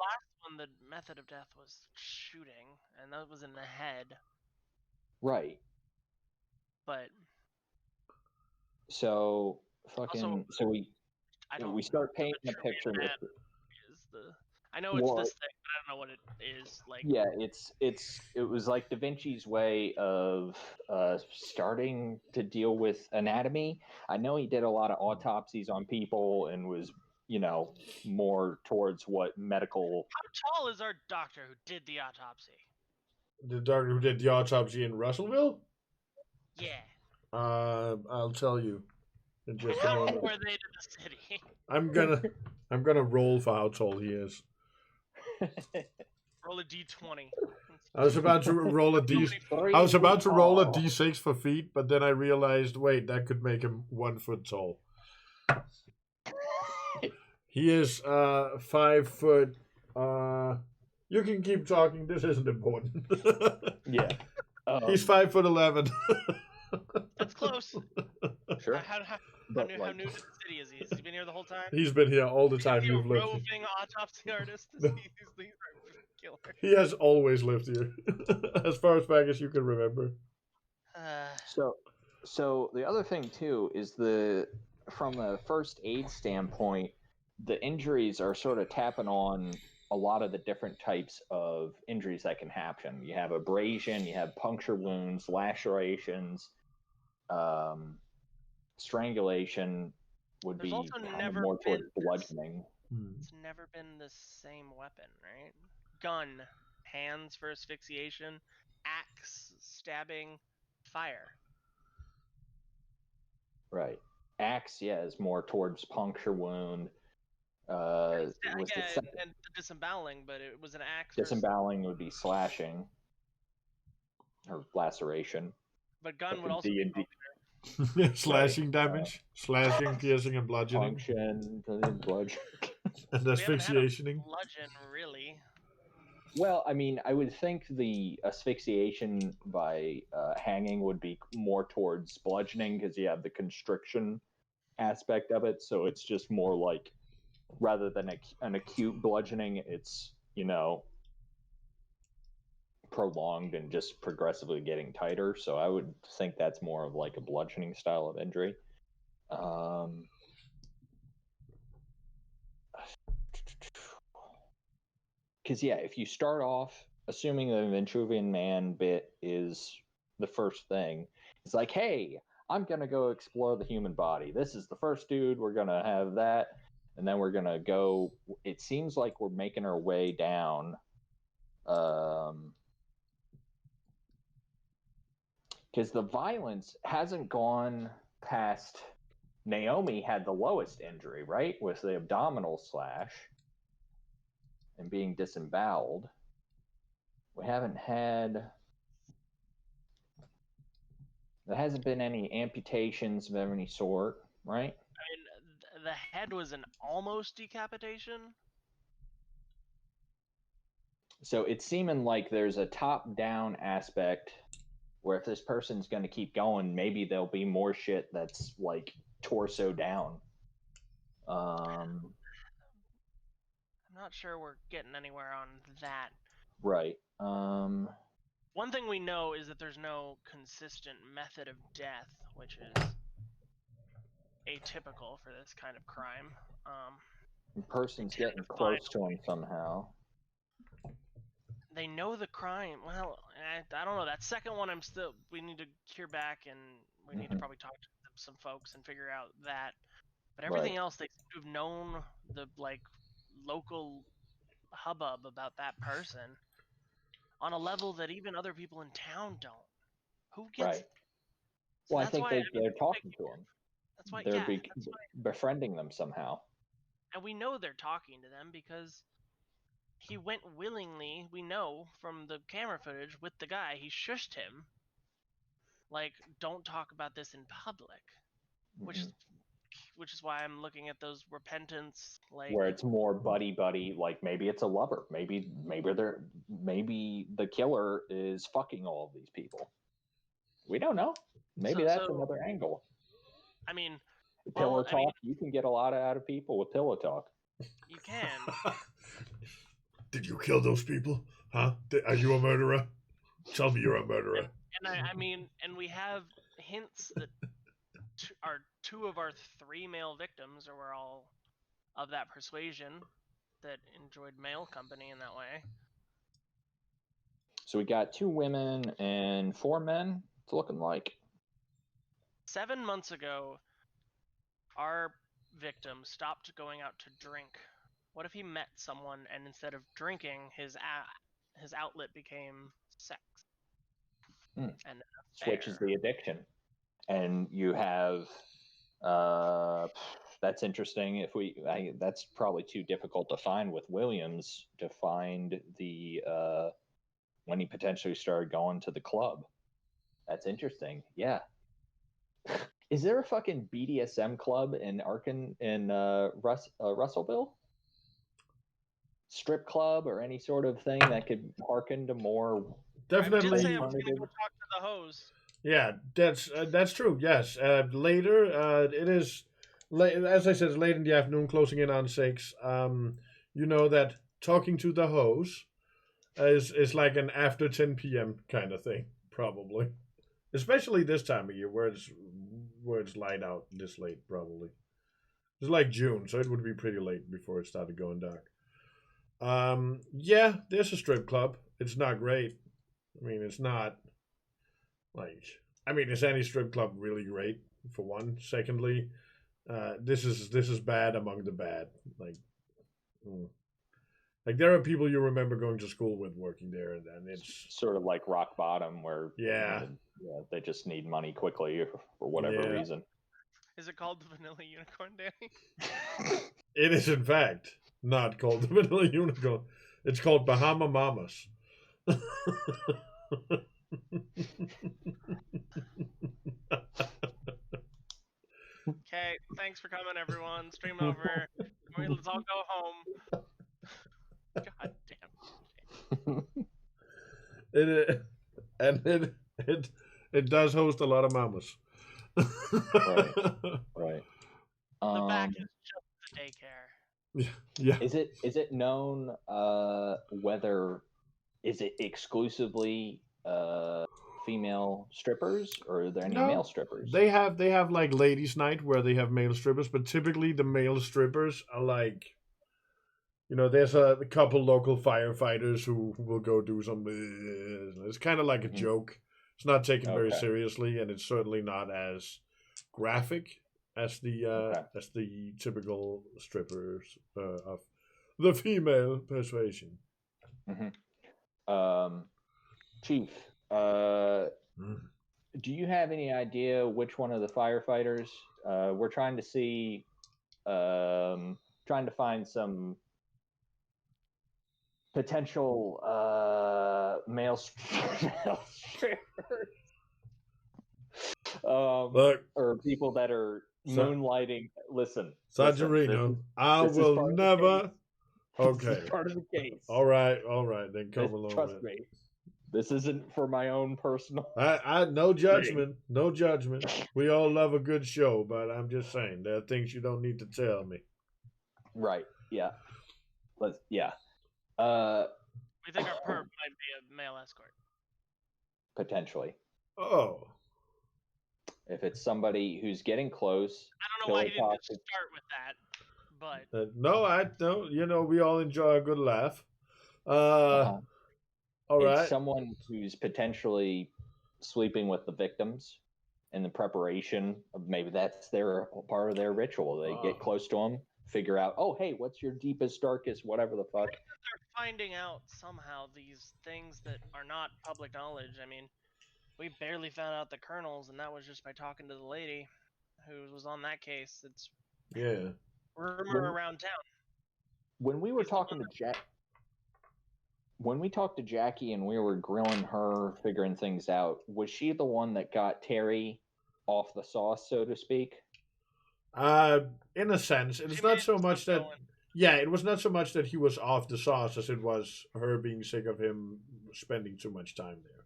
one, the method of death was shooting, and that was in the head. Right. But... So, fucking... Also, so we start painting a picture with... I know it's this thing, but I don't know what it is. Like, yeah, it was like Da Vinci's way of starting to deal with anatomy. I know he did a lot of autopsies on people and was, more towards what medical... How tall is our doctor who did the autopsy? The doctor who did the autopsy in Russellville? Yeah. I'll tell you in just a How moment. were they to the city? I'm gonna roll for how tall he is. Roll a d20. I was about to roll a d6 for feet, but then I realized, wait, that could make him 1 foot tall. He is 5 foot. You can keep talking. This isn't important. Yeah. He's 5'11". That's close. Sure. How new to the city is he? Has he been here the whole time? He's been here all the time. Is he a You've lived. roving autopsy artist? He's a killer. He has always lived here, as far back as you can remember. So the other thing too is from a first aid standpoint, the injuries are sort of tapping on a lot of the different types of injuries that can happen. You have abrasion, you have puncture wounds, lacerations, strangulation would There's be also kind of more towards bludgeoning. It's never been the same weapon, right? Gun, hands for asphyxiation, axe, stabbing, fire. Right. Axe, yeah, is more towards puncture wound. And the disemboweling, but it was an axe. Disemboweling would be slashing or laceration. But gun would also be slashing damage, slashing, piercing, and bludgeoning. Bludgeoning. And asphyxiating. Bludgeon, really. Well, I mean, I would think the asphyxiation by hanging would be more towards bludgeoning because you have the constriction aspect of it. So it's just more like, rather than an acute bludgeoning, it's, prolonged and just progressively getting tighter. So I would think that's more of like a bludgeoning style of injury. Because, yeah, if you start off assuming the Vitruvian man bit is the first thing, it's like, hey, I'm going to go explore the human body. This is the first dude. We're going to have that. And then we're going to go. It seems like we're making our way down. Because the violence hasn't gone past. Naomi had the lowest injury, right? With the abdominal slash and being disemboweled. We haven't had. There hasn't been any amputations of any sort, right? I mean, the head was an almost decapitation. So it's seeming like there's a top-down aspect where if this person's going to keep going, maybe there'll be more shit that's like torso down. I'm not sure we're getting anywhere on that. Right. One thing we know is that there's no consistent method of death, which is atypical for this kind of crime. The person's getting close to him somehow. They know the crime. Well, I don't know. That second one, we need to hear back, and we need to probably talk to some folks and figure out that. But everything else, they seem to have known the local hubbub about that person on a level that even other people in town don't. Who gets? Right. So Well, I that's think why they're talking to him. That's why, They're yeah, that's why, befriending them somehow. and we know they're talking to them because he went willingly. We know from the camera footage with the guy, he shushed him. Like, don't talk about this in public, which is why I'm looking at those repentance, like, where it's more buddy, like maybe it's a lover, maybe the killer is fucking all of these people. We don't know. Maybe that's another angle. I mean, pillow talk. You can get a lot out of people with pillow talk. You can. Did you kill those people? Huh? Are you a murderer? Tell me you're a murderer. And we have hints that two of our three male victims were all of that persuasion that enjoyed male company in that way. So we got 2 women and 4 men. It's looking like. 7 months ago, our victim stopped going out to drink. What if he met someone and instead of drinking, his outlet became sex? And switches the addiction. And you have that's interesting. That's probably too difficult to find with Williams, to find the when he potentially started going to the club. That's interesting. Yeah. Is there a fucking BDSM club in Russellville? Strip club or any sort of thing that could harken to more? Definitely. I did say I was going to go talk to the hose. Yeah, that's true. Yes, later. It is, as I said, it's late in the afternoon, closing in on 6. You know that talking to the hose is like an after 10 p.m. kind of thing, probably. Especially this time of year where it's light out this late, probably. It's like June, so it would be pretty late before it started going dark. Yeah, there's a strip club. It's not great. I mean, it's not like, is any strip club really great? For one. Secondly, this is bad among the bad. Like there are people you remember going to school with working there, and it's sort of like rock bottom, where they just need money quickly for whatever reason. Is it called the Vanilla Unicorn, Danny? It is, in fact, not called the Vanilla Unicorn. It's called Bahama Mamas. Okay, thanks for coming, everyone. Stream over. Let's all go home. God damn. It does host a lot of mamas. Right. The back is just the daycare. Yeah. Is it known whether is it exclusively female strippers, or are there any male strippers? They have like ladies' night where they have male strippers, but typically the male strippers are like, there's a couple local firefighters who will go do some. It's kind of like a joke. It's not taken very seriously, and it's certainly not as graphic as the typical strippers of the female persuasion. Chief, do you have any idea which one of the firefighters? We're trying to see, trying to find some potential male strippers. Or people that are moonlighting. Listen, Sajarino, I will never. Okay. This is part of the case. All right, then come along. Trust me. This isn't for my own personal. I no judgment, no judgment. We all love a good show, but I'm just saying there are things you don't need to tell me. Right. Yeah. We think our perp might be a male escort. Potentially. Oh. If it's somebody who's getting close. I don't know why he didn't just start with that, but. No, I don't. We all enjoy a good laugh. All right. It's someone who's potentially sleeping with the victims in the preparation of, maybe that's their part of their ritual. They get close to them, figure out, oh, hey, what's your deepest, darkest, whatever the fuck. They're finding out somehow these things that are not public knowledge. I mean, we barely found out the Colonels, and that was just by talking to the lady who was on that case. It's rumor around town. When we were talking to Jack, when we talked to Jackie and we were grilling her, figuring things out, was she the one that got Terry off the sauce, so to speak? In a sense, it's not so much that. Yeah, it was not so much that he was off the sauce as it was her being sick of him spending too much time there.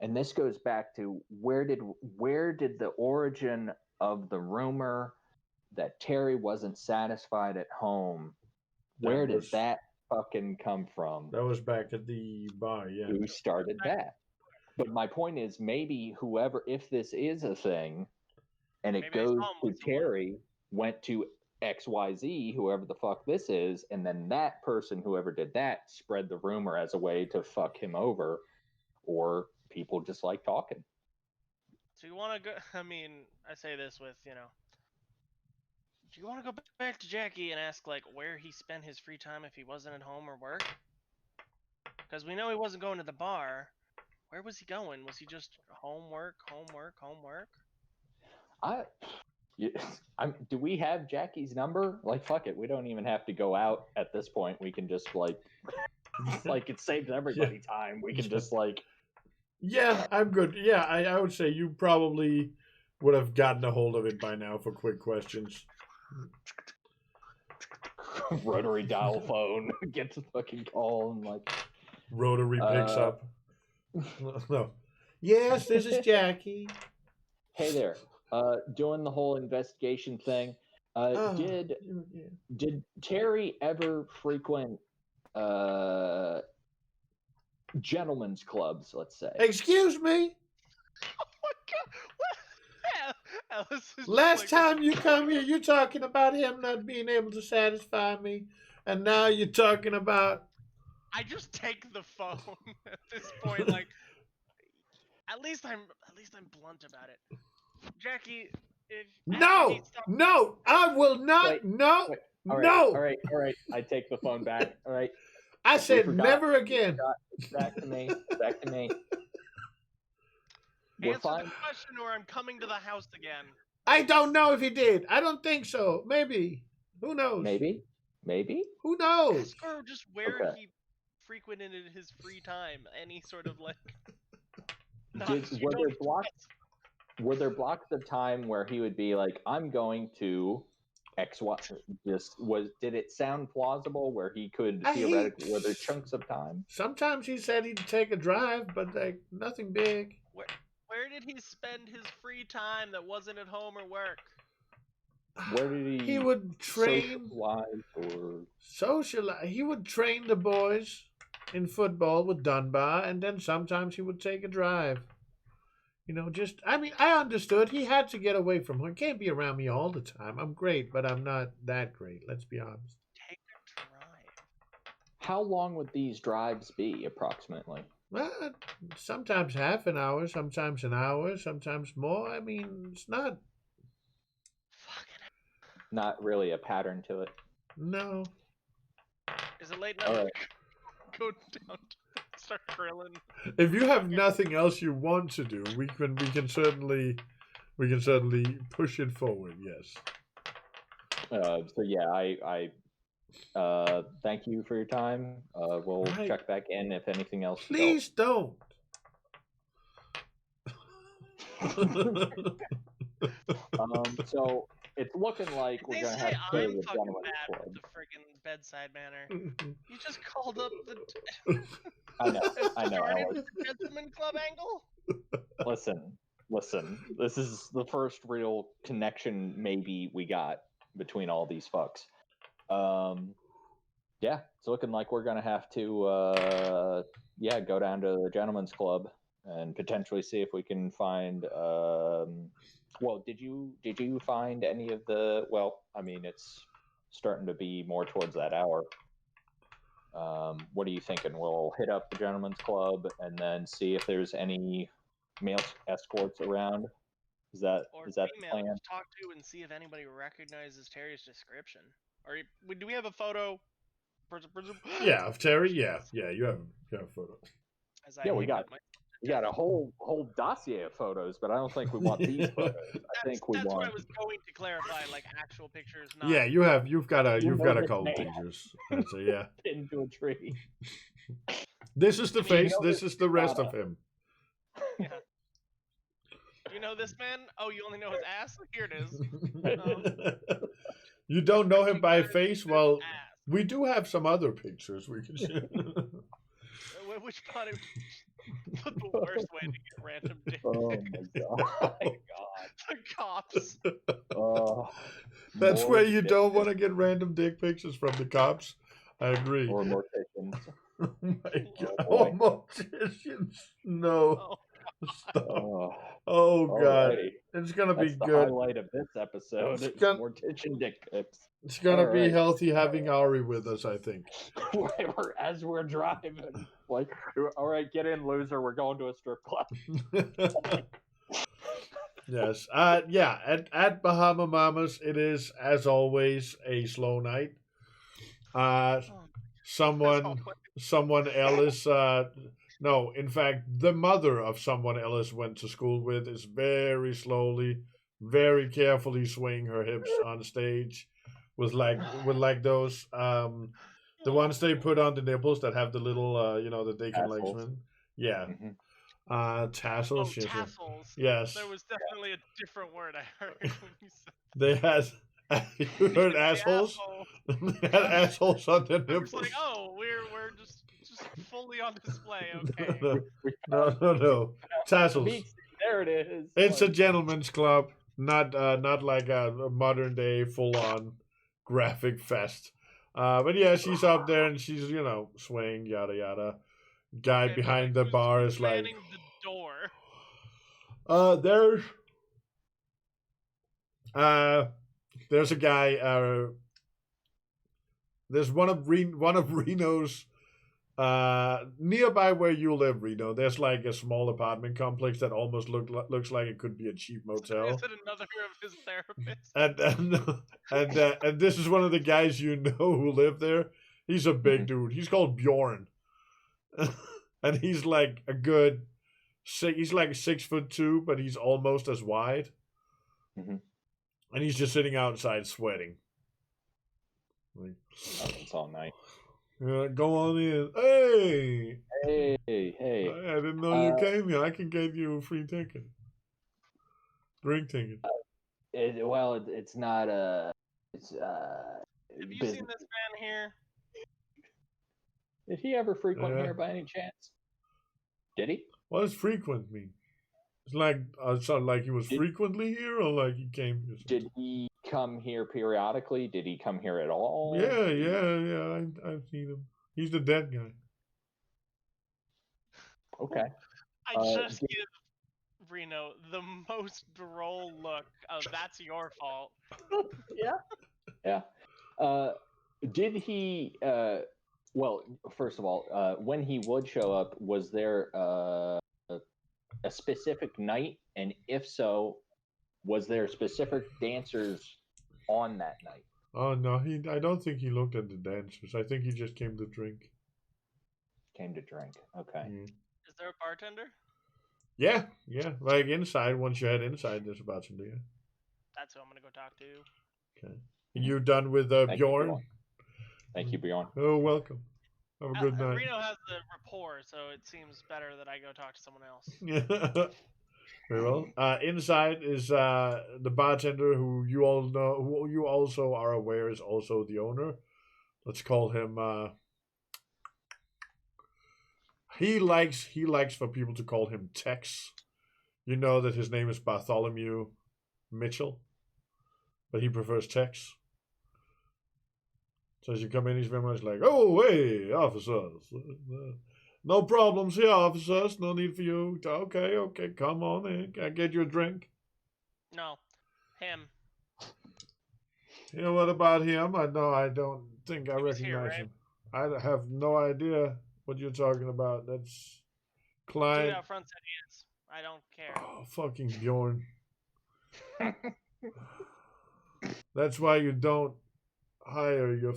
And this goes back to where did the origin of the rumor that Terry wasn't satisfied at home? Where did that fucking come from? That was back at the bar, yeah. Who started that? But my point is, maybe whoever, if this is a thing, and it goes to Terry, went to XYZ, whoever the fuck this is, and then that person, whoever did that, spread the rumor as a way to fuck him over, or people just like talking. So you want to go? I mean, I say this with, do you want to go back to Jackie and ask like where he spent his free time if he wasn't at home or work? Because we know he wasn't going to the bar. Where was he going? Was he just homework? Do we have Jackie's number? Like, fuck it. We don't even have to go out at this point. We can just like it saves everybody time. We can just like. Yeah, I'm good. Yeah, I would say you probably would have gotten a hold of it by now for quick questions. Rotary dial phone gets a fucking call and like. Rotary picks up. No. Yes, this is Jackie. Hey there. Doing the whole investigation thing. Did Terry ever frequent gentlemen's clubs, let's say? Excuse me? Oh my god! What? Last time you come here, you're talking about him not being able to satisfy me, and now you're talking about. I just take the phone at this point. Like, at least I'm blunt about it. Jackie, if no, I will not. Wait, no, wait. No. All right. I take the phone back. All right. I said never again. Back to me. Answer the question, or I'm coming to the house again. I don't know if he did. I don't think so. Maybe. Who knows? Maybe. Who knows? Ask her just where he frequented in his free time. Any sort of like. Were there blocks of time where he would be like, I'm going to X, Y, did it sound plausible where he could theoretically, were there chunks of time? Sometimes he said he'd take a drive, but like nothing big. Where did he spend his free time that wasn't at home or work? Where did he would train socialize. He would train the boys in football with Dunbar, and then sometimes he would take a drive. I understood he had to get away from her. He can't be around me all the time. I'm great, but I'm not that great. Let's be honest. Take a drive. How long would these drives be, approximately? Well, sometimes half an hour, sometimes an hour, sometimes more. I mean, it's not... Not really a pattern to it. No. Is it late enough? Right. Go down to start grilling. If you have nothing else you want to do, we can certainly push it forward. Yes. So yeah, I thank you for your time. We'll check back in if anything else. Please don't. So it's looking like we're gonna have to play with gentlemen's club. The freaking bedside manner. You just called up the. I know. Gentleman club angle. Listen. This is the first real connection maybe we got between all these fucks. Yeah, it's looking like we're gonna have to go down to the gentlemen's club and potentially see if we can find well, did you find any of the? Well, I mean, it's starting to be more towards that hour. What are you thinking? We'll hit up the gentlemen's club and then see if there's any male escorts around. Is that Or the female, plan? just talk to and see if anybody recognizes Terry's description. Or do we have a photo? Yeah, of Terry. Yeah, you have a photo. As I Yeah, we hiccup got a whole dossier of photos, but I don't think we want these photos. I think we that's what I want. was going to clarify, like actual pictures, not. Yeah, you've got a this couple man pictures. I'd say, yeah. into a tree. This is the face. This is the rest gotta- of him. Yeah. Do you know this man? Oh, you only know his ass? Here it is. You don't know him by Recognize face? his Well, ass. we do have some other pictures we can share. Which part of the worst way to get random dick Oh pics? my god! The cops. Oh, That's more where you don't morticians want to get random dick pictures from the cops. I agree. or morticians. Oh my god. boy. Oh, morticians. No. Oh, Stop. Oh, Oh god. alrighty. It's gonna be That's the good. highlight of this episode. It's It's gonna- mortician dick pics. It's gonna be Alright. healthy having Ari with us, I think. As we're driving, like, all right, get in, loser. We're going to a strip club. Yes. Yeah. At Bahama Mamas, it is as always a slow night. Someone Ellis. No, in fact, the mother of someone Ellis went to school with is very slowly, very carefully swaying her hips on stage, with those the ones they put on the nipples that have the little that they can like Tassels. swing. Yeah. Mhm. Tassels. Oh, Yes. tassels. Yes. There was definitely a different word I heard when you said They had. You heard assholes? asshole. They had assholes on their I was nipples. like, oh, we're just fully on display. Okay. No. Tassels. There it is. It's a Like, gentleman's club, not like a modern day full on graphic fest. But yeah, she's up there and she's swaying yada yada. Guy Okay, but behind the who's bar is like, manning the door. there's a guy. There's one of Reno's. Nearby where you live, Reno, there's like a small apartment complex that almost looks like it could be a cheap motel. Is it another of his therapists? And this is one of the guys who live there. He's a big dude. He's called Bjorn, and he's like he's like 6'2", but he's almost as wide. Mhm. And he's just sitting outside sweating. Like, It's all night. go on in. Hey, Hey. I didn't know you came here. I can get you a free ticket, drink ticket. It's not a. It's Have you seen this man here? Did he ever frequent Yeah. here by any chance? Did he? What does frequent mean? It's like like he was frequently here, or like he came here. Did he come here periodically? Did he come here at all? Yeah. I've seen him. He's the dead guy. Okay. I just give Reno the most droll look of "that's your fault." Yeah. Did he? Well, first of all, when he would show up, was there a specific night, and if so, was there specific dancers on that night? Oh no, I don't think he looked at the dancers. I think he just came to drink. Came to drink. Okay. Is there a bartender? Yeah. Like inside, once you head inside, there's a bartender. Yeah. That's who I'm gonna go talk to. Okay. You done with Thank you, Bjorn? Bjorn. Thank you, Bjorn. Oh, welcome. Have a good night. Reno has the rapport, so it seems better that I go talk to someone else. Yeah. Very well. Inside is the bartender, who you all know, who you also are aware is also the owner. Let's call him. He likes for people to call him Tex. You know that his name is Bartholomew Mitchell, but he prefers Tex. So as you come in, he's very much like, "Oh, hey, officers. No problems here, officers. No need for you. Okay, come on in. Can I get you a drink?" No, him. Yeah, what about him? I don't think I He was here, recognize right? him. I have no idea what you're talking about. That's Dude Klein. out front said he is. I don't care. Oh, fucking Bjorn. That's why you don't hire your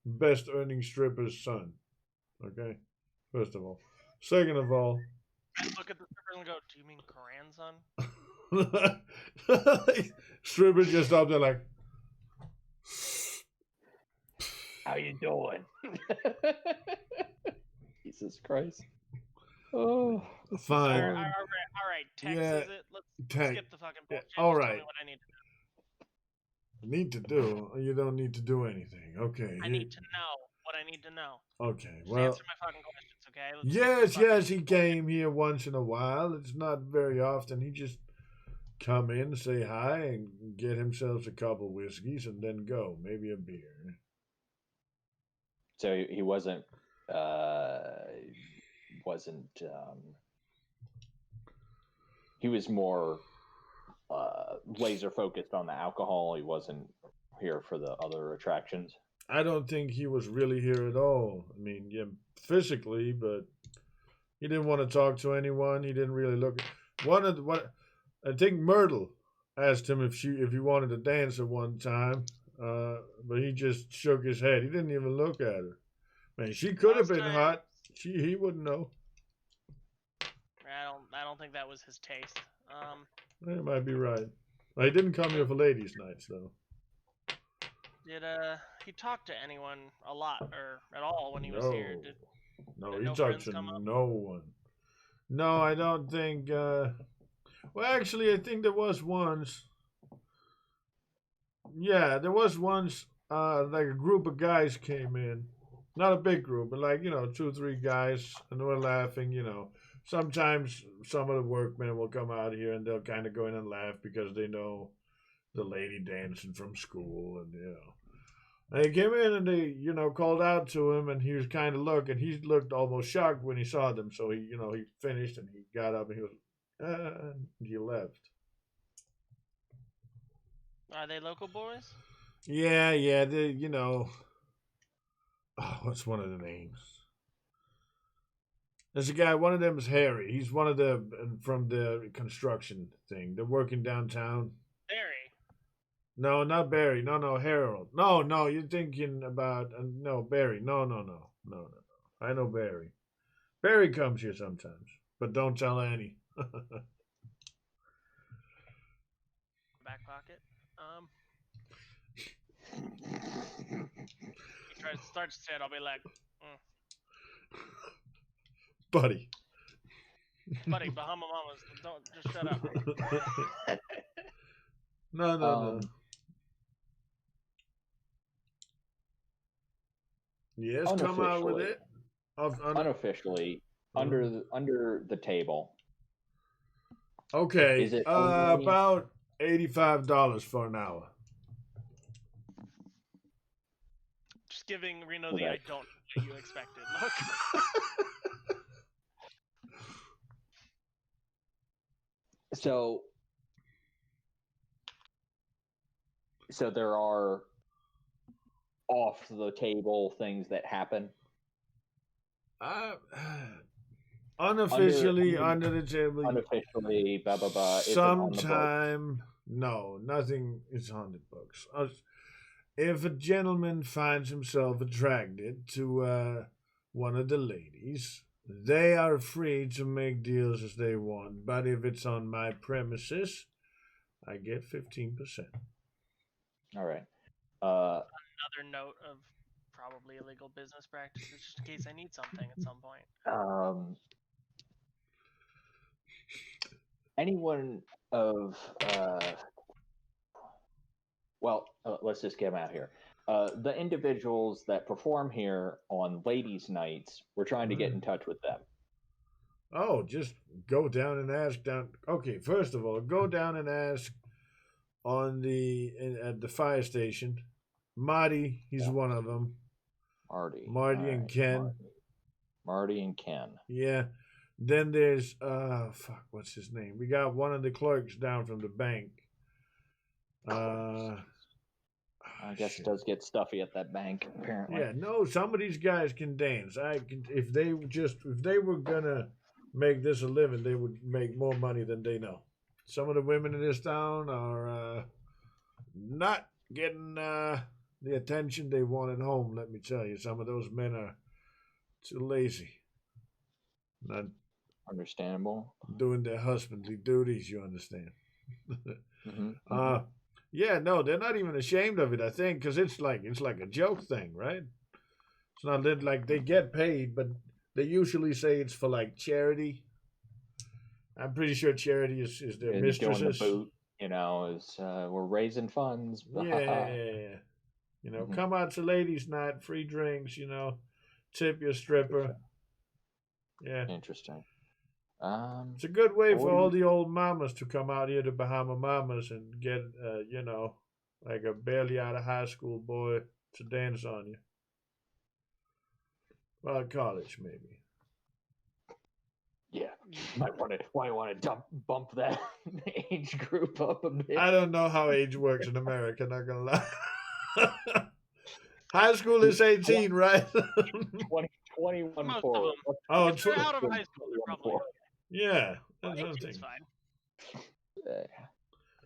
best earning stripper's son. Okay? First of all. Second of all, I look at the stripper and go, "Do you mean grandson?" strippers just up there like, How you doing? Jesus Christ. Oh, fine. All right. Text Yeah, is it? Let's text. skip the fucking Yeah, bullshit. all Just right. Tell me what I need to know. Need to do? You don't need to do anything. Okay. I need to know what I need to know. Okay. Just Well, answer my fucking questions, okay? Let's skip this yes, fucking he came here once in a while. It's not very often. He just come in, say hi, and get himself a couple whiskeys, and then go. Maybe a beer. so he wasn't he was more laser focused on the alcohol. He wasn't here for the other attractions. I don't think he was really here at all. I mean, yeah, physically, but he didn't want to talk to anyone. He didn't really look. I think Myrtle asked him if he wanted to dance at one time, but he just shook his head. He didn't even look at her. Man, she could have been hot. He wouldn't know. I don't think that was his taste. That might be right. He didn't come here for ladies' nights though. Did he talk to anyone a lot or at all when he was here? Did No, he no talked friends to come up? no one. No, I don't think. Well, actually, I think there was once. Yeah, there was once. Like a group of guys came in, not a big group, but like 2, 3 guys, and they were laughing. Sometimes some of the workmen will come out here and they'll kind of go in and laugh because they know the lady dancing from school, and they came in and they called out to him, and he was kind of looking. He looked almost shocked when he saw them, so he finished and he got up and he was and he left. Are they local boys? Yeah, they oh, what's one of the names? There's a guy. One of them is Harry. He's one of the from the construction thing. They're working downtown. Barry. No, not Barry. No, Harold. No, you're thinking about no Barry. No. I know Barry. Barry comes here sometimes, but don't tell Annie. Back pocket. He tries to start to say it, I'll be like, Buddy. buddy, Bahama Mamas, don't just shut up. No. Yes, come out with it. Unofficially, under the table. Okay, Is it about $85 for an hour. Just giving Reno the I don't know what you expected look. So there are off the table things that happen. Unofficially under the table. Unofficially, blah blah blah. Sometime, no, nothing is on the books. If a gentleman finds himself attracted to one of the ladies, they are free to make deals as they want. But if it's on my premises, I get 15%. All right. Another note of probably illegal business practices, just in case I need something at some point. Anyone of let's just get them out here. The individuals that perform here on ladies' nights, we're trying to get in touch with them. Oh, just go down and ask down. Okay, first of all, go down and ask at the fire station. Marty, he's one of them. Marty and Ken. Marty and Ken. Yeah. Then there's what's his name? We got one of the clerks down from the bank. I guess it does get stuffy at that bank, apparently. Yeah, no, some of these guys can dance. If they were gonna make this a living, they would make more money than they know. some of the women in this town are not getting the attention they want at home. Let me tell you, some of those men are too lazy, not Understandable. doing their husbandly duties. You understand? Mm-hmm. Yeah, no, they're not even ashamed of it. I think because it's like a joke thing, right? It's not like they get paid, but they usually say it's for like charity. I'm pretty sure charity is their Doing mistresses. the boot, is we're raising funds. Yeah. Mhm. Come out to ladies' night, free drinks. Tip your stripper. Yeah, Interesting. it's a good way for What do all the old mamas to come out here to Bahama Mamas and get, like a barely out of high school boy to dance on you. Well, college maybe. Yeah, might want to bump that age group up a bit. I don't know how age works in America. Not gonna lie. High school is 18, right? 21 Most forward. of them. Oh, If they're out of high school, they're 21 probably forward. yeah, that's 18's something.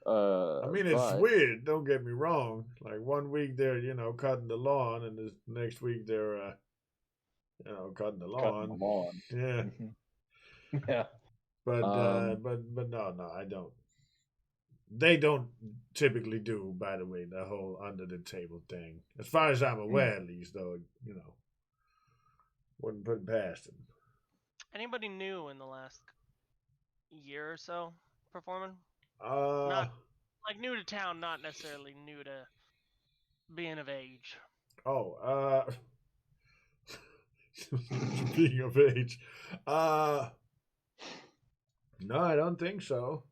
fine. I mean, it's weird. Don't get me wrong. Like 1 week they're cutting the lawn, and the next week they're cutting the lawn. Yeah, Yeah. but no, I don't. They don't typically do, by the way, the whole under the table thing. As far as I'm aware, at least, though, wouldn't put it past them. Anybody new in the last year or so performing? Uh, Not like new to town, not necessarily new to being of age. oh, speaking of age, no, I don't think so.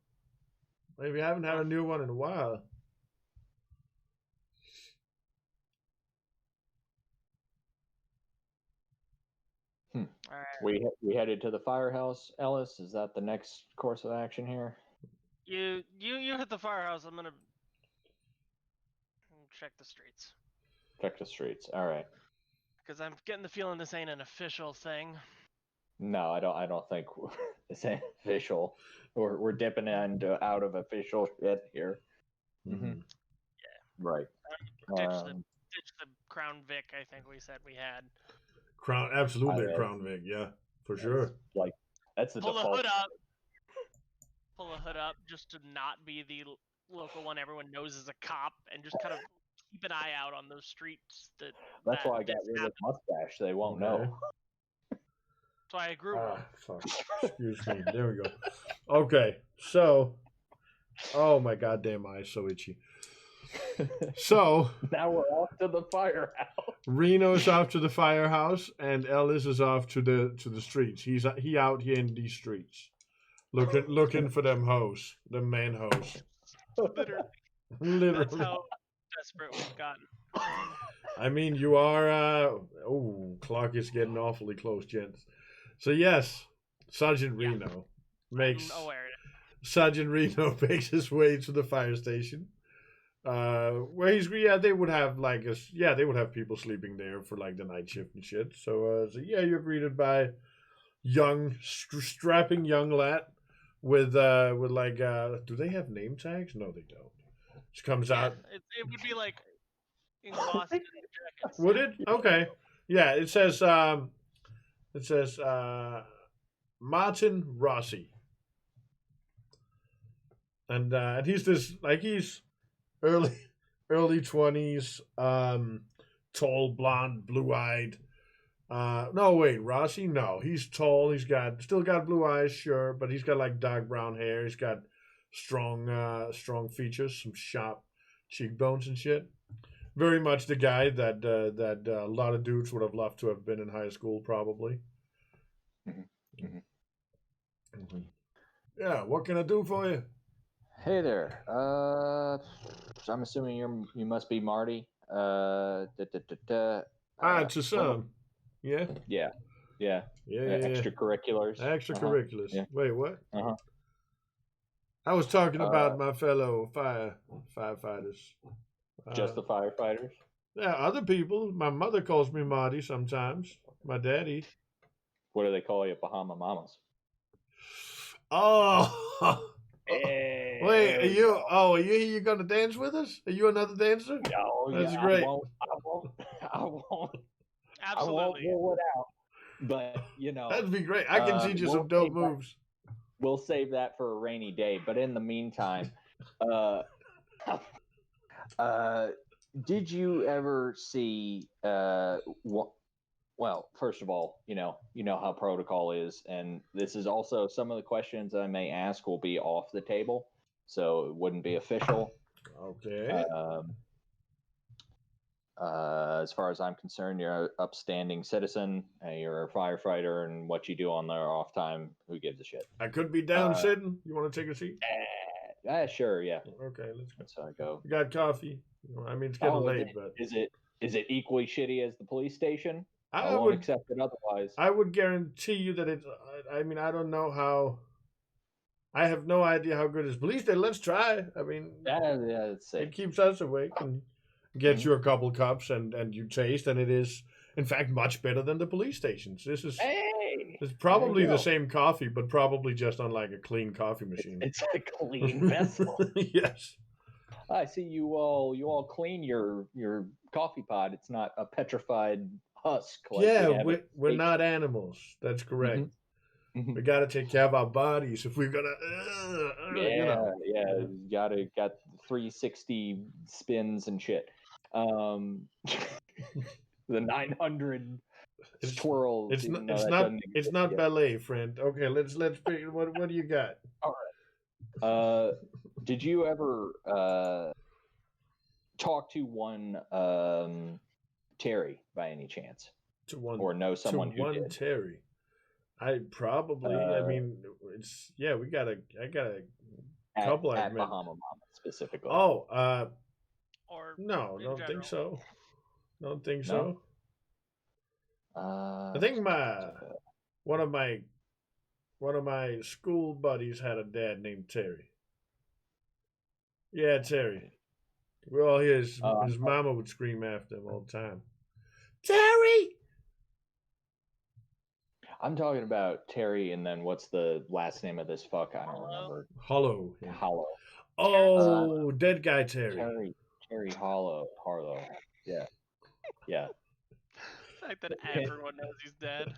Maybe I haven't had a new one in a while. All right. We headed to the firehouse, Ellis. Is that the next course of action here? You hit the firehouse. I'm gonna check the streets. Check the streets. All right. Because I'm getting the feeling this ain't an official thing. No, I don't think this ain't official. We're dipping out of official shit here. Mm-hmm. Yeah. Right. Ditch the Crown Vic. I think we said we had. Absolutely a Crown Vic, yeah, for sure. Like that's the Pull default. the hood up. Pull the hood up just to not be the local one everyone knows is a cop, and just kind of keep an eye out on those streets. That's why I got rid of mustache. They won't know. That's why I grew one. Fuck. Excuse me. There we go. Okay, so, oh my goddamn eyes, so itchy. So now we're off to the firehouse. Reno's off to the firehouse, and Ellis is off to the streets. He out here in these streets, looking for them hoes, them man hoes. Literally. That's how desperate we've gotten. I mean, you are. Clock is getting awfully close, gents. So yes, Sergeant Reno makes his way to the fire station. Where they would have they would have people sleeping there for like the night shift and shit. So you're greeted by strapping young lad with do they have name tags? No, they don't. She comes out. It would be like in Boston jackets. Would it? Okay. Yeah, it says Martin Rossi. And he's early 20s, tall, blonde, blue-eyed. No, wait, Rossi? No, he's tall. He's still got blue eyes, sure, but he's got like dark brown hair. He's got strong features, some sharp cheekbones and shit. Very much the guy that a lot of dudes would have loved to have been in high school, probably. Mm-hmm. Mm-hmm. Yeah, what can I do for you? Hey there. So I'm assuming you must be Marty. To some. Yeah. Yeah. Extracurriculars. Extracurriculars. Yeah. Wait, what? Uh-huh. I was talking about my fellow firefighters. Just the firefighters? Yeah, other people. My mother calls me Marty sometimes. My daddy. What do they call you, Bahama Mamas? Oh. Hey. Wait, There are we you? go. Oh, are you gonna dance with us? Are you another dancer? Oh, That's yeah, great. I won't. I won't Absolutely. rule it out. But That'd be great. I can teach you some dope moves. We'll save that for a rainy day. But in the meantime, uh, did you ever see? Well, first of all, you know how protocol is, and this is also some of the questions I may ask will be off the table, so it wouldn't be official. Okay. As far as I'm concerned, you're an upstanding citizen. You're a firefighter, and what you do on their off time, who gives a shit? I could be down sitting. You want to take a seat? Sure, yeah. Okay, let's go. So I go. We got coffee. I mean, it's getting late, but is it equally shitty as the police station? I won't would accept it otherwise. I would guarantee you that it's. I mean, I don't know how. I have no idea how good his police station. Let's try. I mean, it keeps us awake and gets you a couple cups and you taste, and it is in fact much better than the police stations. This is it's probably the same coffee, but probably just on like a clean coffee machine. It's a clean vessel. Yes. I see you all clean your coffee pot. It's not a petrified husk. Yeah, we're not animals. That's correct. Mm-hmm. We got to take care of our bodies if we're gonna. Got 360 spins and shit. The 900 twirls. It's not ballet, friend. Okay, let's figure. What do you got? All right. Did you ever talk to one Terry by any chance? Or know someone who did? Terry. I probably. I mean, it's I got a couple. At Bahama Mama specifically. Oh, or no, don't think so. Don't think so. I think one of my school buddies had a dad named Terry. Yeah, Terry. Well, his mama would scream after him all the time. Terry! I'm talking about Terry, and then what's the last name of this fuck? I don't remember. Hollow. Yeah. Hollow. Oh, dead guy Terry. Terry Harlow. Yeah. Yeah. The fact that everyone knows he's dead.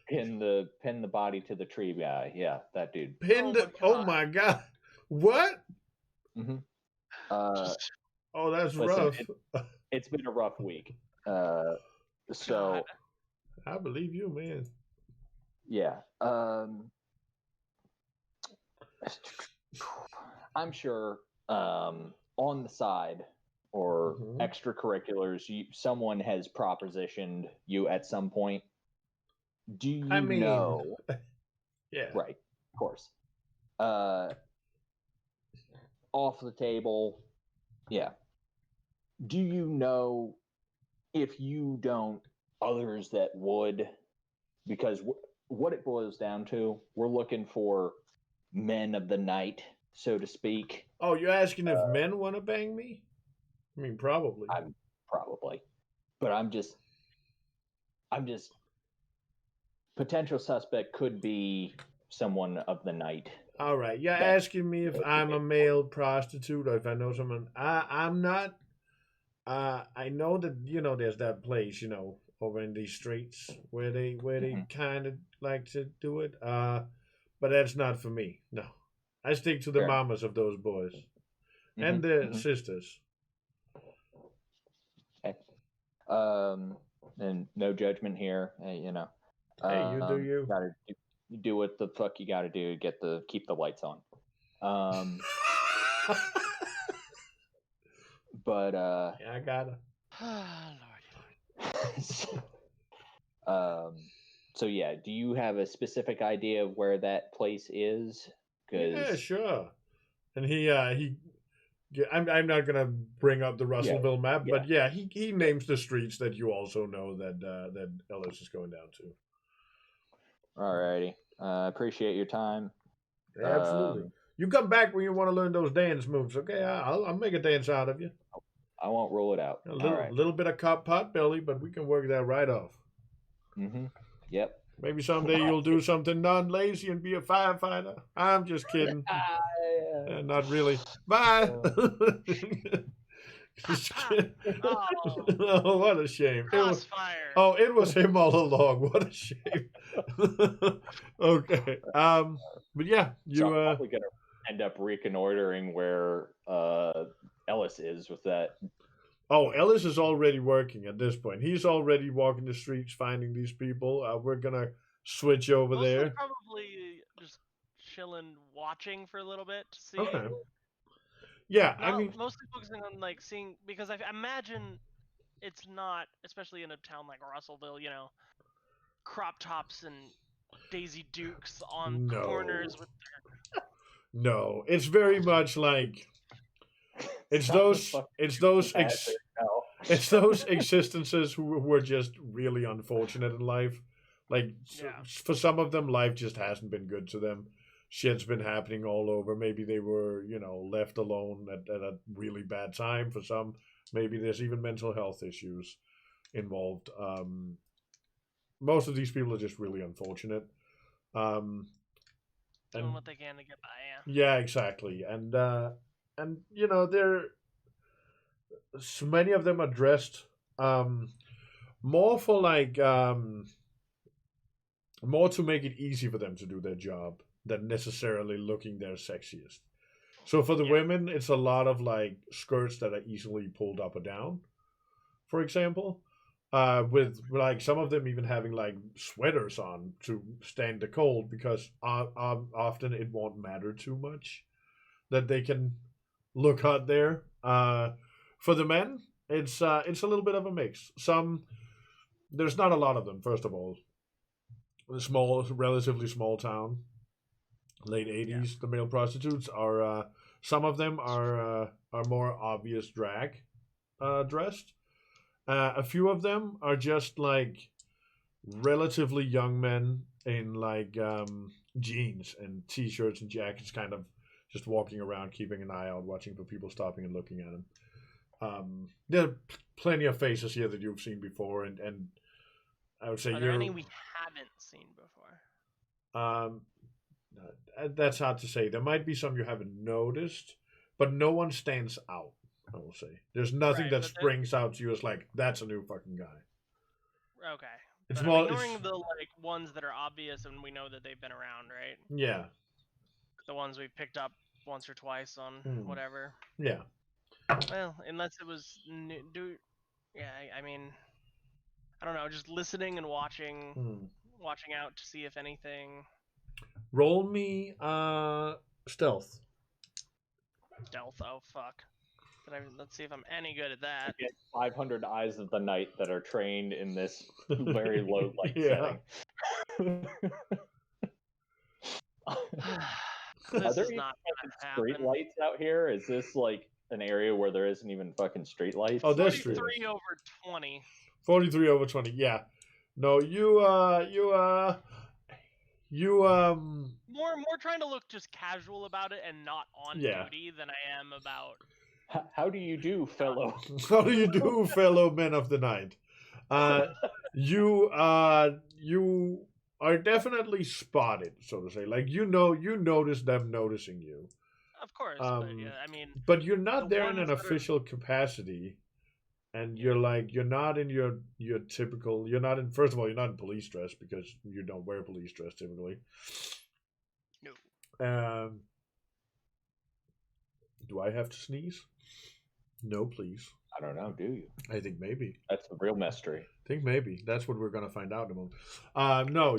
Pin the body to the tree guy. Yeah, that dude. Oh my god. What? Mm-hmm. Oh, that's rough. It's been a rough week. So I believe you, man. Yeah. I'm sure on the side or extracurriculars, someone has propositioned you at some point. Do you know? Yeah. Right. Of course. Off the table. Yeah. Do you know if you don't, others that would? Because what it boils down to, we're looking for men of the night, so to speak. Oh, you're asking if men want to bang me? I mean, probably. Probably. But I'm just potential suspect could be someone of the night. All right. You're asking me if I'm a male prostitute or if I know someone. I'm not. I know that, there's that place, over in these streets where they kind of like to do it. But that's not for me. No. I stick to the mamas of those boys and their sisters. Okay. And no judgment here, Hey, you do you. You do what the fuck you got to do to keep the lights on. But yeah, I gotta. So yeah, do you have a specific idea of where that place is? Yeah, sure. And I'm not gonna bring up the Russellville map, but yeah, he names the streets that you also know that Ellis is going down to. Alrighty, appreciate your time. Yeah, absolutely. You come back when you want to learn those dance moves, okay? I'll make a dance out of you. I won't rule it out. A little bit of pot belly, but we can work that right off. Mm-hmm. Yep. Maybe someday you'll do something non-lazy and be a firefighter. I'm just kidding. Not really. Bye. Just kidding. Oh, what a shame. Crossfire. It was him all along. What a shame. Okay. But yeah, So I'm probably gonna end up reconnoitering where Ellis is with that. Oh, Ellis is already working at this point. He's already walking the streets finding these people. We're gonna switch over Mostly there. Probably just chilling, watching for a little bit to see. Okay. Yeah, I mean, mostly focusing on like seeing, because I imagine it's not, especially in a town like Russellville, crop tops and Daisy Dukes on corners with their. No, it's very much like it's those existences who are just really unfortunate in life. Like for some of them, life just hasn't been good to them. Shit's been happening all over. Maybe they were, left alone at a really bad time. For some, maybe there's even mental health issues involved. Most of these people are just really unfortunate. Doing what they can to get by, yeah, exactly. And so many of them are dressed more for like more to make it easy for them to do their job than necessarily looking their sexiest. So for the women, it's a lot of like skirts that are easily pulled up or down, for example. With like some of them even having like sweaters on to stand the cold, because often it won't matter too much that they can look hot there. For the men, it's a little bit of a mix. There's not a lot of them. First of all, relatively small town, late 80s. The male prostitutes are some of them are more obvious drag dressed. A few of them are just like relatively young men in like jeans and t-shirts and jackets, kind of just walking around, keeping an eye out, watching for people stopping and looking at them. There are plenty of faces here that you've seen before, and I would say are there any we haven't seen before? That's hard to say. There might be some you haven't noticed, but no one stands out. I will say there's nothing that springs out to you as like, that's a new fucking guy. Okay. It's but more ignoring the like ones that are obvious and we know that they've been around, right? Yeah. The ones we picked up once or twice on whatever. Yeah. Well, unless it was new. Yeah, I mean, I don't know. Just listening and watching out to see if anything. Roll me stealth. Stealth. Oh fuck. Let's see if I'm any good at that. I get 500 eyes of the night that are trained in this very low light setting. This are there is not street lights out here? Is this like an area where there isn't even fucking street lights? Oh, there's 43 over 20. 43 over 20. Yeah. No, you more trying to look just casual about it and not on duty than I am about. How do you do, fellow? How do you do, fellow men of the night? You are definitely spotted, so to say. Like you notice them noticing you. Of course, but yeah, I mean. But you're not there in an official capacity, and you're not in your typical. You're not in. First of all, you're not in police dress because you don't wear police dress typically. No. Do I have to sneeze? No, please. I don't know. Do you? I think maybe. That's the real mystery. I think maybe that's what we're gonna find out in a moment. No,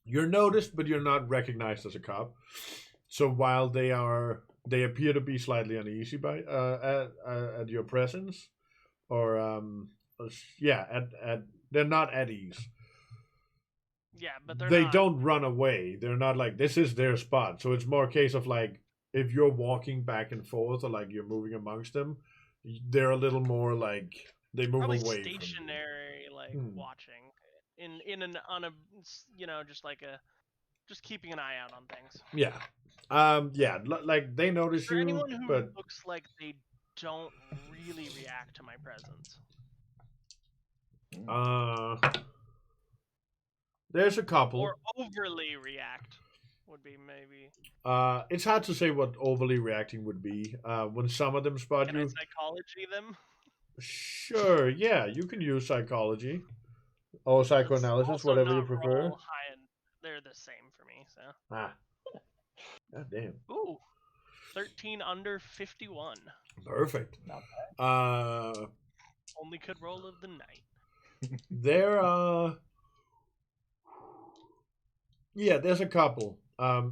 you're noticed, but you're not recognized as a cop. So while they appear to be slightly uneasy by at your presence, or they're not at ease. Yeah, but they don't run away. They're not like, this is their spot. So it's more a case of like, if you're walking back and forth or like you're moving amongst them, they're a little more like they move probably away. Stationary, like watching just keeping an eye out on things. Yeah. Like they notice you. Anyone who but looks like they don't really react to my presence. There's a couple. Or overly react would be maybe. It's hard to say what overly reacting would be. When some of them spot Can you, I psychology them? sure, yeah, you can use psychology or It's psychoanalysis, also whatever you not prefer. roll high and they're the same for me. So. Ah, god damn, Ooh, 13 under 51. perfect. Not Only could roll of the night. There yeah, there's a couple.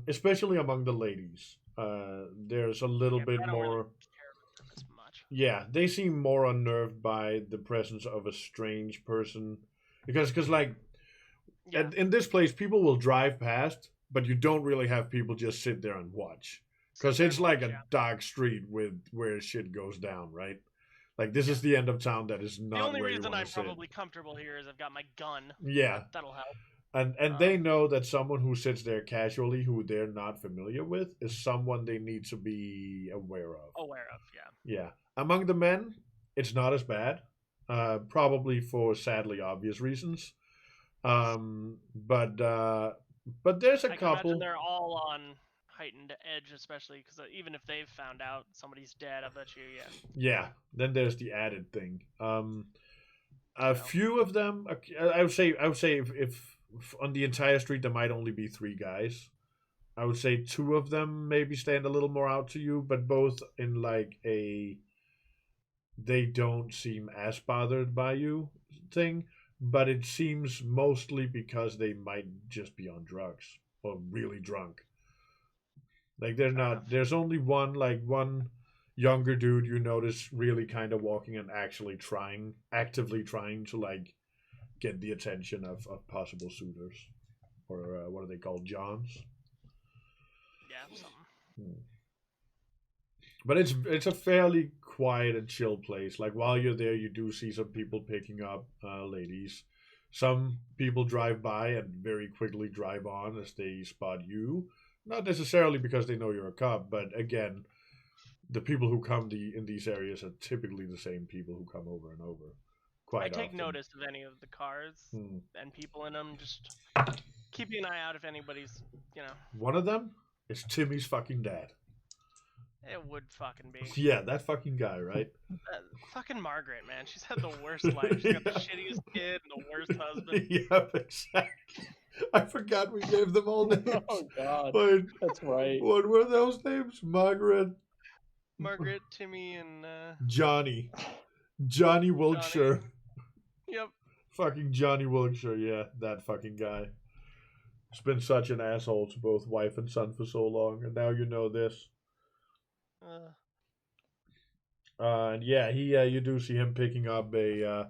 Especially among the ladies. There's a little Yeah, bit I don't more. really care about them as much. Yeah, they seem more unnerved by the presence of a strange person, because like Yeah, in this place, people will drive past, but you don't really have people just sit there and watch, because it's like a yeah. dark street with where shit goes down, right? Like this is the end of town that is not The only where you reason want I'm to sit. probably comfortable here is I've got my gun. Yeah, That'll help. and they know that someone who sits there casually, who they're not familiar with, is someone they need to be aware of. Aware of, yeah. Yeah. Among the men, it's not as bad. Probably for sadly obvious reasons. But there's a I can imagine couple. they're all on heightened edge, especially because even if they've found out somebody's dead, I bet you, yeah. Yeah. Then there's the added thing. A No. few of them. I would say if on the entire street there might only be 3 guys. I would say 2 of them maybe stand a little more out to you, but both in like a they don't seem as bothered by you thing, but it seems mostly because they might just be on drugs or really drunk. Like they're Fair not. enough. There's only one younger dude you notice really kind of walking and actually actively trying to like get the attention of possible suitors, or what are they called, Johns? Yeah, something. But it's a fairly quiet and chill place. Like while you're there, you do see some people picking up ladies. Some people drive by and very quickly drive on as they spot you. Not necessarily because they know you're a cop, but again, the people who come in these areas are typically the same people who come over and over. I take Often. notice of any of the cars Hmm. and people in them. Just keeping an eye out if anybody's, One of them is Timmy's fucking dad. It would fucking be. Yeah, that fucking guy, right? Fucking Margaret, man. She's had the worst life. She's got the shittiest kid and the worst husband. Yeah, exactly. I forgot we gave them all names. Oh God, Wait, that's right. what were those names? Margaret, Timmy, and Johnny Wilkshire. Yep. Fucking Johnny Wilkshire, yeah, that fucking guy. He's been such an asshole to both wife and son for so long, and now you know this. And yeah, you do see him picking up a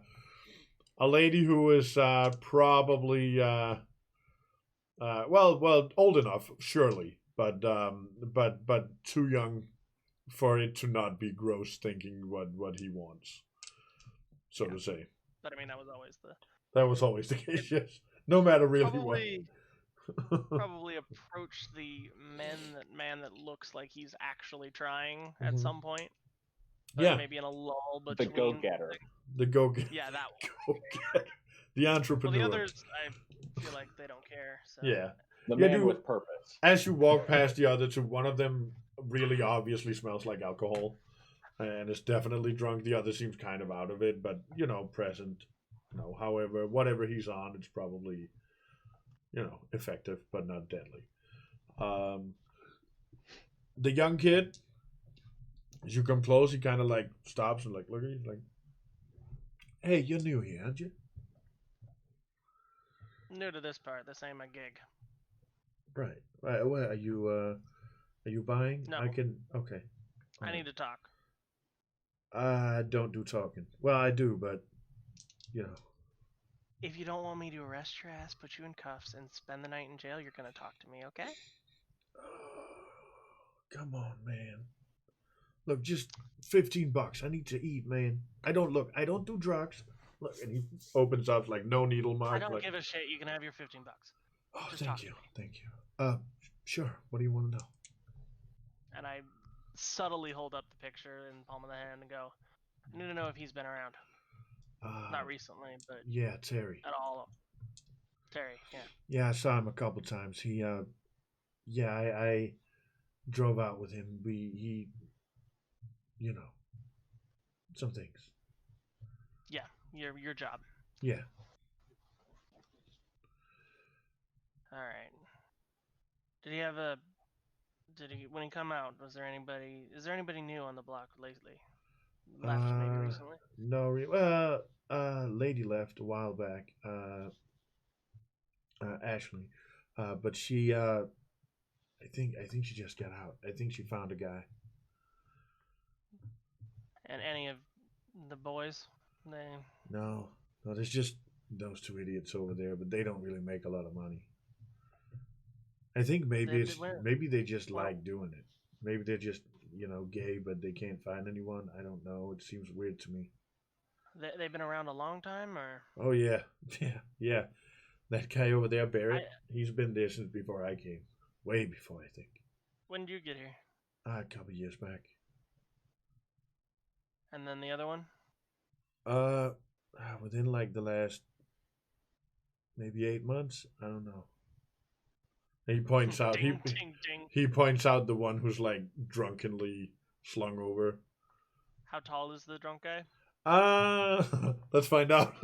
lady who is probably old enough, surely, but too young for it to not be gross thinking what he wants, so to say. But I mean, that was always the case. Yes, no matter really what. Probably approach the man that looks like he's actually trying at Mhm. some point. Yeah, Maybe in a lull The between. go-getter. the go-getter. Yeah, that one. The Well, entrepreneur. the others, I feel like they don't care. So. Yeah. The Yeah, man dude. with purpose. As you walk past the other two, one of them really obviously smells like alcohol and is definitely drunk. The other seems kind of out of it, but present. However, whatever he's on, it's probably effective but not deadly. The young kid, as you come close, he kind of like stops and like look at you, like, "Hey, you're new here, aren't you?" New to this part. This ain't my gig. Right. What are you? Are you buying? No. I can. Okay. I need to talk. I don't do talking. Well, I do, but If you don't want me to arrest your ass, put you in cuffs, and spend the night in jail, you're gonna talk to me, okay? Come on, man. Look, just $15. I need to eat, man. I don't do drugs. Look, and he opens up like no needle mark. I don't like, give a shit. You can have your $15. Oh, Just talk thank to you, me. thank you. Sure. What do you want to know? And I subtly hold up the picture in the palm of the hand and go, I need to know if he's been around. Not recently, but yeah, Terry. at all. Terry, yeah. Yeah, I saw him a couple times. He, yeah, I drove out with him. He, you know, some things. Yeah, your job. Yeah. All right. Did he have a? Did he when he come out? Was there anybody? Is there anybody new on the block lately? Left maybe recently. No, lady left a while back. Ashley, but she, I think she just got out. I think she found a guy. And any of the boys? They. No, no, there's just those two idiots over there, but they don't really make a lot of money. I think maybe they just Well, like doing it. Maybe they're just gay, but they can't find anyone. I don't know. It seems weird to me. they've been around a long time, or? Oh yeah, yeah. That guy over there, Barrett. He's been there since before I came. Way before, I think. When did you get here? A couple years back. And then the other one? Within like the last maybe 8 months. I don't know. He points out ding, ding, ding. he points out the one who's like drunkenly slung over. How tall is the drunk guy? Let's find out.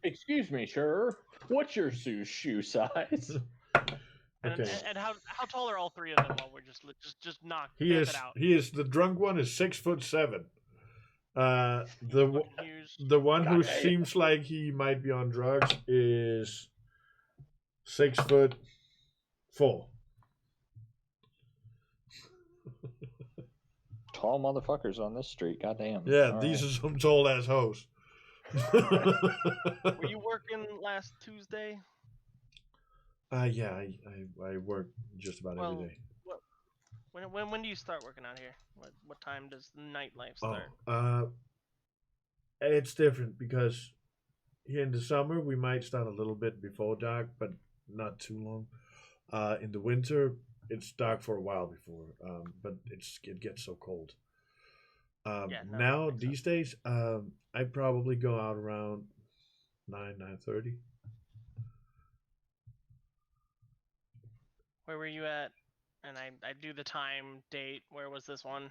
Excuse me, sir. What's your shoe size? Okay. And how tall are all three of them? While we're just knock it out. He is the drunk one is 6'7". The one who seems like he might be on drugs is 6'4". Tall motherfuckers on this street. Goddamn. Yeah, All these right. are some tall ass hoes. Were you working last Tuesday? Yeah, I work just about every day. When do you start working out here? What time does nightlife start? It's different because here in the summer we might start a little bit before dark, but not too long. In the winter it's dark for a while before, but it gets so cold. Now these days, I probably go out around 9:30. Where were you at? And I do the time, date. Where was this one?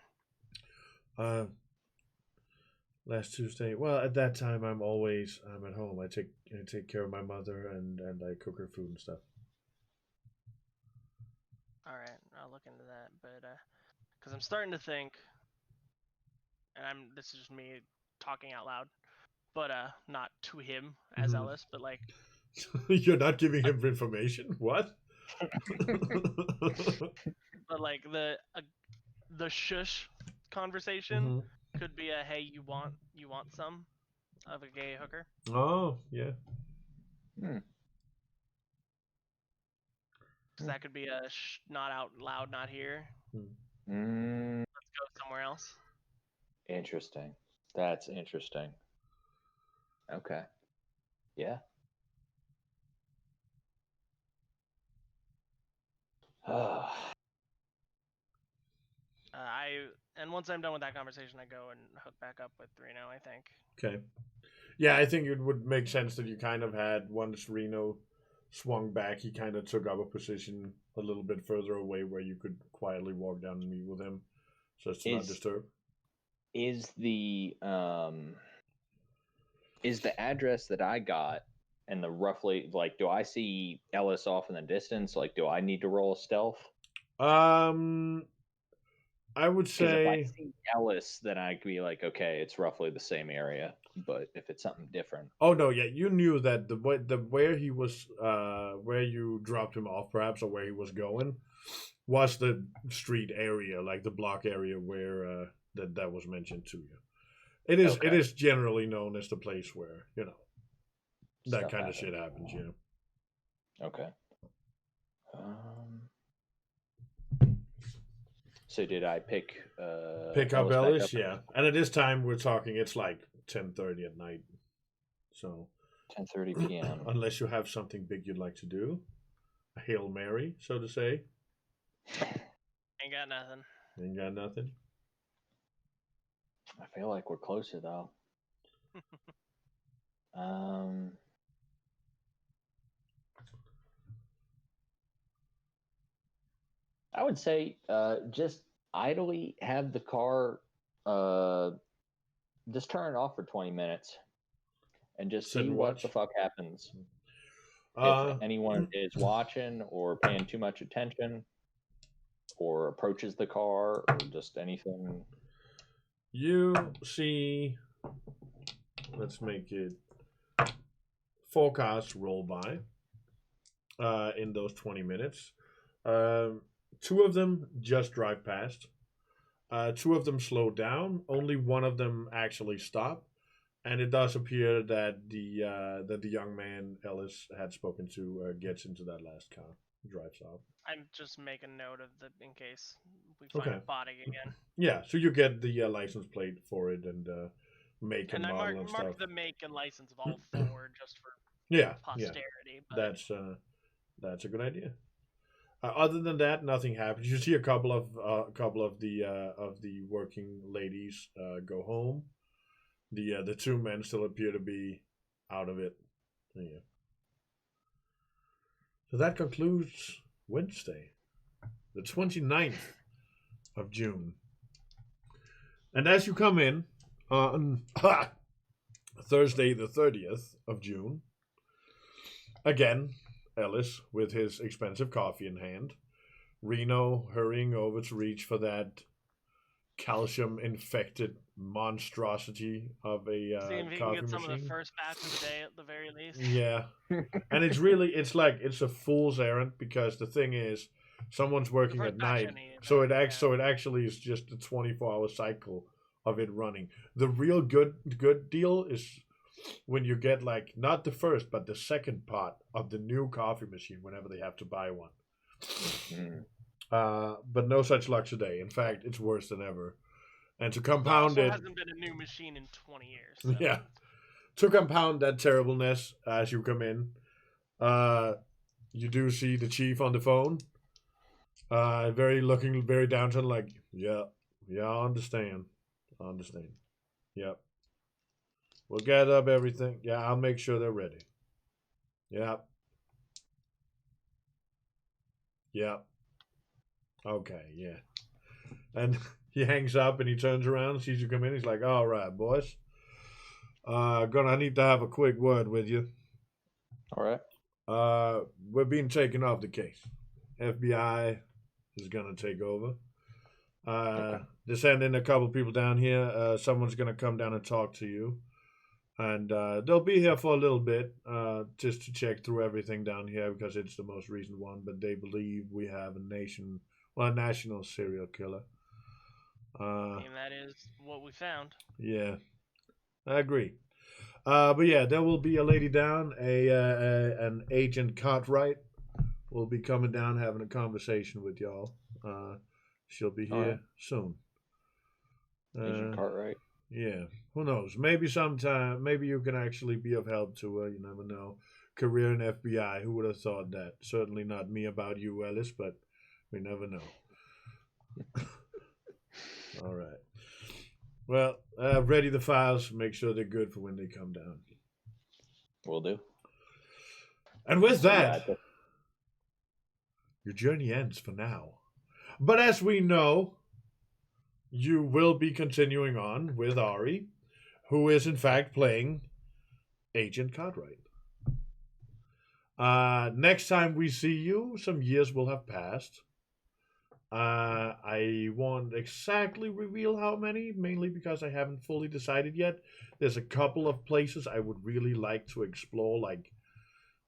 Last Tuesday. Well, at that time I'm at home. I take care of my mother and I cook her food and stuff. All right, I'll look into that. But because I'm starting to think, and this is just me talking out loud, but not to him as Ellis, but like. You're not giving him information. What? But like the shush conversation could be a hey, you want some of a gay hooker. Oh yeah. So that could be a not out loud, not here. Let's go somewhere else. Interesting. That's interesting. Okay. Yeah. And once I'm done with that conversation, I go and hook back up with Reno, I think. Okay. Yeah, I think it would make sense that you kind of had once Reno swung back, he kind of took up a position a little bit further away where you could quietly walk down and meet with him, so as to not disturb. Is the address that I got and the roughly like, do I see Ellis off in the distance? Like, do I need to roll a stealth? I would say if I see Ellis, then I could be like, okay, it's roughly the same area. But if it's something different, oh no, yeah, you knew that the where he was, where you dropped him off, perhaps, or where he was going, was the street area, like the block area where that was mentioned to you. It is generally known as the place where that kind of shit happens. Okay. So did I pick up Ellis? Yeah, and at this time we're talking. It's like 10:30 at night. So 10:30 p.m. Unless you have something big you'd like to do, a Hail Mary, so to say. Ain't got nothing. Ain't got nothing. I feel like we're closer though. I would say just idly have the car, just turn it off for 20 minutes and just Sit see and what the watch. fuck happens. Uh, If anyone is watching or paying too much attention or approaches the car or just anything. you see, let's make it 4 cars roll by in those 20 minutes. 2 of them just drive past. 2 of them slow down. Only one of them actually stop. And it does appear that the young man Ellis had spoken to gets into that last car, drives off. I'm just making note of the in case we find body again. Yeah, so you get the license plate for it and make and I model and stuff. mark the make and license of all 4 just for posterity. Yeah. That's a good idea. Other than that, nothing happens. You see a couple of the working ladies go home. The 2 men still appear to be out of it. Yeah. So that concludes Wednesday, the 29th of June. And as you come in on Thursday, the 30th of June, again, Ellis with his expensive coffee in hand, Reno hurrying over to reach for that calcium-infected monstrosity of a see if he coffee can get some machine. of the first batch of the day at the very least. Yeah, and it's a fool's errand because the thing is, someone's working at night, so it actually is just a 24-hour cycle of it running. The real good deal is when you get like not the first but the second part of the new coffee machine whenever they have to buy one. But no such luck today. In fact, it's worse than ever. And to compound it, hasn't been a new machine in 20 years. So. Yeah. To compound that terribleness as you come in, you do see the chief on the phone. Looking very downtown, like, I understand. Yep. We'll gather up everything. Yeah, I'll make sure they're ready. Yep. Okay, yeah. And he hangs up and he turns around, sees you come in. He's like, all right, boys. I need to have a quick word with you. All right. We're being taken off the case. FBI is going to take over. They're sending a couple people down here. Someone's going to come down and talk to you. And they'll be here for a little bit just to check through everything down here because it's the most recent one. But they believe we have a national serial killer. And that is what we found. Yeah, I agree. But yeah, there will be a lady down, an Agent Cartwright will be coming down having a conversation with y'all. She'll be here soon. Agent Cartwright. Yeah, who knows? Maybe sometime, maybe you can actually be of help to her. You never know. Career in FBI, who would have thought that? Certainly not me about you, Ellis, but we never know. All right. Well, ready the files. Make sure they're good for when they come down. Will do. And with that, your journey ends for now. But as we know, you will be continuing on with Ari, who is in fact playing Agent Cartwright. Next time we see you, some years will have passed. I won't exactly reveal how many, mainly because I haven't fully decided yet. There's a couple of places I would really like to explore, like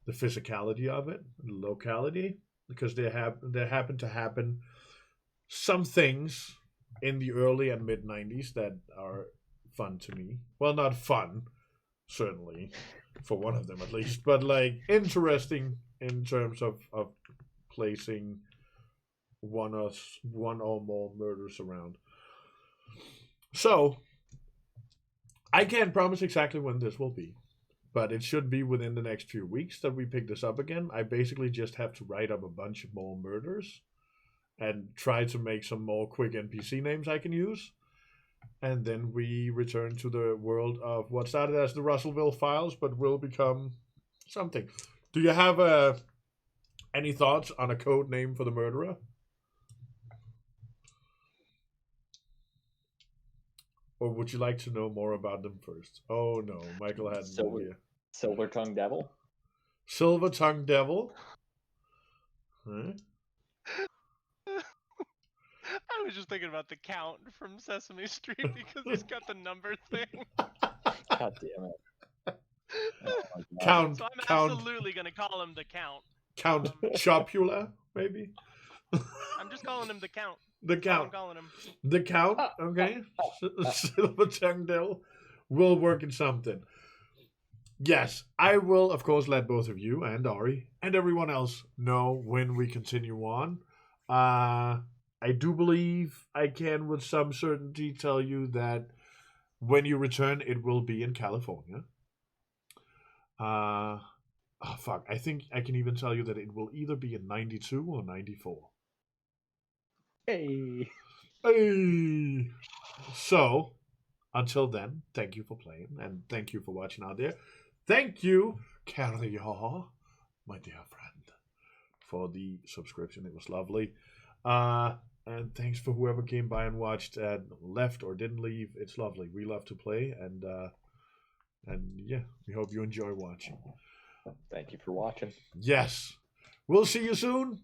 the physicality of it, the locality, because there happen to happen some things in the early and mid 90s that are fun to me. Well, not fun, certainly, for one of them at least, but like interesting in terms of placing one or more murders around. So, I can't promise exactly when this will be, but it should be within the next few weeks that we pick this up again. I basically just have to write up a bunch of more murders and try to make some more quick NPC names I can use. And then we return to the world of what started as the Russellville Files, but will become something. Do you have any thoughts on a code name for the murderer? Or would you like to know more about them first? Oh no, Michael had no idea. Silver Tongue Devil? Silver Tongue Devil? Huh? I was just thinking about the Count from Sesame Street because he's got the number thing. God damn it. Oh my God. Count, So I'm Count, absolutely going to call him the Count. Count Chopula, maybe? I'm just calling him the Count. The That's all I'm Count. calling him. The Count, okay. Silver Tongue Devil will work in something. Yes, I will, of course, let both of you and Ari and everyone else know when we continue on. I do believe I can, with some certainty, tell you that when you return, it will be in California. Oh, fuck. I think I can even tell you that it will either be in 92 or 94. Hey. Hey! So, until then, thank you for playing, and thank you for watching out there. Thank you, Carrier, my dear friend, for the subscription. It was lovely. And thanks for whoever came by and watched and left or didn't leave. It's lovely. We love to play, and yeah, we hope you enjoy watching. Thank you for watching. Yes. We'll see you soon.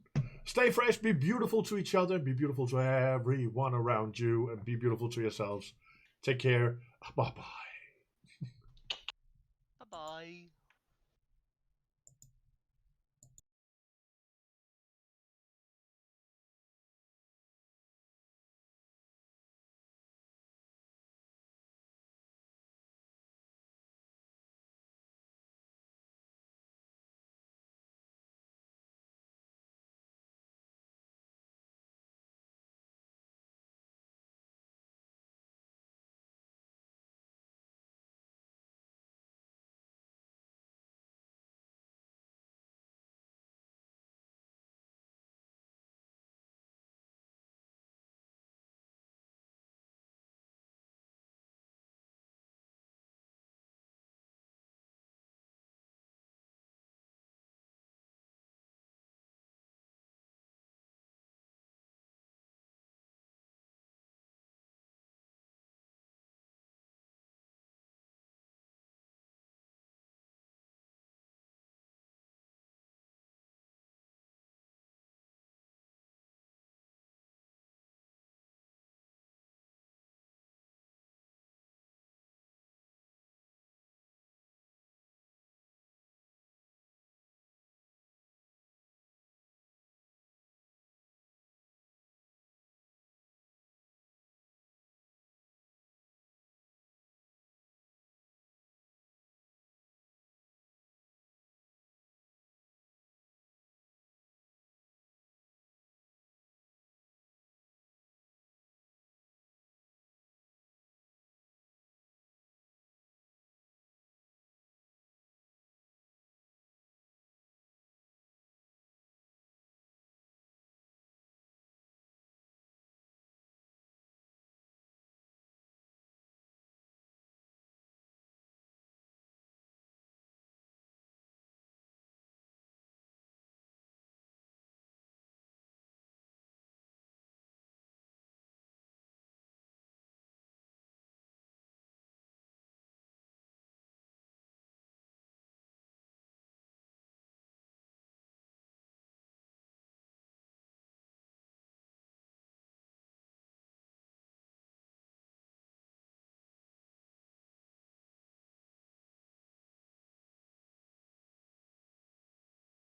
Stay fresh. Be beautiful to each other. Be beautiful to everyone around you. And be beautiful to yourselves. Take care. Bye-bye. Bye-bye.